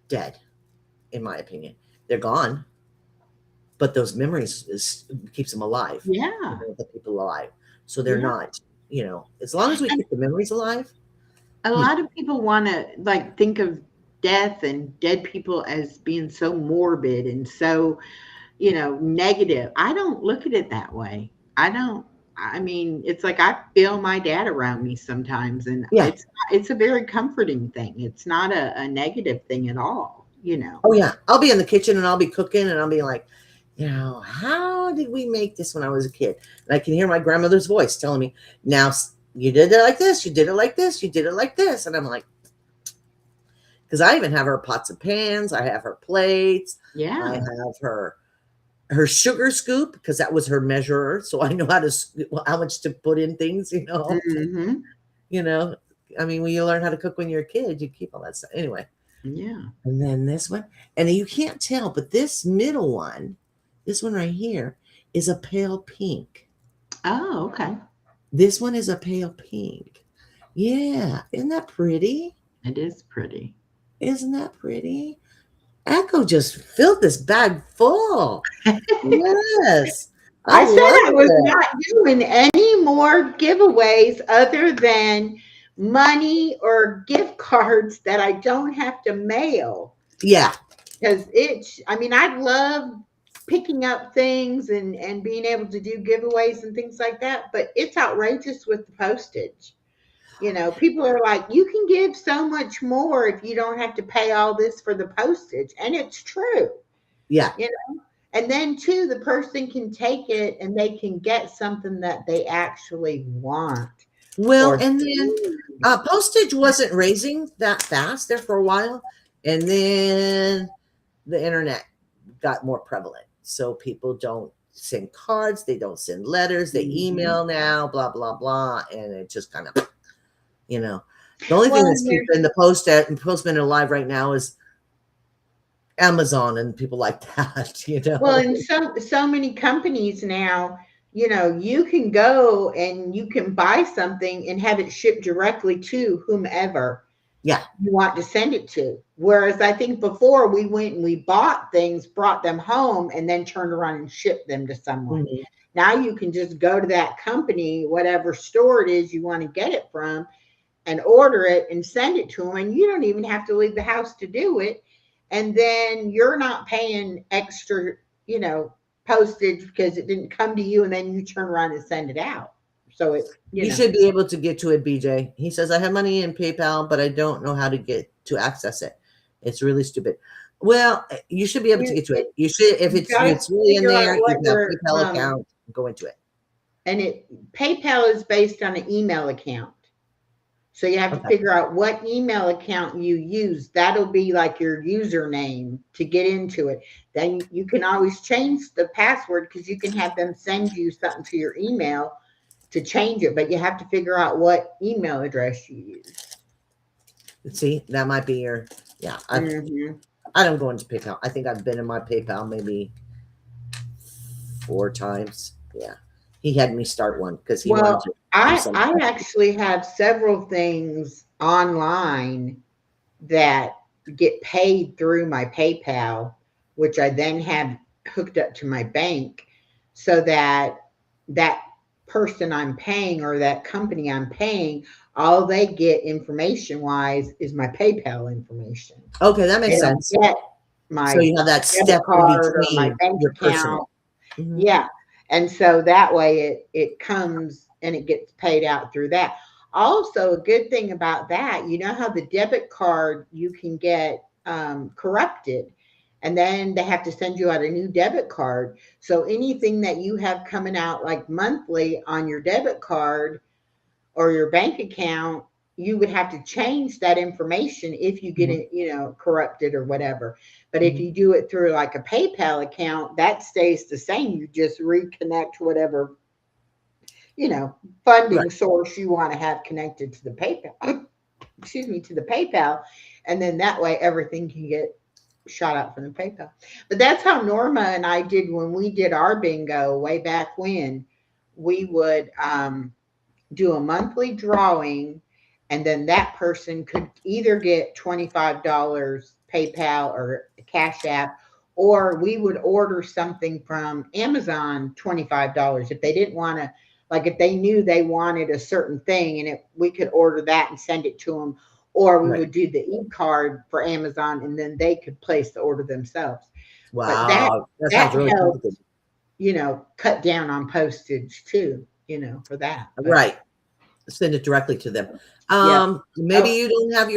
S3: dead, in my opinion. They're gone, but those memories keeps them alive.
S2: Yeah,
S3: The people alive. So they're
S2: yeah.
S3: not, as long as we
S2: And
S3: keep the memories alive.
S2: a lot of people want to like think of death and dead people as being so morbid and so, negative. I don't look at it that way. I don't. I mean, it's like I feel my dad around me sometimes, and
S3: Yeah.
S2: it's a very comforting thing. It's not a negative thing at all.
S3: Oh yeah. I'll be in the kitchen and I'll be cooking and I'll be like, how did we make this when I was a kid? And I can hear my grandmother's voice telling me, now you did it like this, you did it like this, you did it like this. And I'm like, because I even have her pots and pans, I have her plates, I
S2: Yeah.
S3: have her sugar scoop because that was her measurer, so I know how much to put in things.
S2: Hmm.
S3: I mean, when you learn how to cook when you're a kid, you keep all that stuff anyway.
S2: Yeah.
S3: And then this one, and you can't tell, but this middle one, this one right here, is a pale pink.
S2: Oh, okay.
S3: This one is a pale pink. Yeah, isn't that pretty?
S2: It is pretty.
S3: Isn't that pretty? Echo just filled this bag full. Yes.
S2: I said I
S3: love
S2: was
S3: it.
S2: not doing any more giveaways other than money or gift cards that I don't have to mail.
S3: Yeah.
S2: Because I love picking up things and being able to do giveaways and things like that, but it's outrageous with the postage. People are like, you can give so much more if you don't have to pay all this for the postage. And it's true.
S3: Yeah.
S2: And then too, the person can take it and they can get something that they actually want.
S3: Well,
S2: Or
S3: and then postage wasn't raising that fast there for a while. And then the internet got more prevalent. So people don't send cards, they don't send letters, they email now, blah, blah, blah. And it just kind of, the only thing that's keeping the postman alive right now is Amazon and people like that.
S2: Well, and so many companies now, you can go and you can buy something and have it shipped directly to whomever
S3: Yeah.
S2: you want to send it to. Whereas I think before we went and we bought things, brought them home, and then turned around and shipped them to someone.
S3: Mhm.
S2: Now you can just go to that company, whatever store it is you want to get it from, and order it and send it to them. And you don't even have to leave the house to do it. And then you're not paying extra, postage because it didn't come to you and then you turn around and send it out. So
S3: you should be able to get to it, BJ. He says, I have money in PayPal, but I don't know how to get to access it. It's really stupid. Well, you should be able to get to it. You should, if it's really in there, you have a PayPal account, go into it.
S2: And PayPal is based on an email account. So you have to figure out what email account you use. That'll be like your username to get into it. Then you can always change the password because you can have them send you something to your email to change it, but you have to figure out what email address you use.
S3: See, that might be your, I don't go into PayPal. I think I've been in my PayPal maybe 4 times. Yeah. He had me start one because he wanted to.
S2: I actually have several things online that get paid through my PayPal, which I then have hooked up to my bank so that person I'm paying or that company I'm paying, all they get information wise is my PayPal information.
S3: Okay, that makes sense.
S2: Get my
S3: So you have that
S2: debit
S3: step in
S2: card or my
S3: between
S2: bank
S3: your
S2: account.
S3: personal. Mhm.
S2: Yeah. And so that way it comes and it gets paid out through that. Also, a good thing about that, you know how the debit card you can get corrupted, and then they have to send you out a new debit card. So anything that you have coming out like monthly on your debit card or your bank account, you would have to change that information if you get
S3: Mhm.
S2: it, corrupted or whatever. But if
S3: Mhm.
S2: you do it through like a PayPal account, that stays the same. You just reconnect whatever,
S3: Right.
S2: funding source you want to have connected to the PayPal, excuse me, to the PayPal. And then that way everything can get shot out from the PayPal. But that's how Norma and I did when we did our bingo way back when. We would do a monthly drawing, and then that person could either get $25 PayPal or Cash App, or we would order something from Amazon $25 if they didn't want to. Like if they knew they wanted a certain thing, and we could order that and send it to them, or we
S3: Right.
S2: would do the e-card for Amazon, and then they could place the order themselves. But that
S3: Wow. That sounds
S2: that
S3: really
S2: helped,
S3: complicated.
S2: cut down on postage too, for that. But
S3: Right. Send it directly to them.
S2: yeah.
S3: Maybe
S2: Oh,
S3: you don't have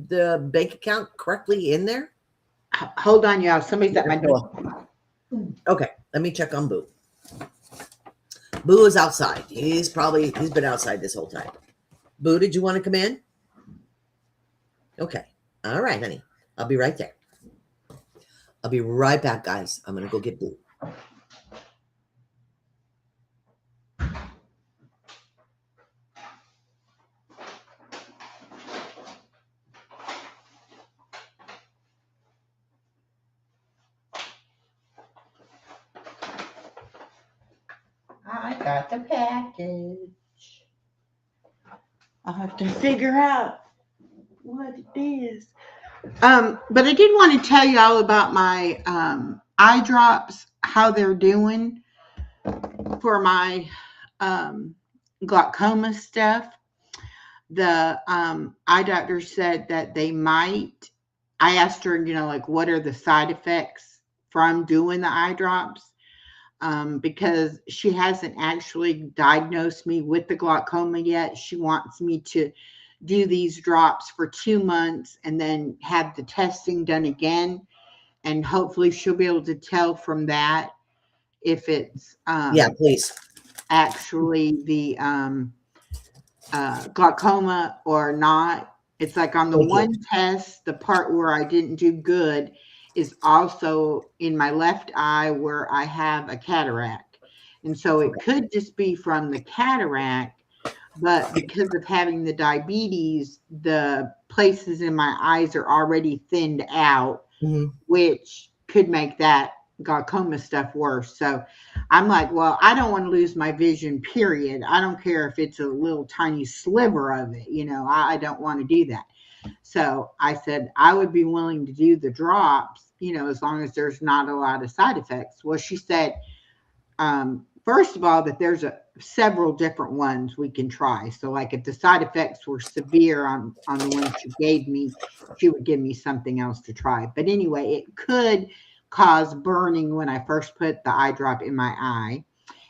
S3: the bank account correctly in there.
S2: hold on, y'all. Somebody's at my door.
S3: Okay, let me check on Boo. Boo is outside. He's been outside this whole time. Boo, did you want to come in? Okay. All right, honey. I'll be right there. I'll be right back, guys. I'm gonna go get Boo.
S2: I got the package. I'll have to figure out what it is. But I did want to tell you all about my eye drops, how they're doing for my glaucoma stuff. The eye doctor said that they might. I asked her, like, what are the side effects from doing the eye drops? Because she hasn't actually diagnosed me with the glaucoma yet. She wants me to do these drops for 2 months and then have the testing done again. And hopefully she'll be able to tell from that if it's
S3: Yeah, please.
S2: actually the glaucoma or not. It's like on the
S3: Thank you.
S2: one test, the part where I didn't do good is also in my left eye where I have a cataract. And so it could just be from the cataract, but because of having the diabetes, the places in my eyes are already thinned out,
S3: Mhm.
S2: which could make that glaucoma stuff worse. So I'm like, well, I don't want to lose my vision, period. I don't care if it's a little tiny sliver of it, I don't want to do that. So I said I would be willing to do the drops, as long as there's not a lot of side effects. Well, she said, first of all, that there's several different ones we can try. So like if the side effects were severe on the one she gave me, she would give me something else to try. But anyway, it could cause burning when I first put the eye drop in my eye.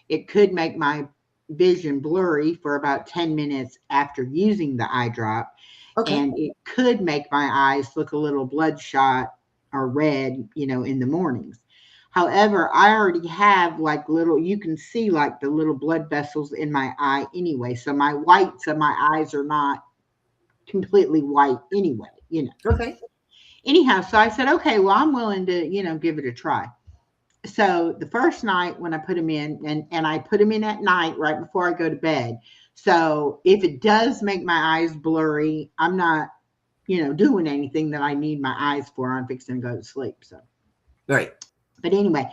S2: It could make my vision blurry for about 10 minutes after using the eye drop.
S3: Okay.
S2: And it could make my eyes look a little bloodshot or red, in the mornings. However, I already have like you can see like the little blood vessels in my eye anyway. So my whites of my eyes are not completely white anyway.
S3: Okay.
S2: Anyhow, so I said, okay, well, I'm willing to, give it a try. So the first night when I put them in, and I put them in at night right before I go to bed. So if it does make my eyes blurry, I'm not, doing anything that I need my eyes for. I'm fixing to go to sleep. So,
S3: Right.
S2: but anyway,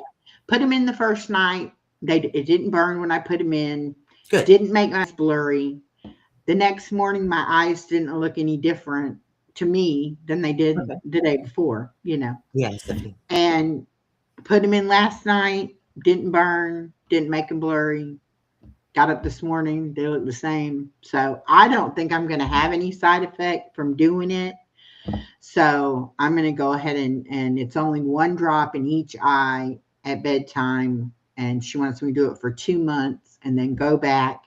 S2: put them in the first night. It didn't burn when I put them in.
S3: Good.
S2: Didn't make my eyes blurry. The next morning, my eyes didn't look any different to me than they did
S3: Okay.
S2: the day before.
S3: Yeah, Stephanie.
S2: And put them in last night, didn't burn, didn't make them blurry. Got up this morning, they look the same. So I don't think I'm going to have any side effect from doing it. So I'm going to go ahead and it's only one drop in each eye at bedtime. And she wants me to do it for 2 months and then go back,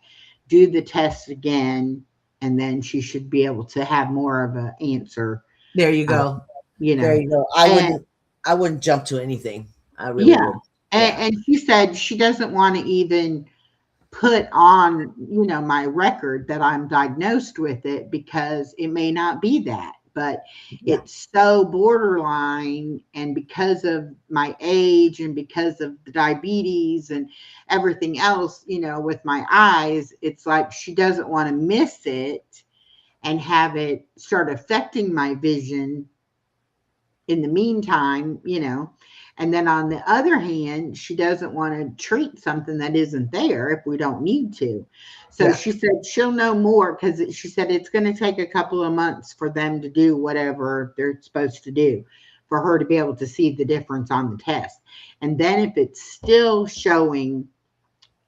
S2: do the test again. And then she should be able to have more of an answer,
S3: There you
S2: uh,
S3: go.
S2: you
S3: There
S2: know.
S3: you go.
S2: And
S3: I wouldn't jump to anything. I really
S2: yeah.
S3: would. Yeah.
S2: And she said she doesn't want to even put on, my record that I'm diagnosed with it because it may not be that, but
S3: Yeah.
S2: it's so borderline. And because of my age and because of the diabetes and everything else, with my eyes, it's like she doesn't want to miss it and have it start affecting my vision in the meantime, and then on the other hand, she doesn't want to treat something that isn't there if we don't need to. So
S3: Yeah.
S2: she said she'll know more because she said it's going to take a couple of months for them to do whatever they're supposed to do for her to be able to see the difference on the test. And then if it's still showing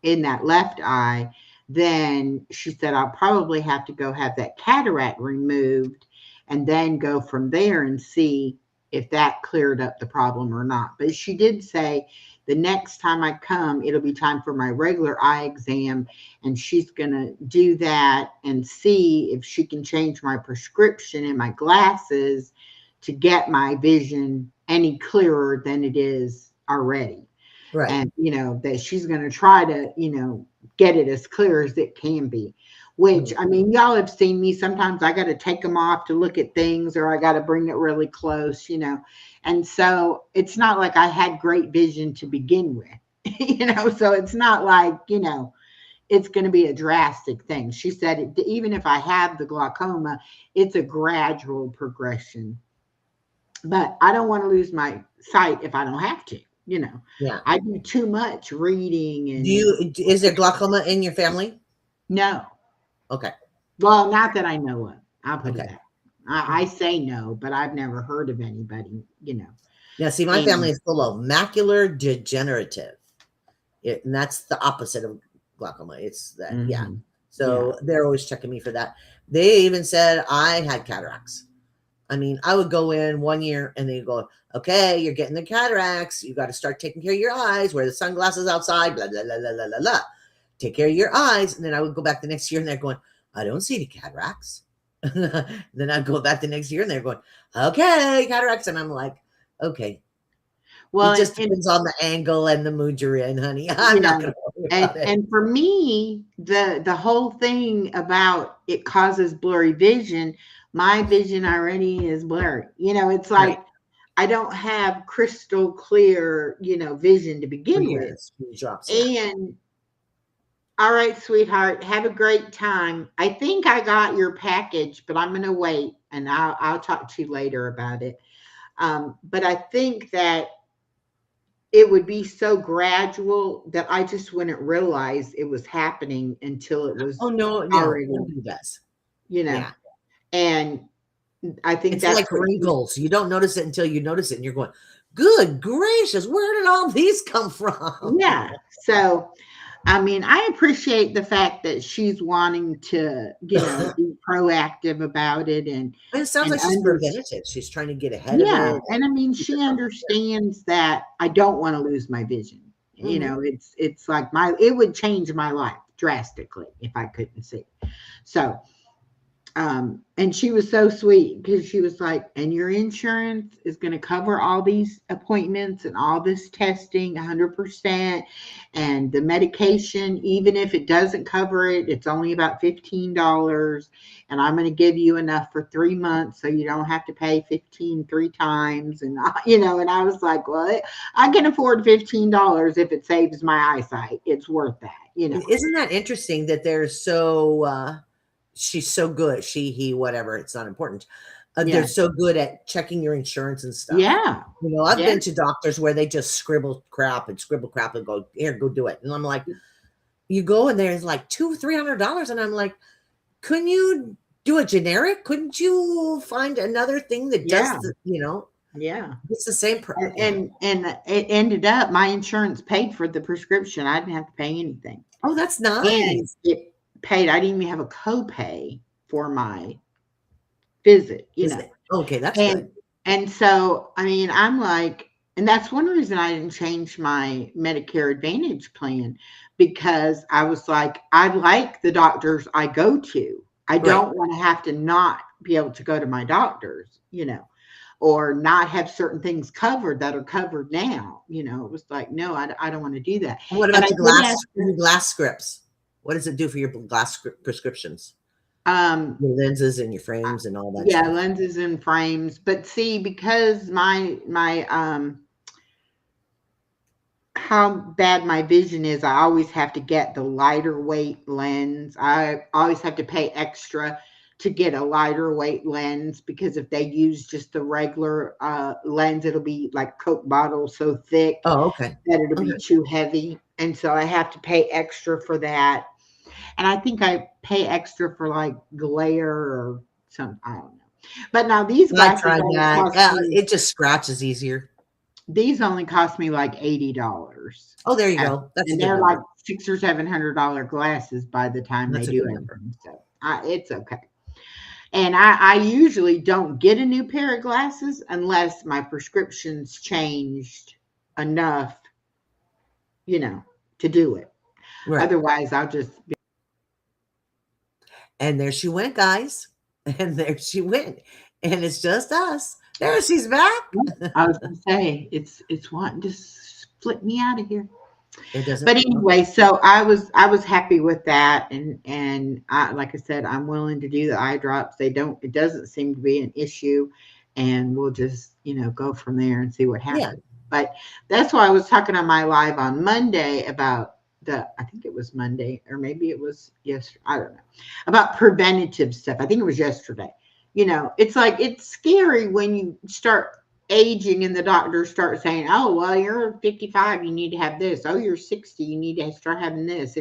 S2: in that left eye, then she said I'll probably have to go have that cataract removed and then go from there and see if that cleared up the problem or not. But she did say the next time I come, it'll be time for my regular eye exam, and she's going to do that and see if she can change my prescription and my glasses to get my vision any clearer than it is already.
S3: Right.
S2: And that she's going to try to get it as clear as it can be, which I mean, y'all have seen me, sometimes I got to take them off to look at things, or I got to bring it really close, and so it's not like I had great vision to begin with. So it's not like it's going to be a drastic thing. She said even if I have the glaucoma, it's a gradual progression, but I don't want to lose my sight if I don't have to.
S3: Yeah.
S2: I do too much reading. And
S3: Is there glaucoma in your family?
S2: no.
S3: Okay.
S2: Well, not that I know of. I'll put it
S3: Okay.
S2: that. I say no, but I've never heard of anybody.
S3: Now, see, my
S2: And
S3: family is full of macular degenerative, and that's the opposite of glaucoma. It's that, yeah. So they're always checking me for that. They even said I had cataracts. I mean, I would go in 1 year and they go, okay, you're getting the cataracts. You got to start taking care of your eyes, wear the sunglasses outside, blah, blah, blah, blah, blah, blah, blah. Take care of your eyes. And then I would go back the next year and they're going, I don't see any cataracts. Then I'd go back the next year and they're going, okay, cataracts. And I'm like, okay. Well, it just depends on the angle and the mood you're in, honey. I'm not going to worry about it.
S2: And for me, the whole thing about it causes blurry vision, my vision already is blurry. It's like I don't have crystal clear, vision to begin with. And all right, sweetheart, have a great time. I think I got your package, but I'm going to wait and I'll talk to you later about it. But I think that it would be so gradual that I just wouldn't realize it was happening until it was already,
S3: does.
S2: And I think
S3: it's
S2: that's
S3: like wrinkles. You don't notice it until you notice it, and you're going, good gracious, where did all these come from?
S2: Yeah. So, I mean, I appreciate the fact that she's wanting to, be proactive about it. And
S3: it sounds like she's preventative. She's trying to get ahead of it.
S2: And I mean, she understands that I don't want to lose my vision. It's like it would change my life drastically if I couldn't see. So, and she was so sweet because she was like, and your insurance is going to cover all these appointments and all this testing 100%. And the medication, even if it doesn't cover it, it's only about $15. And I'm going to give you enough for 3 months so you don't have to pay $15 3 times. And, and I was like, well, I can afford $15 if it saves my eyesight. It's worth that,
S3: Isn't that interesting that they're so, she's so good. She, he, whatever. It's not important. They're so good at checking your insurance and stuff.
S2: Yeah.
S3: I've been to doctors where they just scribble crap and go, here, go do it. And I'm like, you go and there's like $200-300. And I'm like, couldn't you do a generic? Couldn't you find another thing that does the,
S2: Yeah.
S3: It's the same.
S2: And it ended up, my insurance paid for the prescription. I didn't have to pay anything.
S3: Oh, that's nice.
S2: And it paid. I didn't even have a copay for my visit,
S3: Okay, that's
S2: And
S3: good.
S2: and so, I mean, I'm like, and that's one reason I didn't change my Medicare Advantage plan, because I was like, I like the doctors I go to. I
S3: Right.
S2: don't want to have to not be able to go to my doctors, or not have certain things covered that are covered now. It was like, no, I don't want to do that.
S3: And what
S2: And
S3: about
S2: I
S3: the
S2: did ask,
S3: glass scripts? What does it do for your prescriptions?
S2: um,
S3: Your lenses and your frames and all that
S2: yeah,
S3: stuff.
S2: lenses and frames, but see, because my how bad my vision is, I always have to get the lighter weight lens. I always have to pay extra to get a lighter weight lens, because if they use just the regular lens, it'll be like Coke bottle so thick
S3: Oh, okay.
S2: that it'll be
S3: Okay.
S2: too heavy. And so I have to pay extra for that. And I think I pay extra for like glare or some, I don't know. But now these
S3: I
S2: glasses
S3: tried
S2: only
S3: that.
S2: cost me,
S3: It just scratches easier.
S2: like $80.
S3: Oh, there you
S2: And
S3: go. That's a
S2: and
S3: good
S2: they're like
S3: number.
S2: $600 or $700 glasses by the time they
S3: That's a
S2: do
S3: good number.
S2: everything. So it's okay. And I usually don't get a new pair of glasses unless my prescription's changed enough, you know, to do it.
S3: Right.
S2: Otherwise, I'll just be,
S3: And there she went, guys. And there she went. And it's just us. There she's back.
S2: I was gonna say it's wanting to flip me out of here.
S3: It doesn't.
S2: But
S3: Okay.
S2: anyway, so I was happy with that, and like I said, I'm willing to do the eye drops. It doesn't seem to be an issue, and we'll just go from there and see what
S3: Yeah.
S2: happens. But that's why I was talking on my live on Monday about I think it was Monday, or maybe it was yesterday, I don't know, about preventative stuff. I think it was yesterday. It's like, it's scary when you start aging and the doctors start saying, oh, well, you're 55, you need to have this. Oh, you're 60, you need to start having this.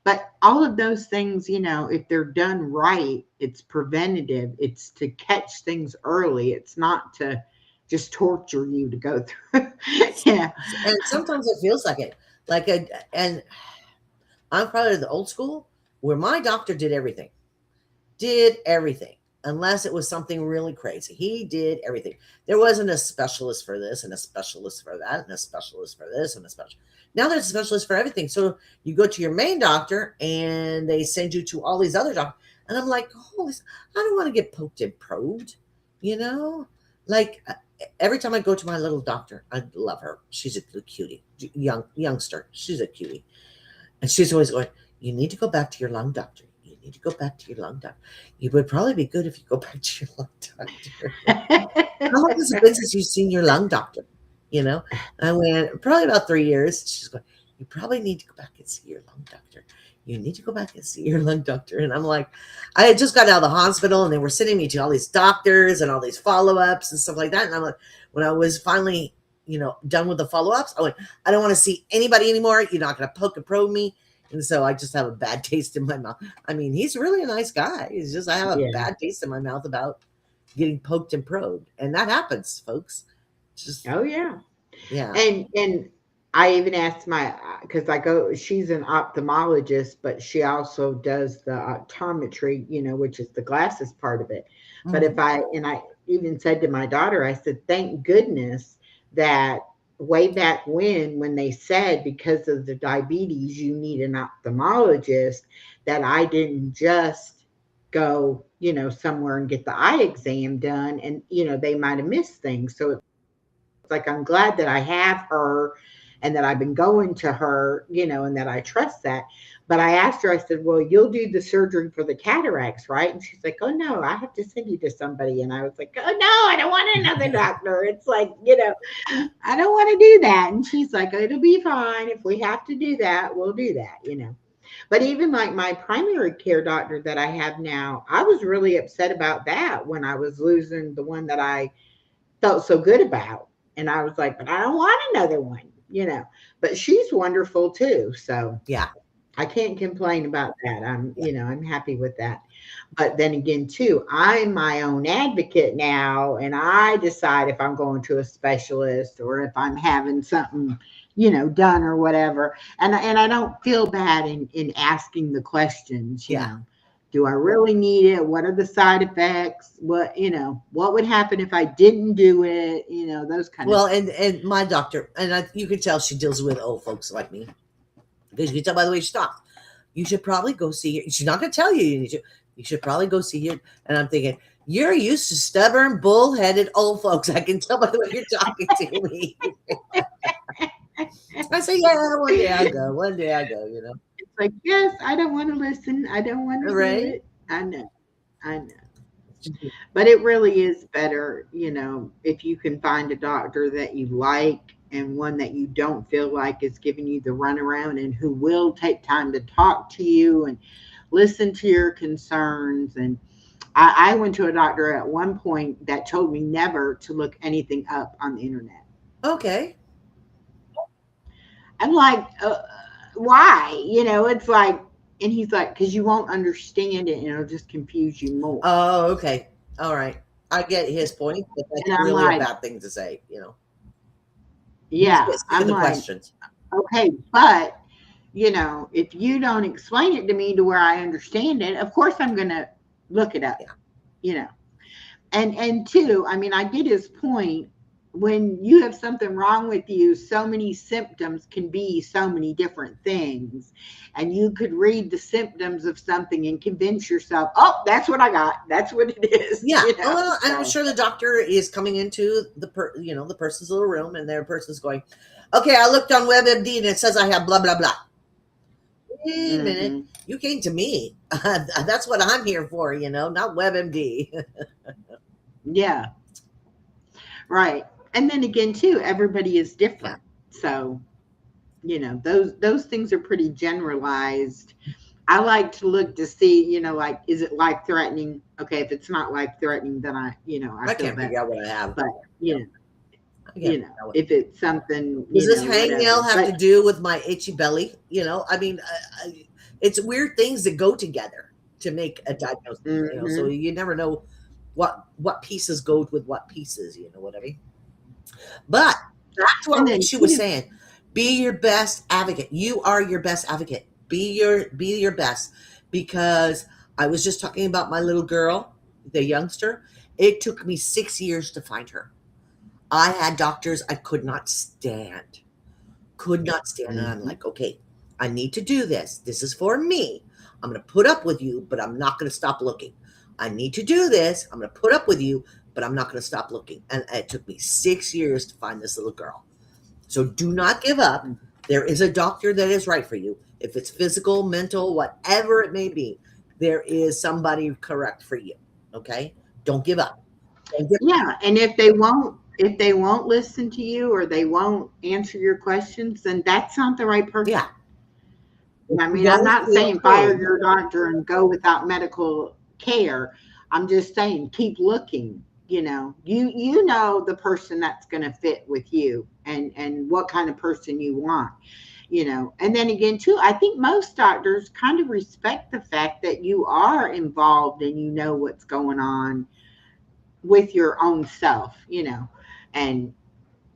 S2: But all of those things, if they're done right, it's preventative. It's to catch things early. It's not to just torture you to go through. Yeah.
S3: And sometimes it feels like it. And I'm probably the old school where my doctor did everything, unless it was something really crazy. He did everything. There wasn't a specialist for this and a specialist for that and a specialist for this and a special. Now there's a specialist for everything. So you go to your main doctor and they send you to all these other doctors. And I'm like, holy, I don't want to get poked and probed, you know? Like every time I go to my little doctor, I love her. She's a cutie, youngster. She's a cutie. And she's always going, you need to go back to your lung doctor. You need to go back to your lung doctor. You would probably be good if you go back to your lung doctor. How long has it been since you've seen your lung doctor? I went, probably about 3 years. She's going, you probably need to go back and see your lung doctor. You need to go back and see your lung doctor. And I'm like, I had just got out of the hospital and they were sending me to all these doctors and all these follow-ups and stuff like that. And I'm like, when I was finally, done with the follow-ups, I went, I don't want to see anybody anymore. You're not going to poke and probe me. And so I just have a bad taste in my mouth. I mean, he's really a nice guy. It's just I have a
S2: Yeah.
S3: bad taste in my mouth about getting poked and probed. And that happens, folks. It's just,
S2: Oh, yeah.
S3: yeah.
S2: And I even asked because she's an ophthalmologist, but she also does the optometry, which is the glasses part of it. But
S3: Mhm.
S2: I even said to my daughter, I said, thank goodness that way back when they said because of the diabetes, you need an ophthalmologist, that I didn't just go, somewhere and get the eye exam done, and, they might have missed things. So like, I'm glad that I have her and that I've been going to her, and that I trust that. But I asked her, I said, well, you'll do the surgery for the cataracts, right? And she's like, oh, no, I have to send you to somebody. And I was like, oh, no, I don't want another doctor. It's like, I don't want to do that. And she's like, it'll be fine. If we have to do that, we'll do that. But even like my primary care doctor that I have now, I was really upset about that when I was losing the one that I felt so good about. And I was like, but I don't want another one. But she's wonderful too. So
S3: Yeah.
S2: I can't complain about that.
S3: Yeah.
S2: I'm happy with that. But then again, too, I'm my own advocate now, and I decide if I'm going to a specialist or if I'm having something, done or whatever. And I don't feel bad in asking the questions,
S3: Yeah.
S2: Do I really need it? What are the side effects? What, what would happen if I didn't do it? Those kind of
S3: Well,
S2: things.
S3: and my doctor, and you can tell she deals with old folks like me, because you can tell by the way she talks. You should probably go see her. She's not going to tell you. You should probably go see her. And I'm thinking, you're used to stubborn, bullheaded old folks. I can tell by the way you're talking to me. I say, yeah, one day I go. One day I go.
S2: It's like, yes, I don't want to listen. I don't want to do
S3: Right?
S2: it. I know. But it really is better, if you can find a doctor that you like and one that you don't feel like is giving you the runaround and who will take time to talk to you and listen to your concerns. And I went to a doctor at one point that told me never to look anything up on the internet.
S3: Okay.
S2: I'm like, why? It's like, and he's like, because you won't understand it and it'll just confuse you more.
S3: Oh, okay. All right. I get his point, but that's really like, a bad thing to say,
S2: Yeah.
S3: I'm like, questions.
S2: Okay, but if you don't explain it to me to where I understand it, of course I'm gonna look it up. Yeah. And two, I mean, I get his point. When you have something wrong with you, so many symptoms can be so many different things. And you could read the symptoms of something and convince yourself, oh, that's what I got. That's what it is.
S3: Yeah. Well, I'm sure the doctor is coming into the person's little room and their person's going, okay, I looked on WebMD and it says I have blah, blah, blah. Wait a minute. You came to me. That's what I'm here for, not WebMD.
S2: Yeah. Right. And then again, too, everybody is different. So, those things are pretty generalized. I like to look to see, like, is it life threatening? Okay, if it's not life threatening, then I
S3: can't figure out what I have.
S2: But if it's something.
S3: Does this hangnail have to do with my itchy belly? I mean, it's weird things that go together to make a diagnosis. So you never know what pieces go with what pieces. You know what I mean? But that's what she was saying. Be your best advocate. You are your best advocate. Be your best. Because I was just talking about my little girl, the youngster. It took me 6 years to find her. I had doctors I could not stand. And I'm like, okay, I need to do this. This is for me. I'm going to put up with you, but I'm not going to stop looking. I need to do this. I'm going to put up with you, but I'm not going to stop looking. And it took me 6 years to find this little girl. So do not give up. There is a doctor that is right for you. If it's physical, mental, whatever it may be, there is somebody correct for you. Okay? Don't give up.
S2: Yeah. And if they won't listen to you or they won't answer your questions, then that's not the right person.
S3: Yeah.
S2: I mean, I'm not saying fire your doctor and go without medical care. I'm just saying keep looking. You know the person that's going to fit with you and what kind of person you want. And then again too, I think most doctors kind of respect the fact that you are involved and you know what's going on with your own self. And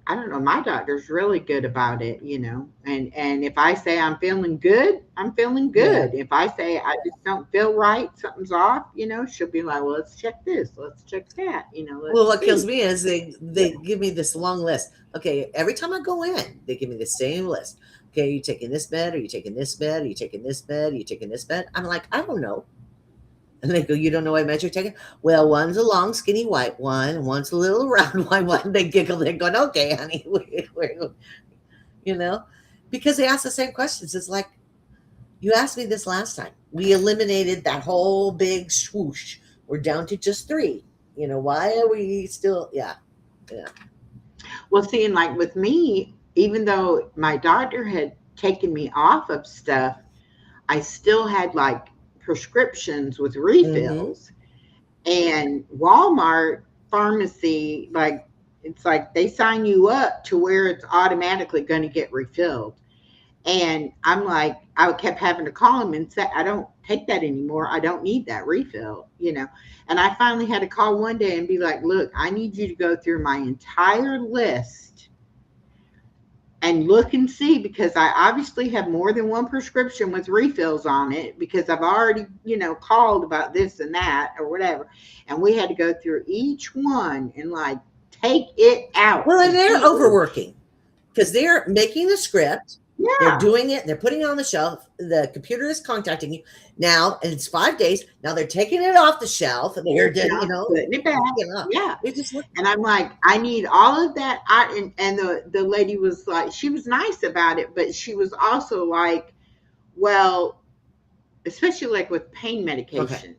S2: I don't know, my doctor's really good about it, and if I say I'm feeling good, I'm feeling good. Yeah. If I say I just don't feel right, something's off, she'll be like, well, let's check this, let's check that,
S3: well, what kills me is they give me this long list. Okay, every time I go in, they give me the same list. Okay, are you taking this med? Are you taking this med? Are you taking this med? Are you taking this med? I'm like, I don't know. And they go, you don't know what meds you're taking? Well, one's a long, skinny white one, and one's a little round white one. They giggle. They're going, okay, honey. Because they ask the same questions. It's like, you asked me this last time. We eliminated that whole big swoosh. We're down to just 3. Why are we still, yeah.
S2: Well, see, and like with me, even though my doctor had taken me off of stuff, I still had like prescriptions with refills. And Walmart pharmacy, it's like they sign you up to where it's automatically going to get refilled. And I'm like, I kept having to call them and say, I don't take that anymore. I don't need that refill, And I finally had to call one day and be like, look, I need you to go through my entire list. and look and see, because I obviously have more than one prescription with refills on it, because I've already, called about this and that or whatever. And we had to go through each one and like take it out
S3: Well, and they're
S2: completely.
S3: overworking because they're making the script. They're
S2: Yeah.
S3: doing it. They're putting it on the shelf. The computer is contacting you now, and it's 5 days. Now they're taking it off the shelf, and they're
S2: Yeah, putting it back. Yeah.
S3: It just
S2: And I'm like, I need all of that. And the lady was like, she was nice about it, but she was also like, well, especially like with pain medication,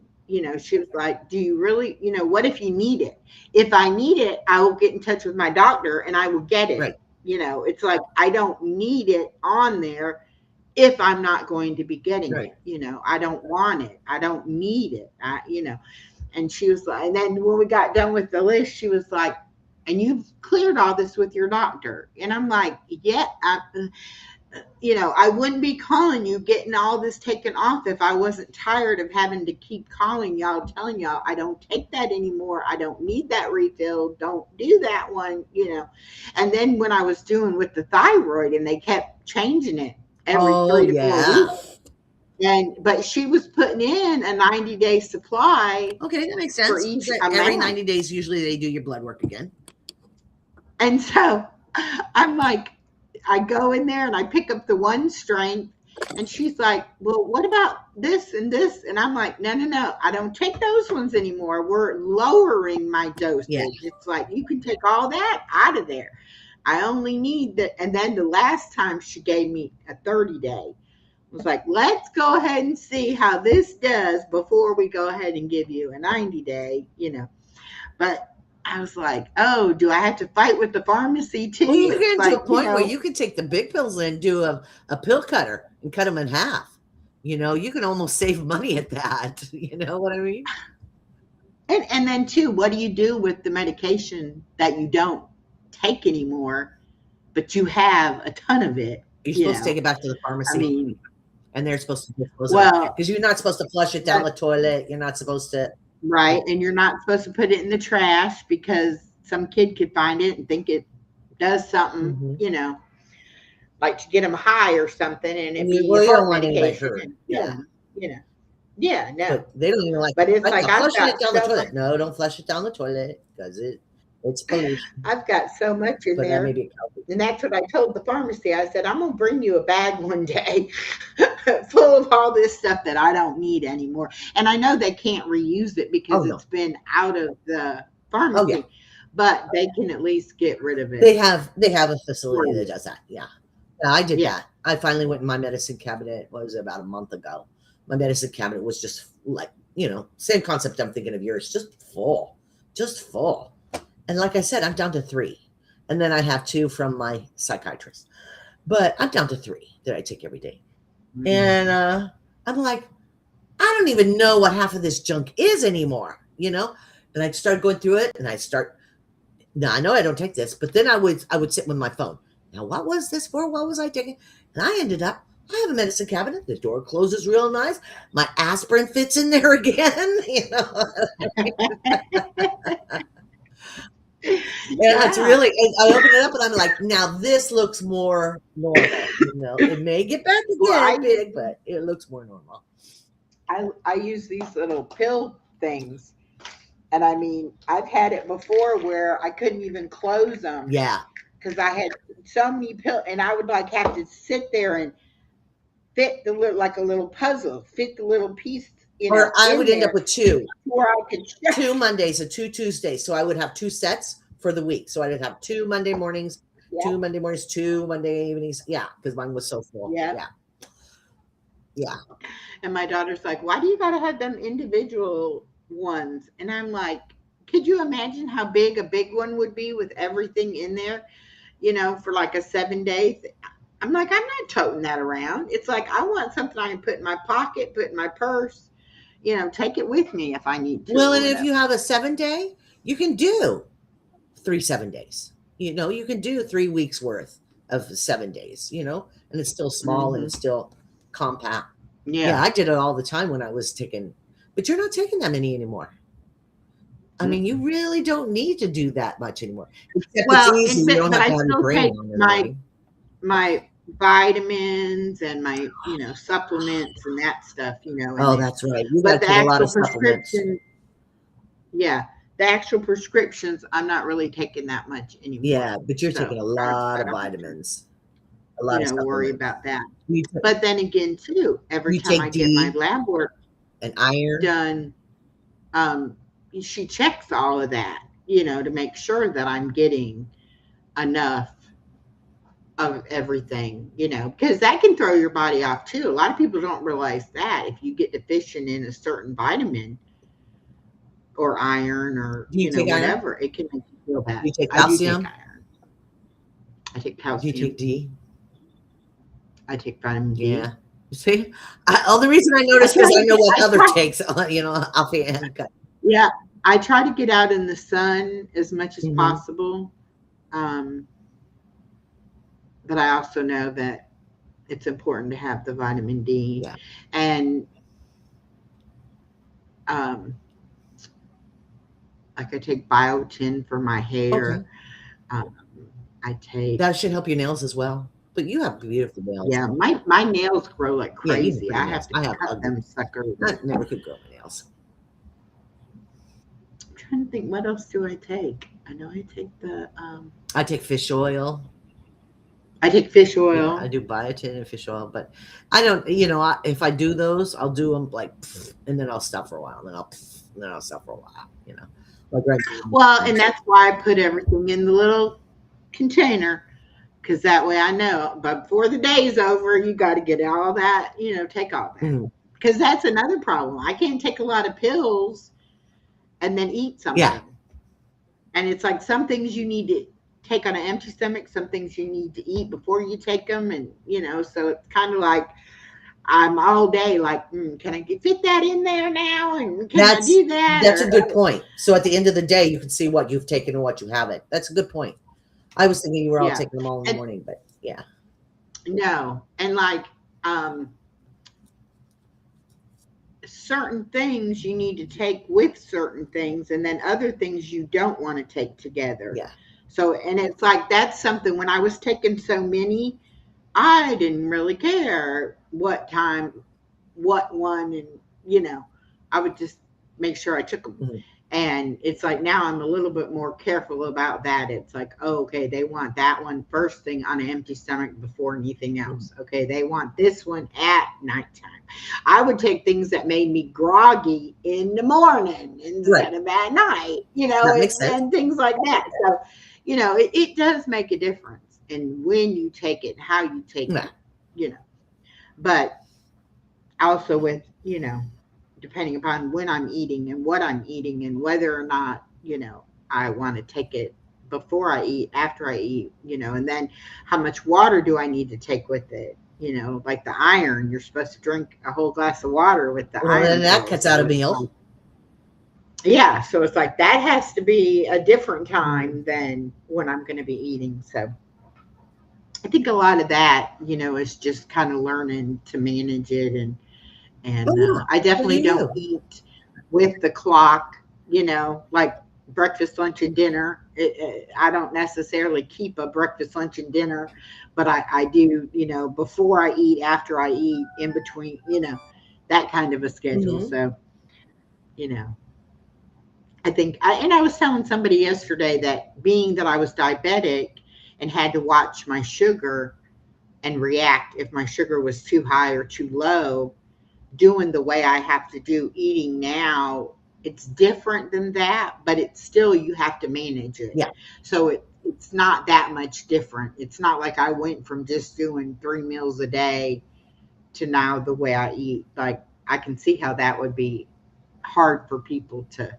S2: she was like, do you really, what if you need it? If I need it, I will get in touch with my doctor and I will get it.
S3: Right.
S2: It's like, I don't need it on there if I'm not going to be getting
S3: Right.
S2: it. I don't want it. I don't need it. And she was like, and then when we got done with the list, she was like, and you've cleared all this with your doctor. And I'm like, yeah, I wouldn't be calling you, getting all this taken off if I wasn't tired of having to keep calling y'all, telling y'all I don't take that anymore. I don't need that refill. Don't do that one, And then when I was doing with the thyroid, and they kept changing it every 3 to 4 weeks. But she was putting in a 90-day supply.
S3: Okay, that makes sense.
S2: For each
S3: every 90 days, usually they do your blood work again.
S2: And so I'm like, I go in there and I pick up the one strength, and she's like, well, what about this and this? And I'm like, no, I don't take those ones anymore. We're lowering my dosage. Yeah. It's like, you can take all that out of there. I only need that. And then the last time she gave me a 30-day. Was like, let's go ahead and see how this does before we go ahead and give you a 90-day, But I was like, oh, do I have to fight with the pharmacy too?
S3: Well, you get to a point where you can take the big pills and do a pill cutter and cut them in half. You can almost save money at that. You know what I mean?
S2: And then too, what do you do with the medication that you don't take anymore, but you have a ton of it?
S3: You're supposed to take it back to the pharmacy.
S2: I mean,
S3: and they're supposed to dispose of it, because you're not supposed to flush it down the toilet. You're not supposed to.
S2: Right. And you're not supposed to put it in the trash, because some kid could find it and think it does something, like to get them high or something. And it be heart medication. Yeah. No.
S3: But they don't even like.
S2: But it's like,
S3: flush it down the toilet. No, don't flush it down the toilet, because it's pollution.
S2: I've got so much in there. And that's what I told the pharmacy. I said, I'm going to bring you a bag one day full of all this stuff that I don't need anymore. And I know they can't reuse it because it's been out of the pharmacy, but they can at least get rid of it.
S3: They have a facility that does that. Yeah. I did that. I finally went in my medicine cabinet. It was about a month ago. My medicine cabinet was just like, same concept I'm thinking of yours, just full. And like I said, I'm down to 3. And then I have 2 from my psychiatrist. But I'm down to 3 that I take every day. Mm-hmm. And I'm like, I don't even know what half of this junk is anymore, And I started going through it, and now I know I don't take this, but then I would sit with my phone. Now, what was this for? What was I taking? And I ended up, I have a medicine cabinet. The door closes real nice. My aspirin fits in there again, Yeah, it's really, I open it up and I'm like, now this looks more normal, It may get back again big, but it looks more normal.
S2: I use these little pill things. And I mean, I've had it before where I couldn't even close them.
S3: Yeah.
S2: Because I had so many pills, and I would like have to sit there and fit the little, like a little puzzle, fit the little piece.
S3: Or I would end up with 2.
S2: Before I could
S3: 2 Mondays and 2 Tuesdays. So I would have 2 sets for the week. So I would have 2 Monday mornings, 2 Monday mornings, 2 Monday evenings. Yeah, because mine was so full. Yeah.
S2: And my daughter's like, why do you got to have them individual ones? And I'm like, could you imagine how big a big one would be with everything in there, for like a 7-day thing? I'm like, I'm not toting that around. It's like, I want something I can put in my pocket, put in my purse, take it with me if I need to.
S3: Well, and if you have a 7-day, you can do 3 7 days. You can do 3 weeks worth of 7 days, and it's still small and it's still compact. Yeah, I did it all the time when I was taking, but you're not taking that many anymore. I mean, you really don't need to do that much anymore.
S2: Except it's easy. You don't have to have your brain on your mind. my vitamins and my, supplements and that stuff, in
S3: Oh,
S2: there.
S3: that's right. You
S2: But
S3: gotta
S2: the
S3: take a lot
S2: actual
S3: of supplements.
S2: prescription, yeah, the actual prescriptions, I'm not really taking that much anymore.
S3: Yeah, but you're
S2: So
S3: taking a lot
S2: I
S3: of
S2: don't have to,
S3: vitamins, a lot of
S2: worry
S3: supplements.
S2: about that.
S3: You
S2: But then again, too, every
S3: you
S2: time I
S3: take
S2: get my
S3: D
S2: lab work
S3: and iron.
S2: done, um, she checks all of that, to make sure that I'm getting enough of everything, because that can throw your body off too. A lot of people don't realize that if you get deficient in a certain vitamin or iron or,
S3: Do you take iron?
S2: whatever, it can make you feel
S3: Do you
S2: bad.
S3: take
S2: I do take
S3: calcium?
S2: iron. I take
S3: Do you take
S2: calcium.
S3: D?
S2: I take vitamin D.
S3: Yeah. See, the reason I
S2: I
S3: noticed
S2: try
S3: because I
S2: to
S3: know
S2: get,
S3: what
S2: I
S3: other
S2: try,
S3: takes, offhand.
S2: yeah, I try to get out in the sun as much as
S3: Mhm.
S2: possible. Um, but I also know that it's important to have the vitamin D.
S3: Yeah.
S2: And um, like I take biotin for my
S3: Okay.
S2: hair. Um, I take,
S3: That should help your nails as well. But you have beautiful nails.
S2: yeah, my nails grow like
S3: Yeah, you have
S2: crazy.
S3: pretty
S2: I
S3: nails.
S2: have to
S3: I have
S2: cut
S3: ugly.
S2: them suckers.
S3: I never could grow my nails.
S2: I'm trying to think, what else do I take? I know
S3: I take fish oil.
S2: I take fish
S3: Yeah, I
S2: oil.
S3: do biotin and fish oil, but I don't, if I do those, I'll do them like, and then I'll stop for a while, and then I'll stop for a while, like right
S2: Well,
S3: now.
S2: and that's why I put everything in the little container, because that way I know. But before the day's over, you got to get all that, take all that.
S3: Mhm.
S2: Because that's another problem. I can't take a lot of pills and then eat
S3: Yeah,
S2: something. And it's like some things you need to take on an empty stomach, some things you need to eat before you take them. And, so it's kind of like I'm all day like, can I fit that in there now? And can I
S3: that's
S2: do that?
S3: that's a
S2: Or,
S3: good point. So at the end of the day, you can see what you've taken and what you haven't. That's a good point. I was thinking you were all
S2: yeah.
S3: taking them all in the
S2: And
S3: morning, but yeah,
S2: no. And like, certain things you need to take with certain things, and then other things you don't want to take together.
S3: yeah,
S2: So, and it's like that's something when I was taking so many, I didn't really care what time, what one, and I would just make sure I took them.
S3: mhm,
S2: And it's like now I'm a little bit more careful about that. It's like, oh, okay, they want that one first thing on an empty stomach before anything
S3: mhm.
S2: else. Okay, they want this one at nighttime. I would take things that made me groggy in the morning
S3: Right.
S2: instead of at night,
S3: That makes sense.
S2: and things like that. So, it does make a difference in when you take it, how you take
S3: Yeah,
S2: it, but also with, depending upon when I'm eating and what I'm eating and whether or not, I want to take it before I eat, after I eat, and then how much water do I need to take with it? Like the iron, you're supposed to drink a whole glass of water with the
S3: well, then
S2: iron
S3: that
S2: pill.
S3: cuts out a
S2: So it's
S3: meal.
S2: like, yeah, so it's like that has to be a different
S3: Mhm.
S2: time than when I'm going to be eating. So I think a lot of that, is just kind of learning to manage it. And
S3: Oh yeah,
S2: I
S3: good
S2: definitely
S3: for
S2: don't
S3: you.
S2: eat with the clock, like breakfast, lunch, and dinner. I don't necessarily keep a breakfast, lunch, and dinner, but I do, before I eat, after I eat, in between, that kind of a schedule.
S3: Hmm.
S2: So, you know, I think, and I was telling somebody yesterday that being that I was diabetic and had to watch my sugar and react if my sugar was too high or too low, doing the way I have to do eating now, it's different than that, but it's still, you have to manage it.
S3: Yeah,
S2: So it's not that much different. It's not like I went from just doing 3 meals a day to now the way I eat. Like I can see how that would be hard for people to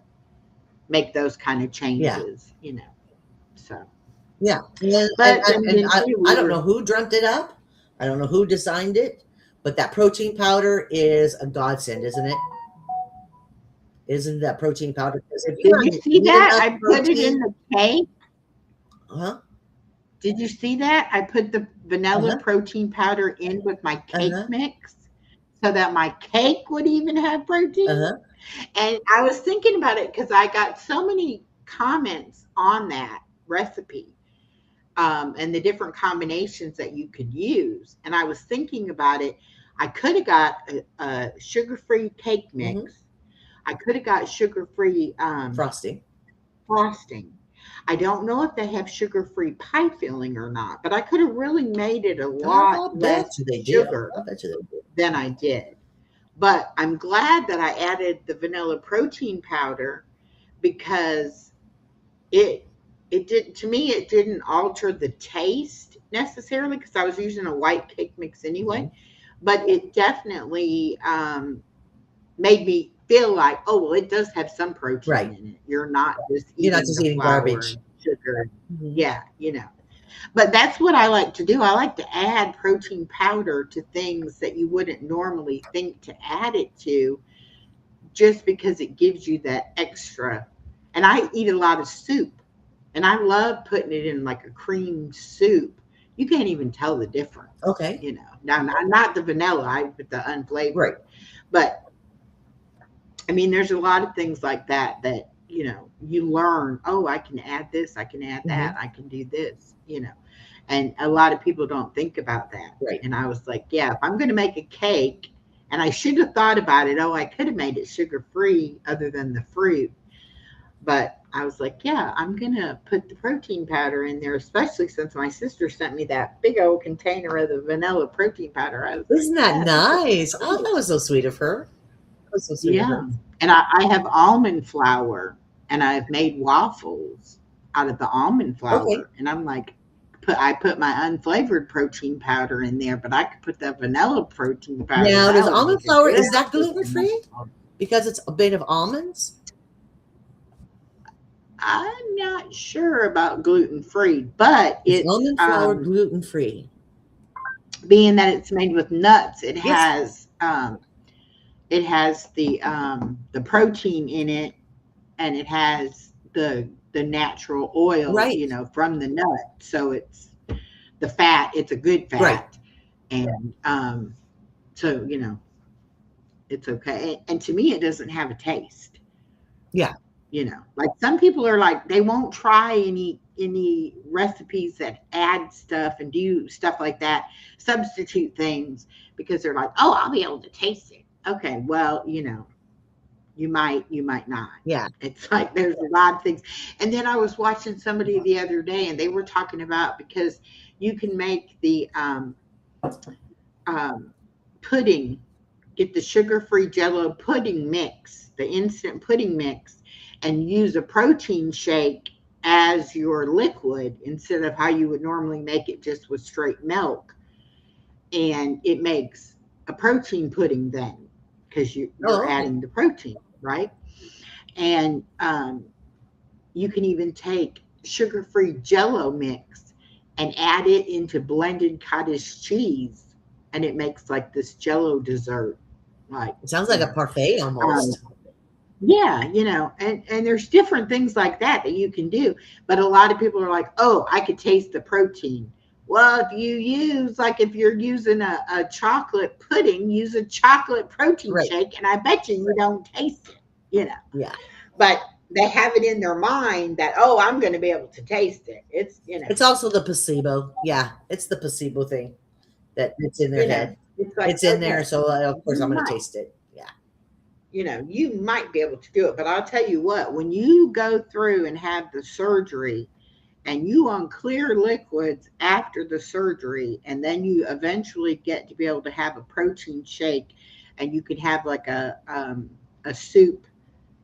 S2: make those kind of
S3: yeah,
S2: changes, So,
S3: yeah. And
S2: but
S3: I,
S2: then
S3: and
S2: again,
S3: I,
S2: too,
S3: I
S2: we
S3: don't
S2: were,
S3: know who dreamt it up. I don't know who designed it, but that protein powder is a godsend, isn't it? Isn't that protein powder? Because if you
S2: did you
S3: don't
S2: see
S3: eat
S2: that?
S3: enough
S2: I put it in
S3: protein,
S2: the cake.
S3: huh?
S2: Did you see that? I put the vanilla
S3: Uh-huh.
S2: protein powder in with my cake
S3: Uh-huh.
S2: mix so that my cake would even have protein.
S3: Uh-huh.
S2: And I was thinking about it because I got so many comments on that recipe. and the different combinations that you could use. And I was thinking about it. I could have got a sugar-free cake
S3: Mm-hmm.
S2: mix. I could have got sugar-free
S3: Frosting.
S2: frosting. I don't know if they have sugar-free pie filling or not, but I could have really made it a lot
S3: I bet
S2: less
S3: you they do.
S2: sugar
S3: I bet you they do.
S2: than I did. But I'm glad that I added the vanilla protein powder because it it did to me it didn't alter the taste necessarily because I was using a white cake mix anyway,
S3: Mm-hmm.
S2: but it definitely made me feel like, oh well, it does have some protein
S3: Right.
S2: in it. You're not just
S3: You're not
S2: eating
S3: just
S2: the
S3: eating
S2: flour
S3: garbage.
S2: and sugar.
S3: Mm-hmm.
S2: Yeah, but that's what I like to do. I like to add protein powder to things that you wouldn't normally think to add it to, just because it gives you that extra. And I eat a lot of soup, and I love putting it in like a cream soup. You can't even tell the difference,
S3: Okay.
S2: Now, not the vanilla, I put the unflavored,
S3: Right.
S2: but I mean, there's a lot of things like that you learn. Oh, I can add this, I can add that,
S3: Mm-hmm.
S2: I can do this. And a lot of people don't think about that.
S3: Right.
S2: And I was like, yeah, if I'm going to make a cake, and I should have thought about it. Oh, I could have made it sugar free other than the fruit. But I was like, yeah, I'm going to put the protein powder in there, especially since my sister sent me that big old container of the vanilla protein powder. I was like,
S3: Isn't that
S2: yeah, this will be
S3: nice? Oh,
S2: great.
S3: that was so sweet of her. That was so sweet of
S2: Yeah.
S3: her.
S2: And I have almond flour, and I've made waffles out of the almond
S3: Okay.
S2: flour. And I'm like, I put my unflavored protein powder in there, but I could put the vanilla protein powder.
S3: Now,
S2: That
S3: does
S2: would
S3: almond
S2: make a
S3: flour,
S2: good
S3: is that gluten
S2: protein
S3: free?
S2: powder.
S3: Because it's made of almonds?
S2: I'm not sure about gluten free, but
S3: Is
S2: it's
S3: almond flour gluten free?
S2: being that it's made with nuts, it
S3: Yes.
S2: has the protein in it, and it has the natural oil,
S3: Right.
S2: from the nut. So it's the fat, it's a good fat.
S3: Right.
S2: And so it's okay. And to me, it doesn't have a taste.
S3: Yeah.
S2: Like some people are like, they won't try any recipes that add stuff and do stuff like that, substitute things, because they're like, oh, I'll be able to taste it. Okay, well, you might not.
S3: Yeah.
S2: It's like there's a lot of things. And then I was watching somebody the other day, and they were talking about, because you can make the pudding, get the sugar-free Jello pudding mix, the instant pudding mix, and use a protein shake as your liquid instead of how you would normally make it just with straight milk. And it makes a protein pudding then, because you're
S3: Okay.
S2: adding the protein, right? And you can even take sugar-free Jello mix and add it into blended cottage cheese, and it makes like this Jello dessert. Like,
S3: It sounds like a parfait almost.
S2: yeah, and there's different things like that you can do. But a lot of people are like, oh, I could taste the protein. Well, if you're using a chocolate pudding, use a chocolate protein
S3: Right.
S2: shake, and I bet you don't taste it,
S3: Yeah.
S2: But they have it in their mind that, oh, I'm going to be able to taste it. It's,
S3: It's also the placebo. Yeah. It's the placebo thing it's in their head.
S2: it's like,
S3: It's in
S2: okay,
S3: there. So, of course,
S2: you
S3: I'm going
S2: might,
S3: to taste it. Yeah.
S2: you might be able to do it. But I'll tell you what, when you go through and have the surgery, and you on clear liquids after the surgery, and then you eventually get to be able to have a protein shake, and you can have like a soup,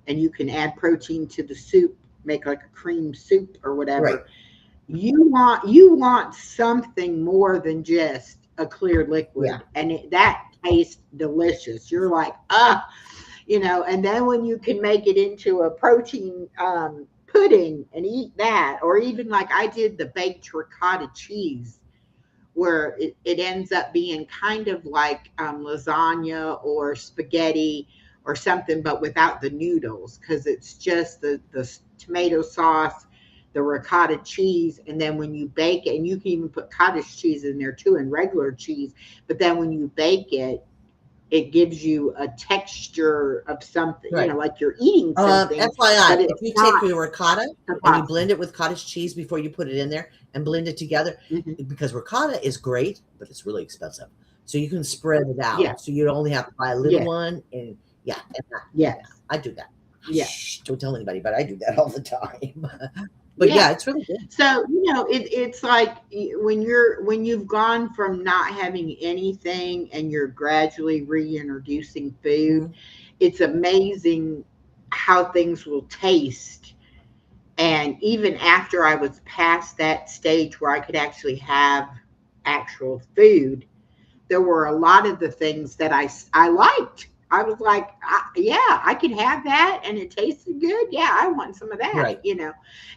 S2: and you can add protein to the soup, make like a cream soup or whatever.
S3: Right.
S2: You want something more than just a clear liquid.
S3: Yeah.
S2: And that tastes delicious. You're like, and then when you can make it into a protein pudding and eat that, or even like I did the baked ricotta cheese, where it ends up being kind of like lasagna or spaghetti or something, but without the noodles, because it's just the tomato sauce, the ricotta cheese, and then when you bake it, and you can even put cottage cheese in there too, and regular cheese, but then when you bake it, it gives you a texture of something,
S3: Right.
S2: like you're eating something.
S3: FYI,
S2: But
S3: if
S2: it's
S3: you take
S2: not
S3: your ricotta
S2: the
S3: and you
S2: pasta.
S3: blend it with cottage cheese before you put it in there and blend it together, because ricotta is great, but it's really expensive. So you can spread it out.
S2: Yeah.
S3: So you only have to buy a little one. And yeah,
S2: Yes.
S3: I do that.
S2: Yes.
S3: Shh, don't tell anybody, but I do that all the time. But yeah, it's really good.
S2: So, it's like when you've gone from not having anything and you're gradually reintroducing food, it's amazing how things will taste. And even after I was past that stage where I could actually have actual food, there were a lot of the things that I liked. I was like, yeah, I could have that and it tasted good. Yeah, I want some of that,
S3: Right.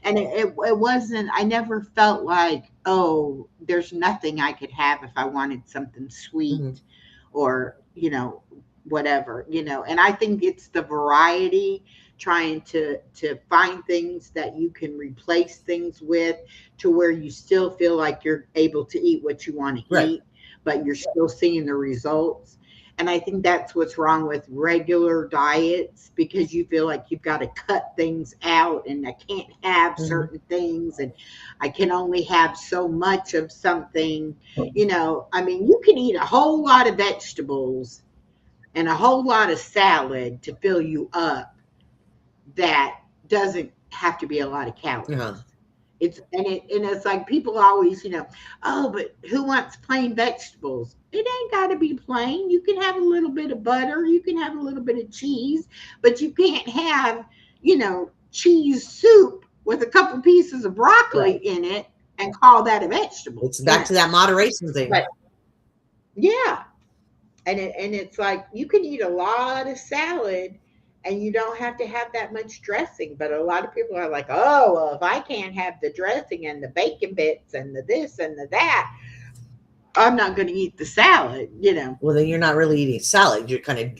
S2: And it wasn't, I never felt like, oh, there's nothing I could have if I wanted something sweet or, whatever, and I think it's the variety, trying to find things that you can replace things with to where you still feel like you're able to eat what you want to eat, but you're still seeing the results. And I think that's what's wrong with regular diets, because you feel like you've got to cut things out and I can't have certain things and I can only have so much of something. I mean, you can eat a whole lot of vegetables and a whole lot of salad to fill you up. That doesn't have to be a lot of calories. It's like people always, oh, but who wants plain vegetables? It ain't got to be plain. You can have a little bit of butter, you can have a little bit of cheese, but you can't have, cheese soup with a couple pieces of broccoli in it and call that a vegetable.
S3: It's back to that moderation thing.
S2: But, yeah. And it's like you can eat a lot of salad and you don't have to have that much dressing. But a lot of people are like, oh, well, if I can't have the dressing and the bacon bits and the this and the that, I'm not going to eat the salad,
S3: Well, then you're not really eating salad. You're kind of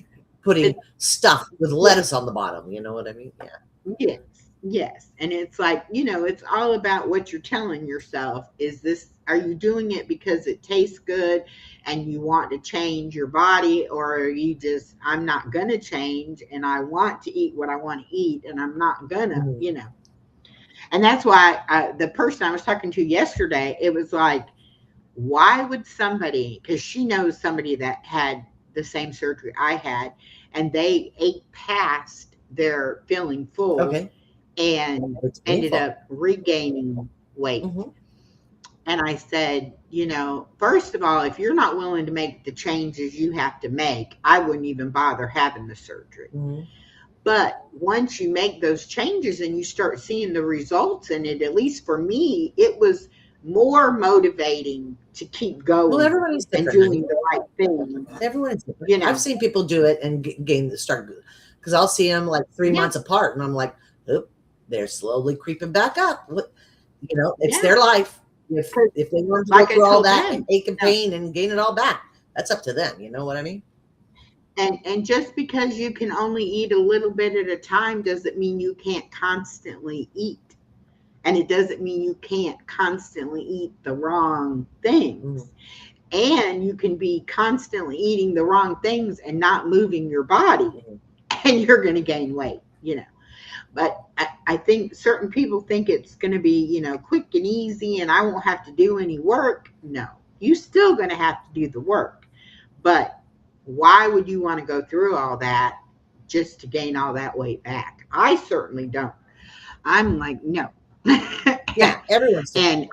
S3: putting stuff with lettuce on the bottom. You know what I mean? Yeah.
S2: Yes. And it's like, it's all about what you're telling yourself. Are you doing it because it tastes good and you want to change your body, or are you just, I'm not going to change and I want to eat what I want to eat and I'm not going to, And that's why the person I was talking to yesterday, it was like, why would somebody, because she knows somebody that had the same surgery I had, and they ate past their feeling full and ended up regaining weight. And I said, first of all, if you're not willing to make the changes you have to make, I wouldn't even bother having the surgery. But once you make those changes and you start seeing the results in it, at least for me, it was more motivating to keep going.
S3: Well, everybody's
S2: and doing the right thing.
S3: Everyone's different. I've seen people do it and gain the start, because I'll see them like 3 months apart, and I'm like, oh, they're slowly creeping back up. It's their life. If they want to go through all that and ache and pain and gain it all back, that's up to them. You know what I mean?
S2: And just because you can only eat a little bit at a time doesn't mean you can't constantly eat. And it doesn't mean you can't constantly eat the wrong things. And you can be constantly eating the wrong things and not moving your body, and you're going to gain weight, But I think certain people think it's going to be, quick and easy and I won't have to do any work. No, you're still going to have to do the work. But why would you want to go through all that just to gain all that weight back? I certainly don't. I'm like, no.
S3: Yeah, everyone's
S2: and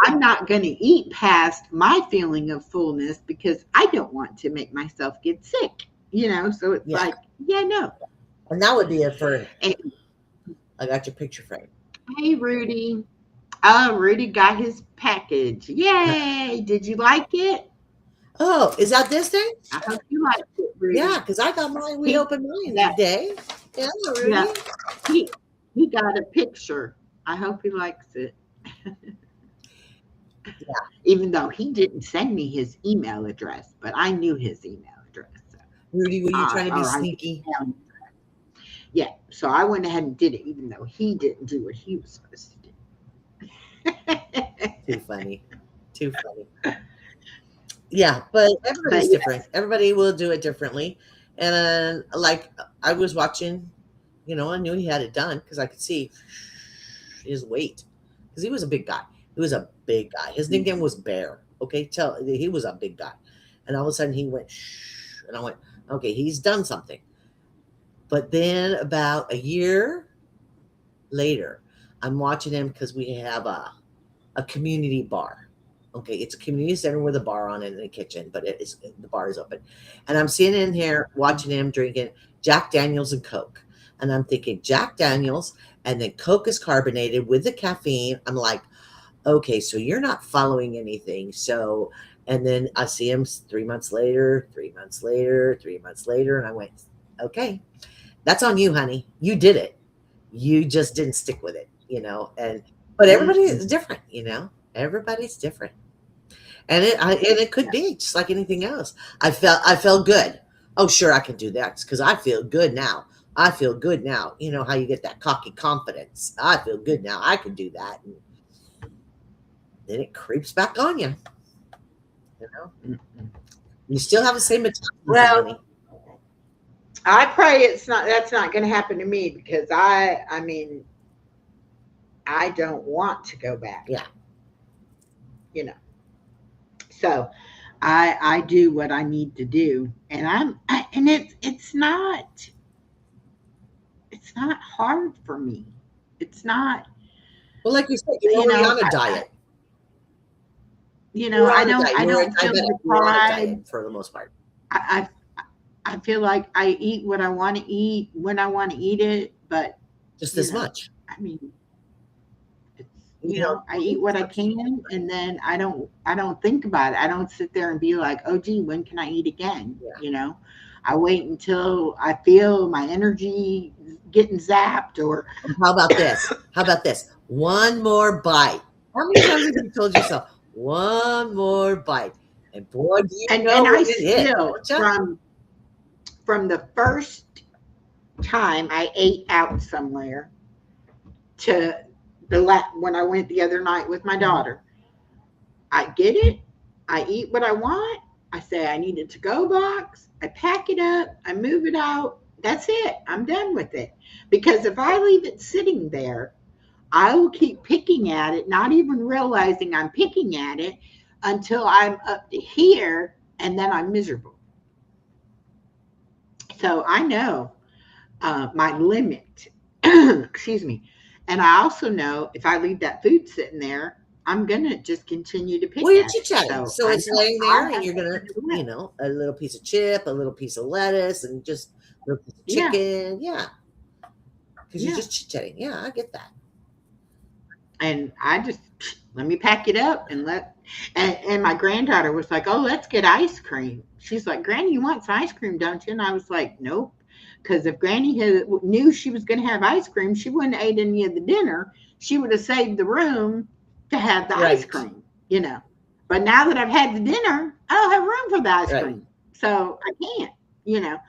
S2: I'm not going to eat past my feeling of fullness because I don't want to make myself get sick, So it's like, no.
S3: And that would be it for. I got your picture frame.
S2: Hey, Rudy. Oh, Rudy got his package. Yay! Did you like it?
S3: Oh, is that this thing?
S2: I hope you liked it, Rudy.
S3: Yeah, because I got mine. We opened mine that day. Yeah, Rudy.
S2: Yeah. He got a picture. I hope he likes it. Even though he didn't send me his email address, but I knew his email address. So.
S3: Rudy, were you trying to be sneaky?
S2: Yeah, so I went ahead and did it, even though he didn't do what he was supposed to do.
S3: Too funny. Yeah, but
S2: But
S3: everybody's different.
S2: yes.
S3: Everybody will do it differently. And like I was watching, I knew he had it done because I could see his weight. Because he was a big guy. He was a big guy. His nickname was Bear. Okay, he was a big guy. And all of a sudden he went, shh, and I went, okay, he's done something. But then about a year later, I'm watching him because we have a community bar. Okay, it's a community center with a bar on it and a kitchen, but the bar is open. And I'm sitting in here watching him drinking Jack Daniels and Coke. And I'm thinking Jack Daniels and then Coke is carbonated with the caffeine. I'm like, okay, so you're not following anything. So, and then I see him 3 months later, 3 months later, 3 months later. And I went, okay, that's on you, honey. You did it. You just didn't stick with it, but everybody is different, everybody's different. And it could be just like anything else. I felt good. Oh, sure, I can do that because I feel good now. I feel good now. You know how you get that cocky confidence. I feel good now. I can do that. And then it creeps back on you. You still have the same metabolism,
S2: Well,
S3: honey.
S2: I pray that's not going to happen to me because I mean, I don't want to go back.
S3: Yeah.
S2: So I do what I need to do, and and it's not hard for me. It's not,
S3: Well, like you said, you're already on a diet. You're on a diet.
S2: I
S3: You're a
S2: don't feel
S3: diabetic. You're on a
S2: deprived.
S3: diet for the most part.
S2: I I feel like I eat what I want to eat when I want to eat it, but
S3: Just
S2: you
S3: this
S2: know,
S3: much.
S2: I mean, it's,
S3: You know,
S2: I eat what I can, and then I don't think about it. I don't sit there and be like, oh, gee, when can I eat again?
S3: Yeah.
S2: I wait until I feel my energy getting zapped, or
S3: How about this? How about this? One more bite. How many times have you told yourself, one more bite? And boy, do you know
S2: and
S3: when
S2: I
S3: it hit,
S2: still
S3: don't you?
S2: from the first time I ate out somewhere to when I went the other night with my daughter. I get it. I eat what I want. I say I need a to go box. I pack it up. I move it out. That's it. I'm done with it. Because if I leave it sitting there, I will keep picking at it, not even realizing I'm picking at it until I'm up to here, and then I'm miserable. So I know my limit. Excuse me. And I also know if I leave that food sitting there, I'm gonna just continue to
S3: Well,
S2: pick
S3: you're
S2: at
S3: chit
S2: it.
S3: chatting.
S2: So
S3: So
S2: I
S3: it's
S2: know
S3: laying
S2: I
S3: there, and
S2: have
S3: you're gonna,
S2: to do it.
S3: a little piece of chip, a little piece of lettuce, and just a little piece of
S2: Yeah,
S3: chicken. Yeah, because you're
S2: yeah.
S3: just chit chatting. Yeah, I get that.
S2: And I just let me pack it up and and my granddaughter was like, oh, let's get ice cream. She's like, Granny, you want some ice cream, don't you? And I was like, nope. Because if Granny knew she was going to have ice cream, she wouldn't have ate any of the dinner. She would have saved the room to have the ice
S3: Right,
S2: cream. But now that I've had the dinner, I don't have room for the ice
S3: right.
S2: cream. So I can't.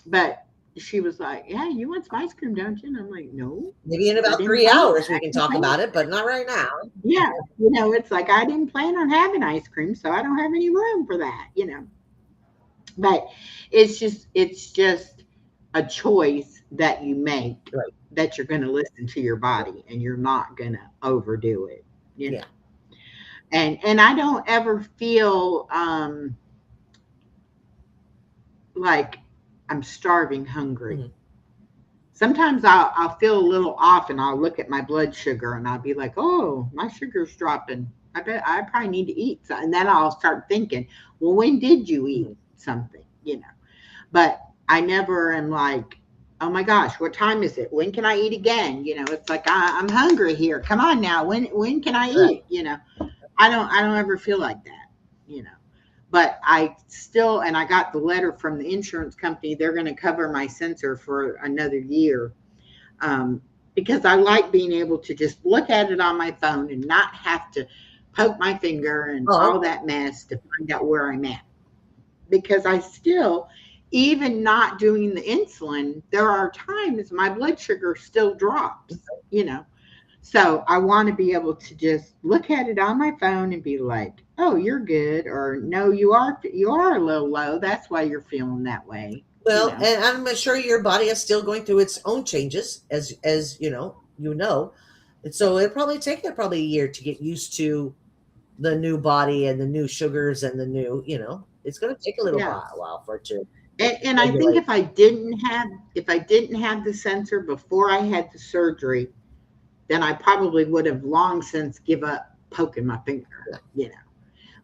S2: But she was like, yeah, you want some ice cream, don't you? And I'm like, no,
S3: Maybe in
S2: I
S3: about
S2: didn't
S3: 3 hours we
S2: I
S3: can
S2: didn't
S3: talk
S2: plan.
S3: about it, but not right now.
S2: Yeah, it's like I didn't plan on having ice cream, so I don't have any room for that. But it's just a choice that you make,
S3: Right.
S2: that you're going to listen to your body and you're not going to overdo it. You know.
S3: Yeah.
S2: And I don't ever feel like I'm starving hungry.
S3: Mhm.
S2: Sometimes I'll feel a little off and I'll look at my blood sugar and I'll be like, oh, my sugar's dropping. I bet I probably need to eat something. And then I'll start thinking, well, when did you eat
S3: Mhm.
S2: something? But I never am like, oh my gosh, what time is it? When can I eat again? It's like I'm hungry here. Come on now. When can I
S3: Right.
S2: eat? I don't ever feel like that. But I still, and I got the letter from the insurance company, they're going to cover my sensor for another year. Because I like being able to just look at it on my phone and not have to poke my finger and
S3: Oh,
S2: all
S3: okay.
S2: that mess to find out where I'm at. Because I still, even not doing the insulin, there are times my blood sugar still drops. So I want to be able to just look at it on my phone and be like, "Oh, you're good," or "No, you are a little low. That's why you're feeling that way."
S3: Well, and I'm sure your body is still going through its own changes, as and so it probably take it probably a year to get used to the new body and the new sugars and the new, it's going to take a little
S2: Yeah.
S3: while for it to
S2: And I think
S3: regulate.
S2: if I didn't have the sensor before I had the surgery, then I probably would have long since give up poking my finger.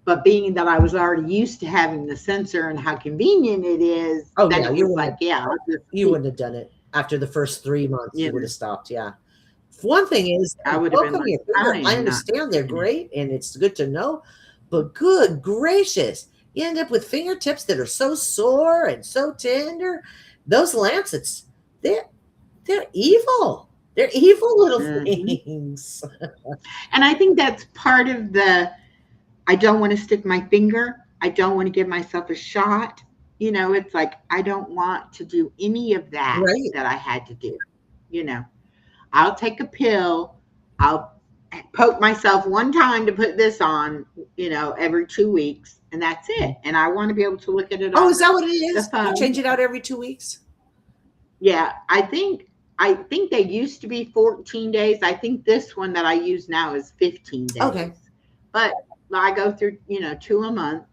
S2: But being that I was already used to having the sensor and how convenient it is,
S3: Oh
S2: then
S3: yeah,
S2: it was like, yeah, I'll just
S3: you wouldn't have done it after the first 3 months.
S2: you
S3: You would
S2: know,
S3: have stopped. Yeah. One thing is,
S2: I would have
S3: poke
S2: been
S3: on
S2: like,
S3: your
S2: I
S3: finger. I
S2: am not
S3: understand they're
S2: taking it.
S3: great and it's good to know, but good gracious, you end up with fingertips that are so sore and so tender. Those lancets, they're evil. They're evil little
S2: Mhm.
S3: things.
S2: And I think that's part of I don't want to stick my finger. I don't want to give myself a shot. It's like I don't want to do any of that
S3: Right.
S2: that I had to do. You know, I'll take a pill. I'll poke myself one time to put this on, every 2 weeks, and that's it. And I want to be able to look at it
S3: Oh,
S2: on
S3: is that what it
S2: the
S3: is? You
S2: phone.
S3: change it out every 2 weeks?
S2: Yeah, I think they used to be 14 days. I think this one that I use now is 15
S3: Okay.
S2: days. But I go through, two a month.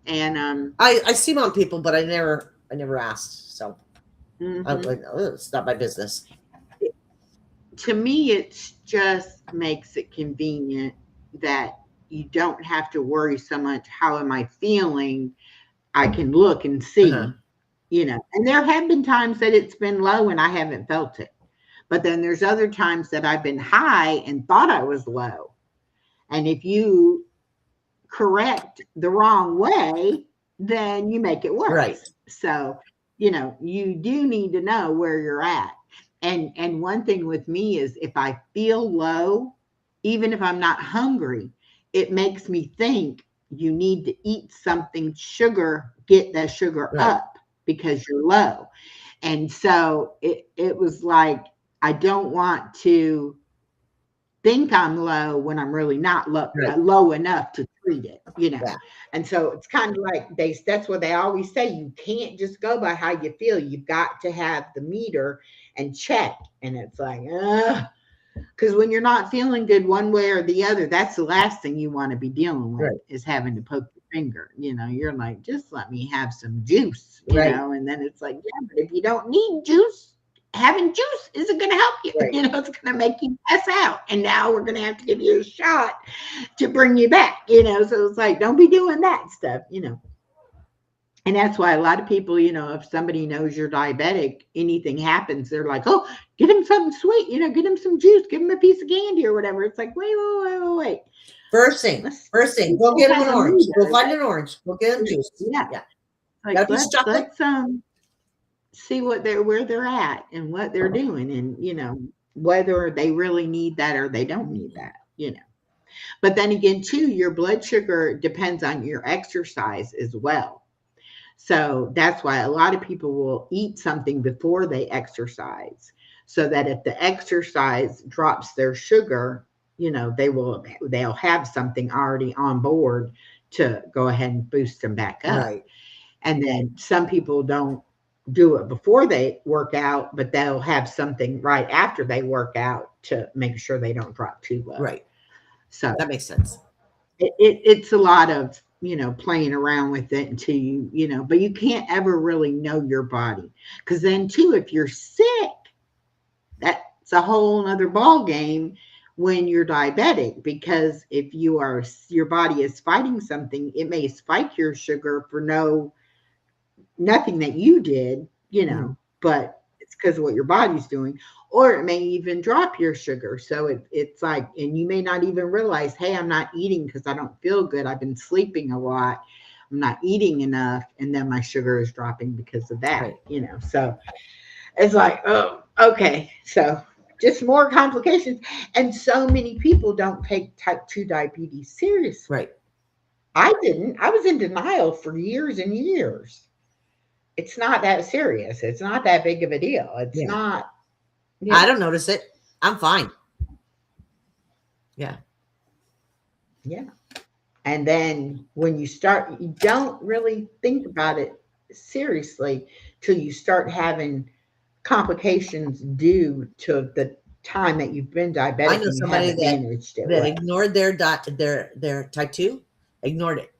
S2: And
S3: I see them on people, but I never asked. So I'm
S2: mhm.
S3: like, oh, it's not my business.
S2: To me, it just makes it convenient that you don't have to worry so much. How am I feeling? I can look and
S3: Uh-huh.
S2: see. And there have been times that it's been low and I haven't felt it. But then there's other times that I've been high and thought I was low. And if you correct the wrong way, then you make it
S3: Right.
S2: worse. So, you do need to know where you're at. And one thing with me is if I feel low, even if I'm not hungry, it makes me think you need to eat something sugar, get that sugar
S3: Right.
S2: up because you're low. And so it was like I don't want to think I'm low when I'm really not
S3: Right.
S2: low enough to treat it.
S3: Yeah.
S2: And so it's kind of like that's what they always say. You can't just go by how you feel. You've got to have the meter and check. And it's like, because when you're not feeling good one way or the other, that's the last thing you want to be dealing with
S3: Right.
S2: is having to poke your finger. You're like, just let me have some juice,
S3: Right.
S2: and then it's like, yeah, but if you don't need juice, having juice isn't going to help you.
S3: Right.
S2: It's going to make you pass out. And now we're going to have to give you a shot to bring you back, So it's like, don't be doing that stuff. And that's why a lot of people, if somebody knows you're diabetic, anything happens, they're like, oh, get him something sweet, get him some juice, give him a piece of candy or whatever. It's like, wait.
S3: First thing, go get him an orange. Go find an orange. Go get him juice.
S2: Yeah.
S3: Yeah.
S2: Like
S3: Got a piece of chocolate?
S2: let's see where they're at and what they're doing, and whether they really need that or they don't need that. But then again, too, your blood sugar depends on your exercise as well. So that's why a lot of people will eat something before they exercise, so that if the exercise drops their sugar, they'll have something already on board to go ahead and boost them back up.
S3: Right.
S2: And then some people don't do it before they work out, but they'll have something right after they work out to make sure they don't drop too low.
S3: Right.
S2: So
S3: That makes sense.
S2: it's a lot of playing around with it until but you can't ever really know your body, because then too, if you're sick, that's a whole other ball game when you're diabetic, because if your body is fighting something, it may spike your sugar for nothing that you did, but it's because of what your body's doing, or it may even drop your sugar. So it's like, and you may not even realize, hey, I'm not eating because I don't feel good. I've been sleeping a lot. I'm not eating enough. And then my sugar is dropping because of that,
S3: Right.
S2: So it's like, oh, okay. So just more complications. And so many people don't take type 2 diabetes seriously.
S3: Right.
S2: I didn't. I was in denial for years and years. It's not that serious. It's not that big of a deal. It's
S3: Yeah.
S2: not.
S3: I don't notice it. I'm fine. Yeah.
S2: Yeah. And then when you start, you don't really think about it seriously till you start having complications due to the time that you've been
S3: I
S2: diabetic
S3: know
S2: and you
S3: somebody
S2: haven't managed it
S3: that
S2: well.
S3: ignored their type 2, ignored it,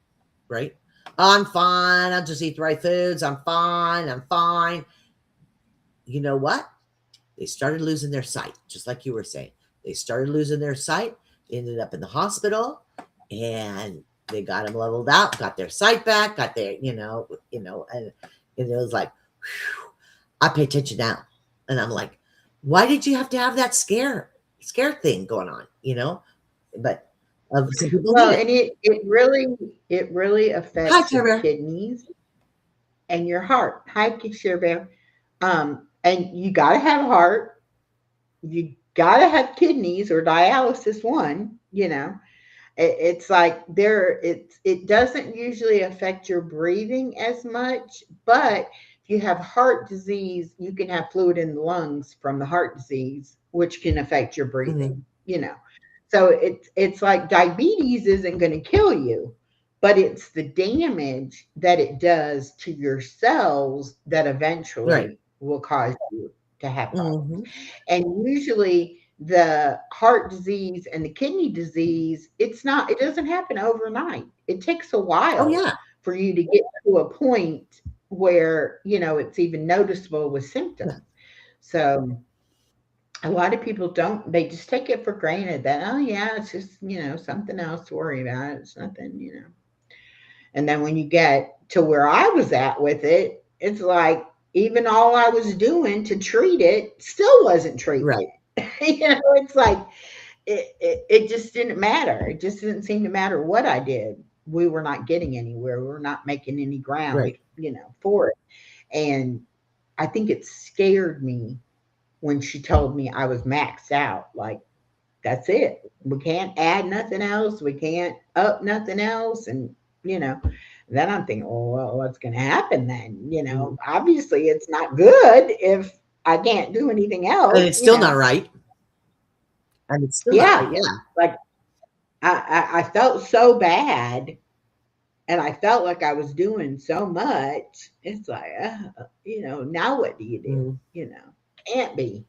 S3: right? I'm fine. I'll just eat the right foods. I'm fine. I'm fine. You know what? They started losing their sight, just like you were saying. They started losing their sight, ended up in the hospital, and they got them leveled out, got their sight back, got their, and it was like, whew, I pay attention now. And I'm like, why did you have to have that scare thing going on, But some people
S2: Well,
S3: need it.
S2: and it really
S3: Hi,
S2: affects your
S3: Trevor.
S2: kidneys and your heart. Hi, Share Bear. And you gotta have a heart, you gotta have kidneys or dialysis one, it's like it doesn't usually affect your breathing as much, but if you have heart disease, you can have fluid in the lungs from the heart disease, which can affect your breathing,
S3: Mhm.
S2: So it's like diabetes isn't going to kill you, but it's the damage that it does to your cells that
S3: Right.
S2: eventually will cause you to have problems.
S3: Hmm.
S2: And usually the heart disease and the kidney disease, it doesn't happen overnight. It takes a
S3: Oh,
S2: while
S3: yeah.
S2: for you to get to a point where, it's even noticeable with
S3: Yeah.
S2: symptoms. So a lot of people don't, they just take it for granted that, oh yeah, it's just, something else to worry about. It's nothing. And then when you get to where I was at with it, it's like even all I was doing to treat it still wasn't treating
S3: Right.
S2: it. It's like it just didn't matter. It just didn't seem to matter what I did. We were not getting anywhere. We were not making any ground,
S3: Right.
S2: for it. And I think it scared me when she told me I was maxed out. Like, that's it. We can't add nothing else. We can't up nothing else. And, then I'm thinking, oh, well, what's going to happen then?
S3: Mhm.
S2: Obviously it's not good if I can't do anything
S3: And
S2: else,
S3: it's still not right. And it's still not right.
S2: Yeah.
S3: Yeah.
S2: Like I felt so bad and I felt like I was doing so much. It's like, now what do you do?
S3: Mhm.
S2: Can't be,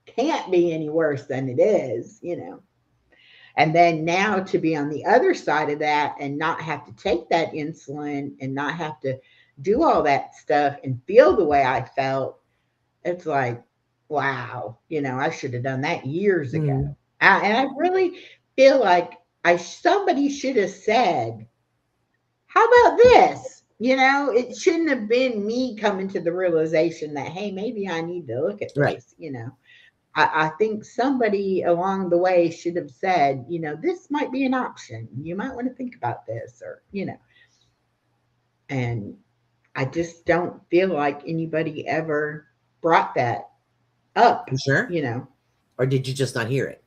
S2: can't be any worse than it is. And then now to be on the other side of that and not have to take that insulin and not have to do all that stuff and feel the way I felt, it's like, wow, I should have done that years ago.
S3: Mhm.
S2: And I really feel like somebody should have said, how about this? It shouldn't have been me coming to the realization that, hey, maybe I need to look at
S3: Right.
S2: this. I think somebody along the way should have said, this might be an option. You might want to think about this, and I just don't feel like anybody ever brought that up,
S3: You sure?
S2: you know.
S3: Or did you just not hear it?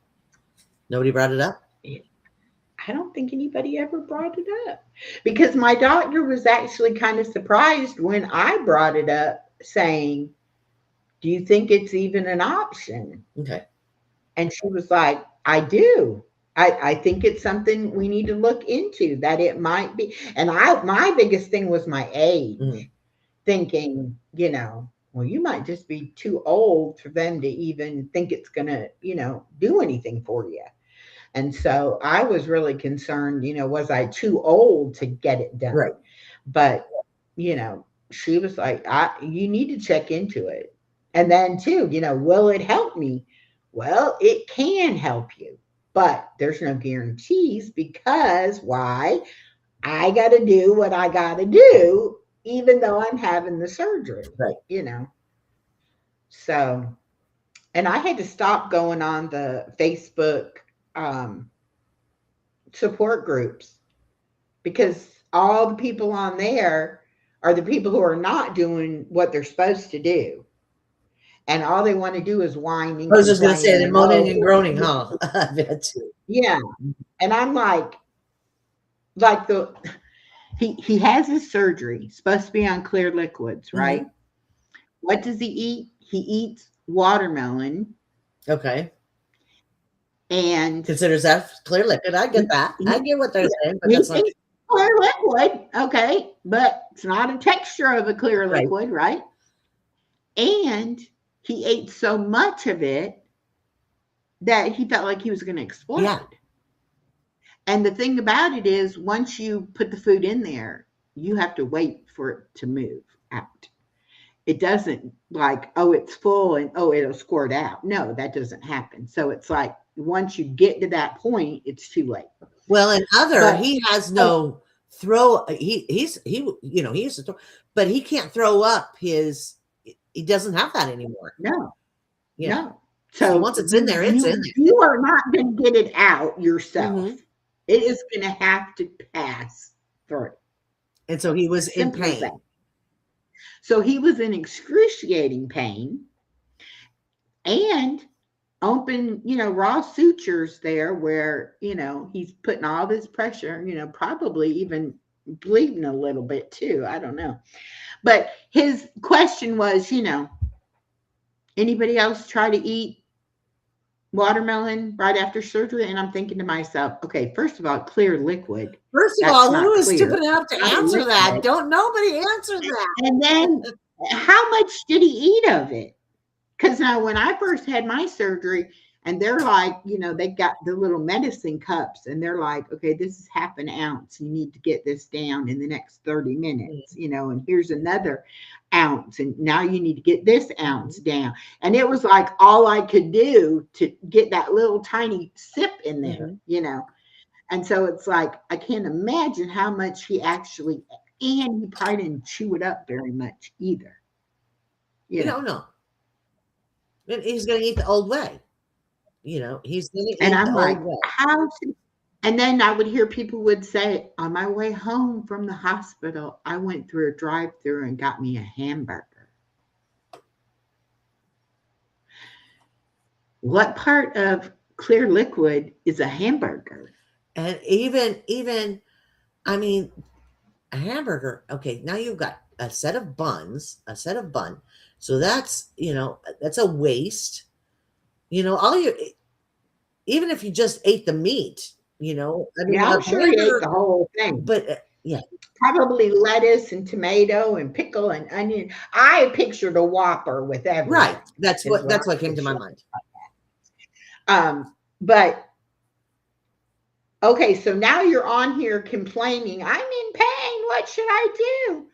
S3: Nobody brought it up?
S2: I don't think anybody ever brought it up because my doctor was actually kind of surprised when I brought it up, saying, do you think it's even an option?
S3: Okay.
S2: And she was like, I do. I think it's something we need to look into, that it might be. And my biggest thing was my
S3: Mhm.
S2: age, thinking, well, you might just be too old for them to even think it's going to, do anything for you. And so I was really concerned, was I too old to get it
S3: Right.
S2: done? But, she was like, you need to check into it. And then too, will it help me? Well, it can help you, but there's no guarantees, because why? I got to do what I got to do, even though I'm having the surgery,
S3: Right.
S2: So, and I had to stop going on the Facebook um, support groups, because all the people on there are the people who are not doing what they're supposed to do. And all they want to do is whine
S3: I
S2: and
S3: was just going to say
S2: complain
S3: the
S2: and, oh,
S3: moaning and groaning, huh? I bet too.
S2: yeah. And I'm like he has his surgery, supposed to be on clear liquids,
S3: Hmm.
S2: right? What does he eat? He eats watermelon
S3: Okay.
S2: And
S3: considers that clear liquid. I get that. I get what they're saying, but
S2: he
S3: that's not
S2: thinks clear liquid, okay, but it's not a texture of a clear
S3: right.
S2: liquid, right? And he ate so much of it that he felt like he was going to explode.
S3: Yeah.
S2: And the thing about it is, once you put the food in there, you have to wait for it to move out. It doesn't like, oh, it's full and oh, it'll squirt out. No, that doesn't happen. So it's like once you get to that point, it's too late.
S3: Well, and
S2: But
S3: he has no throw. He you know, he used to throw, but he can't throw up his. He doesn't have that anymore.
S2: no,
S3: Yeah.
S2: no.
S3: So once it's in there, it's in there.
S2: You are not going to get it out yourself.
S3: Mhm.
S2: It is going to have to pass through.
S3: And so he was in
S2: Simple as
S3: pain.
S2: that. So he was in excruciating pain and open, you know, raw sutures there where, you know, he's putting all this pressure, you know, probably even bleeding a little bit too. I don't know. But his question was, you know, anybody else try to eat watermelon right after surgery? And I'm thinking to myself, okay, first of all, clear liquid.
S3: First of
S2: That's
S3: all,
S2: not
S3: who is
S2: clear.
S3: stupid enough to
S2: Not
S3: answer that?
S2: liquid.
S3: Don't nobody answer that.
S2: And then how much did he eat of it? Because now when I first had my surgery, and they're like, you know, they got the little medicine cups, and they're like, okay, this is half an ounce. You need to get this down in the next 30 minutes, you know, and here's another ounce. And now you need to get this ounce down. And it was like all I could do to get that little tiny sip in there, you know. And so it's like, I can't imagine how much he actually, and he probably didn't chew it up very much either.
S3: You don't know. And he's going to eat the old way. You know, he's going to eat
S2: and I'm
S3: the
S2: like,
S3: old way.
S2: how? And then I would hear people would say, on my way home from the hospital, I went through a drive-through and got me a hamburger. What part of clear liquid is a hamburger?
S3: And even, I mean, a hamburger. Okay, now you've got a set of buns, So that's, you know, that's a waste. You know, even if you just ate the meat, you know, I mean,
S2: yeah, I'm sure he ate the whole thing.
S3: But yeah,
S2: probably lettuce and tomato and pickle and onion. I pictured a Whopper with everything.
S3: Right. That's what came to my mind.
S2: But okay, so now you're on here complaining, I'm in pain. What should I do?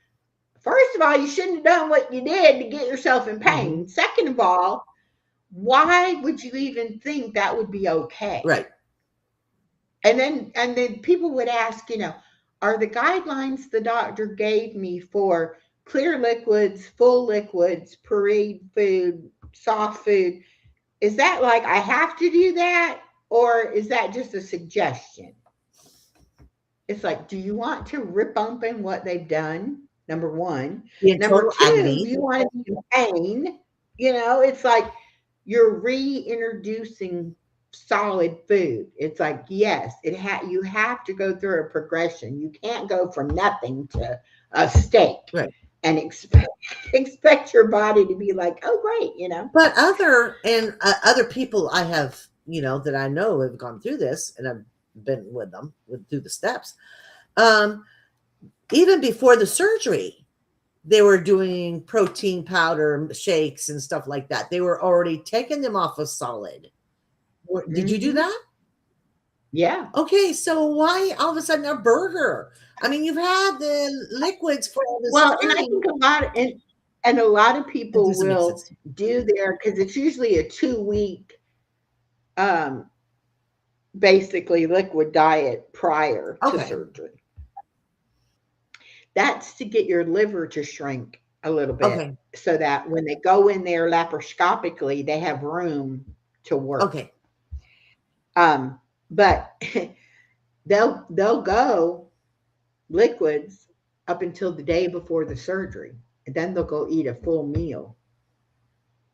S2: First of all, you shouldn't have done what you did to get yourself in pain. Second of all, why would you even think that would be okay?
S3: Right.
S2: And then people would ask, you know, are the guidelines the doctor gave me for clear liquids, full liquids, pureed food, soft food, is that like I have to do that? Or is that just a suggestion? It's like, do you want to rip open what they've done? Number one. Number two, do you want to be in pain? You know, it's like you're reintroducing solid food. It's like, yes, you have to go through a progression. You can't go from nothing to a steak.
S3: Right.
S2: And expect your body to be like, oh, great, you know.
S3: But other people I have, you know, that I know have gone through this, and I've been with them through the steps. Even before the surgery, they were doing protein powder shakes and stuff like that. They were already taking them off of solid. Did you do that?
S2: Yeah.
S3: Okay, so why all of a sudden a burger? I mean, you've had the liquids for all this time.
S2: And I think a lot of people will do their, because it's usually a 2-week basically liquid diet prior to surgery. That's to get your liver to shrink a little bit so that when they go in there laparoscopically, they have room to work.
S3: Okay.
S2: But they'll go liquids up until the day before the surgery, and then they'll go eat a full meal.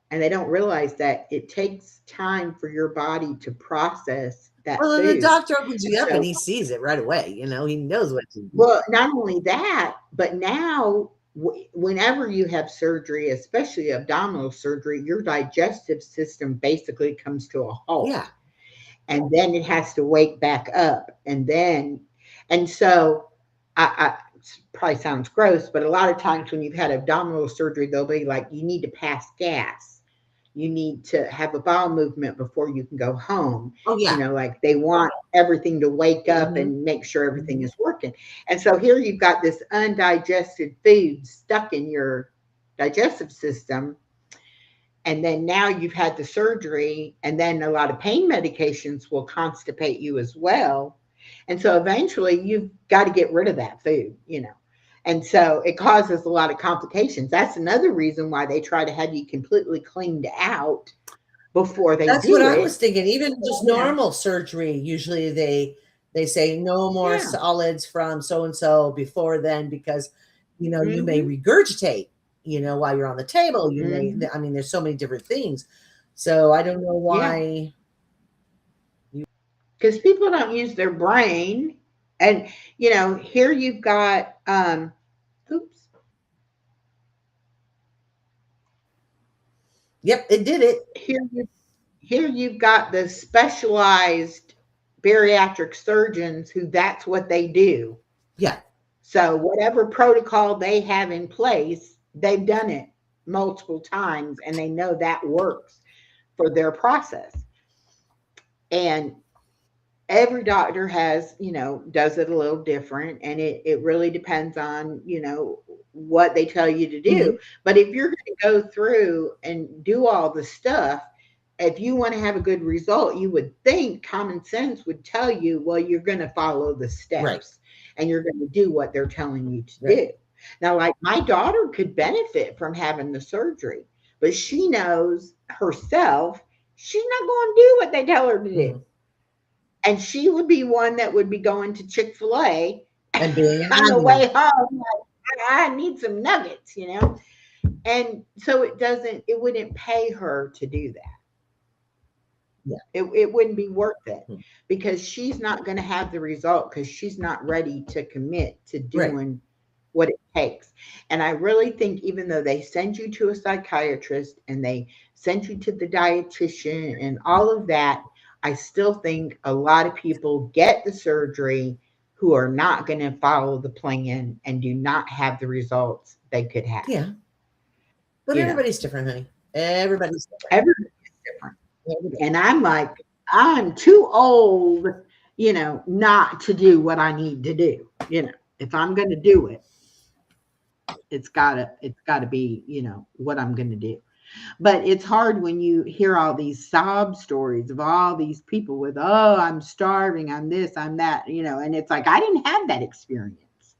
S2: And they don't realize that it takes time for your body to process that food.
S3: The doctor opens you up and he sees it right away. You know, he knows what to do.
S2: Well, not only that, but now whenever you have surgery, especially abdominal surgery, your digestive system basically comes to a halt.
S3: Yeah.
S2: and then it has to wake back up, and so I probably sounds gross, but a lot of times when you've had abdominal surgery, they'll be like, you need to pass gas. You need to have a bowel movement before you can go home.
S3: Oh yeah.
S2: Like they want everything to wake up and make sure everything is working. And so here you've got this undigested food stuck in your digestive system. And then now you've had the surgery, and then a lot of pain medications will constipate you as well. And so eventually you've got to get rid of that food. And so it causes a lot of complications. That's another reason why they try to have you completely cleaned out before they
S3: That's
S2: do
S3: what
S2: it.
S3: I was thinking. Even just normal surgery, usually they say no more solids from so and so before then, because you may regurgitate while you're on the table. You may, I mean, there's so many different things. So I don't know why.
S2: Because people don't use their brain. And, here you've got, oops.
S3: Yep, it did it.
S2: Here you've got the specialized bariatric surgeons who that's what they do.
S3: Yeah.
S2: So whatever protocol they have in place, they've done it multiple times and they know that works for their process. And every doctor has, does it a little different, and it really depends on, what they tell you to do. But if you're going to go through and do all the stuff, if you want to have a good result, you would think common sense would tell you, well, you're going to follow the steps and you're going to do what they're telling you to do. Now, like my daughter could benefit from having the surgery, but she knows herself she's not going to do what they tell her to do. And she would be one that would be going to Chick-fil-A
S3: and being
S2: on the way home. Like, I need some nuggets, And so it wouldn't pay her to do that.
S3: Yeah.
S2: It wouldn't be worth it because she's not going to have the result because she's not ready to commit to doing what it takes. And I really think even though they send you to a psychiatrist and they send you to the dietitian and all of that, I still think a lot of people get the surgery who are not going to follow the plan and do not have the results they could have.
S3: Yeah. But everybody's different, honey. Everybody's different.
S2: Everybody's different. And I'm like, I'm too old, not to do what I need to do. If I'm going to do it, it's gotta be, what I'm going to do. But it's hard when you hear all these sob stories of all these people with, oh, I'm starving, I'm this, I'm that, and it's like, I didn't have that experience.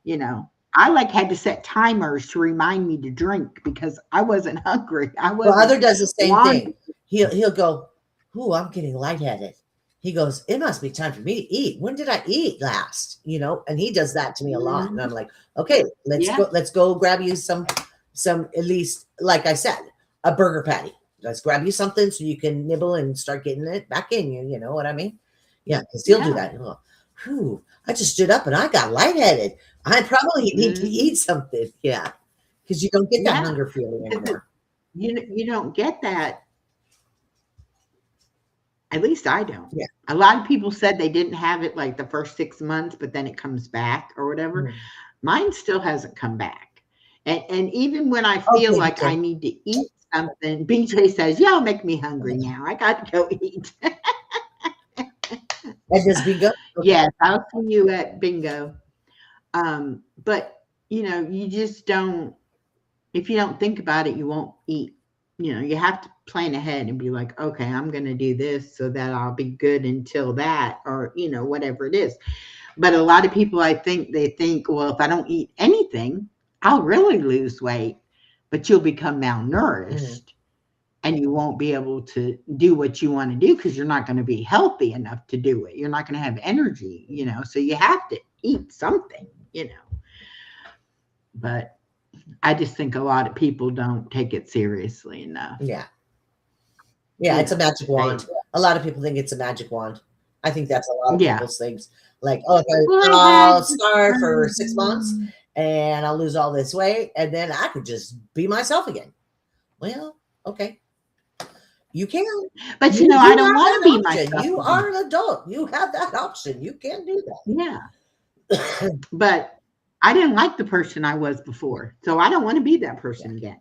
S3: Yeah.
S2: I had to set timers to remind me to drink because I wasn't hungry.
S3: Other does the same thing. He'll go, ooh, I'm getting lightheaded. He goes, it must be time for me to eat. When did I eat last? And he does that to me a lot. And I'm like, okay, let's go grab you some, at least, like I said, a burger patty. Let's grab you something so you can nibble and start getting it back in you. You know what I mean? Yeah, because he'll do that. Whew, I just stood up and I got lightheaded. I probably need to eat something. Yeah, because you don't get that hunger feeling anymore.
S2: You don't get that. At least I don't.
S3: Yeah.
S2: A lot of people said they didn't have it like the first 6 months, but then it comes back or whatever. Mine still hasn't come back. And even when I feel like I need to eat something, BJ says, y'all make me hungry now. I got to go eat.
S3: At this bingo? Okay.
S2: Yes, I'll see you at bingo. But, you just don't, if you don't think about it, you won't eat. You have to plan ahead and be like, okay, I'm going to do this so that I'll be good until that, or, whatever it is. But a lot of people, they think, well, if I don't eat anything, I'll really lose weight, but you'll become malnourished and you won't be able to do what you want to do because you're not going to be healthy enough to do it. You're not going to have energy, so you have to eat something, but I just think a lot of people don't take it seriously enough.
S3: Yeah. Yeah, it's a magic wand. A lot of people think it's a magic wand. I think that's a lot of people's things. Like, oh, I'll starve for 6 months and I'll lose all this weight and then I could just be myself again. Well, okay. You can.
S2: But I don't want to be
S3: option.
S2: myself.
S3: You are an adult. You have that option. You can do
S2: that. Yeah. But I didn't like the person I was before. So I don't want to be that person again.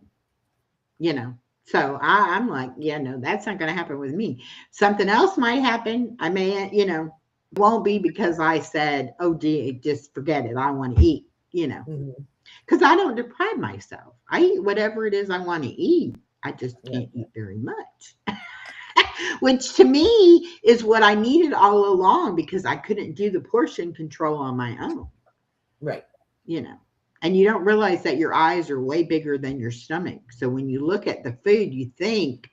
S2: So I'm like, no, that's not going to happen with me. Something else might happen. I may, it won't be because I said, oh, just forget it. I want to eat, because I don't deprive myself. I eat whatever it is I want to eat. I just can't eat very much, which to me is what I needed all along, because I couldn't do the portion control on my own.
S3: Right.
S2: And you don't realize that your eyes are way bigger than your stomach. So when you look at the food, you think,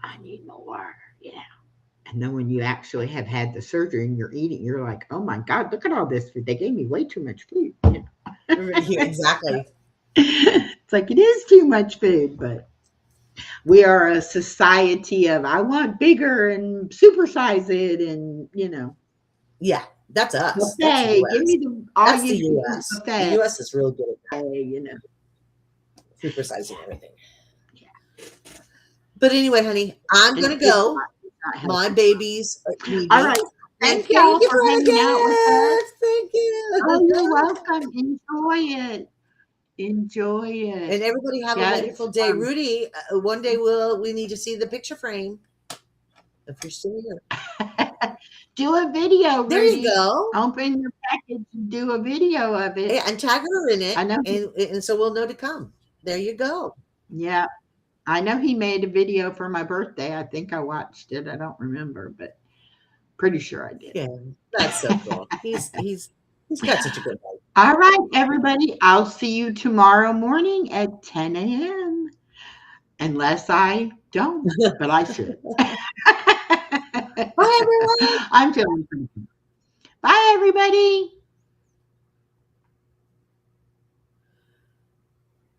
S2: I need more, And then when you actually have had the surgery and you're eating, you're like, oh my God, look at all this food. They gave me way too much food.
S3: Exactly.
S2: It's like, it is too much food, but we are a society of, I want bigger and supersize it. And,
S3: Yeah. That's us.
S2: Okay, give me
S3: that's the U.S. The U.S. is real good at
S2: that.
S3: Supersizing everything. Yeah. But anyway, honey, I'm going to go. My babies need me.
S2: All right. Thank y'all for hanging out with us.
S3: Thank you.
S2: Oh, you're welcome. Enjoy it.
S3: And everybody have a wonderful day. Rudy, one day we need to see the picture frame. If you're still here.
S2: Do a video.
S3: There
S2: Rudy.
S3: You go.
S2: Open your package and do a video of it.
S3: Yeah, and tag her in it.
S2: I know.
S3: And so we'll know to come. There you go.
S2: Yeah. I know he made a video for my birthday. I think I watched it. I don't remember, but pretty sure I did.
S3: Yeah, that's so cool. He's got such a good life.
S2: All right, everybody. I'll see you tomorrow morning at 10 a.m. Unless I don't, but I should.
S3: Bye, everyone.
S2: I'm feeling pretty good. Bye, everybody.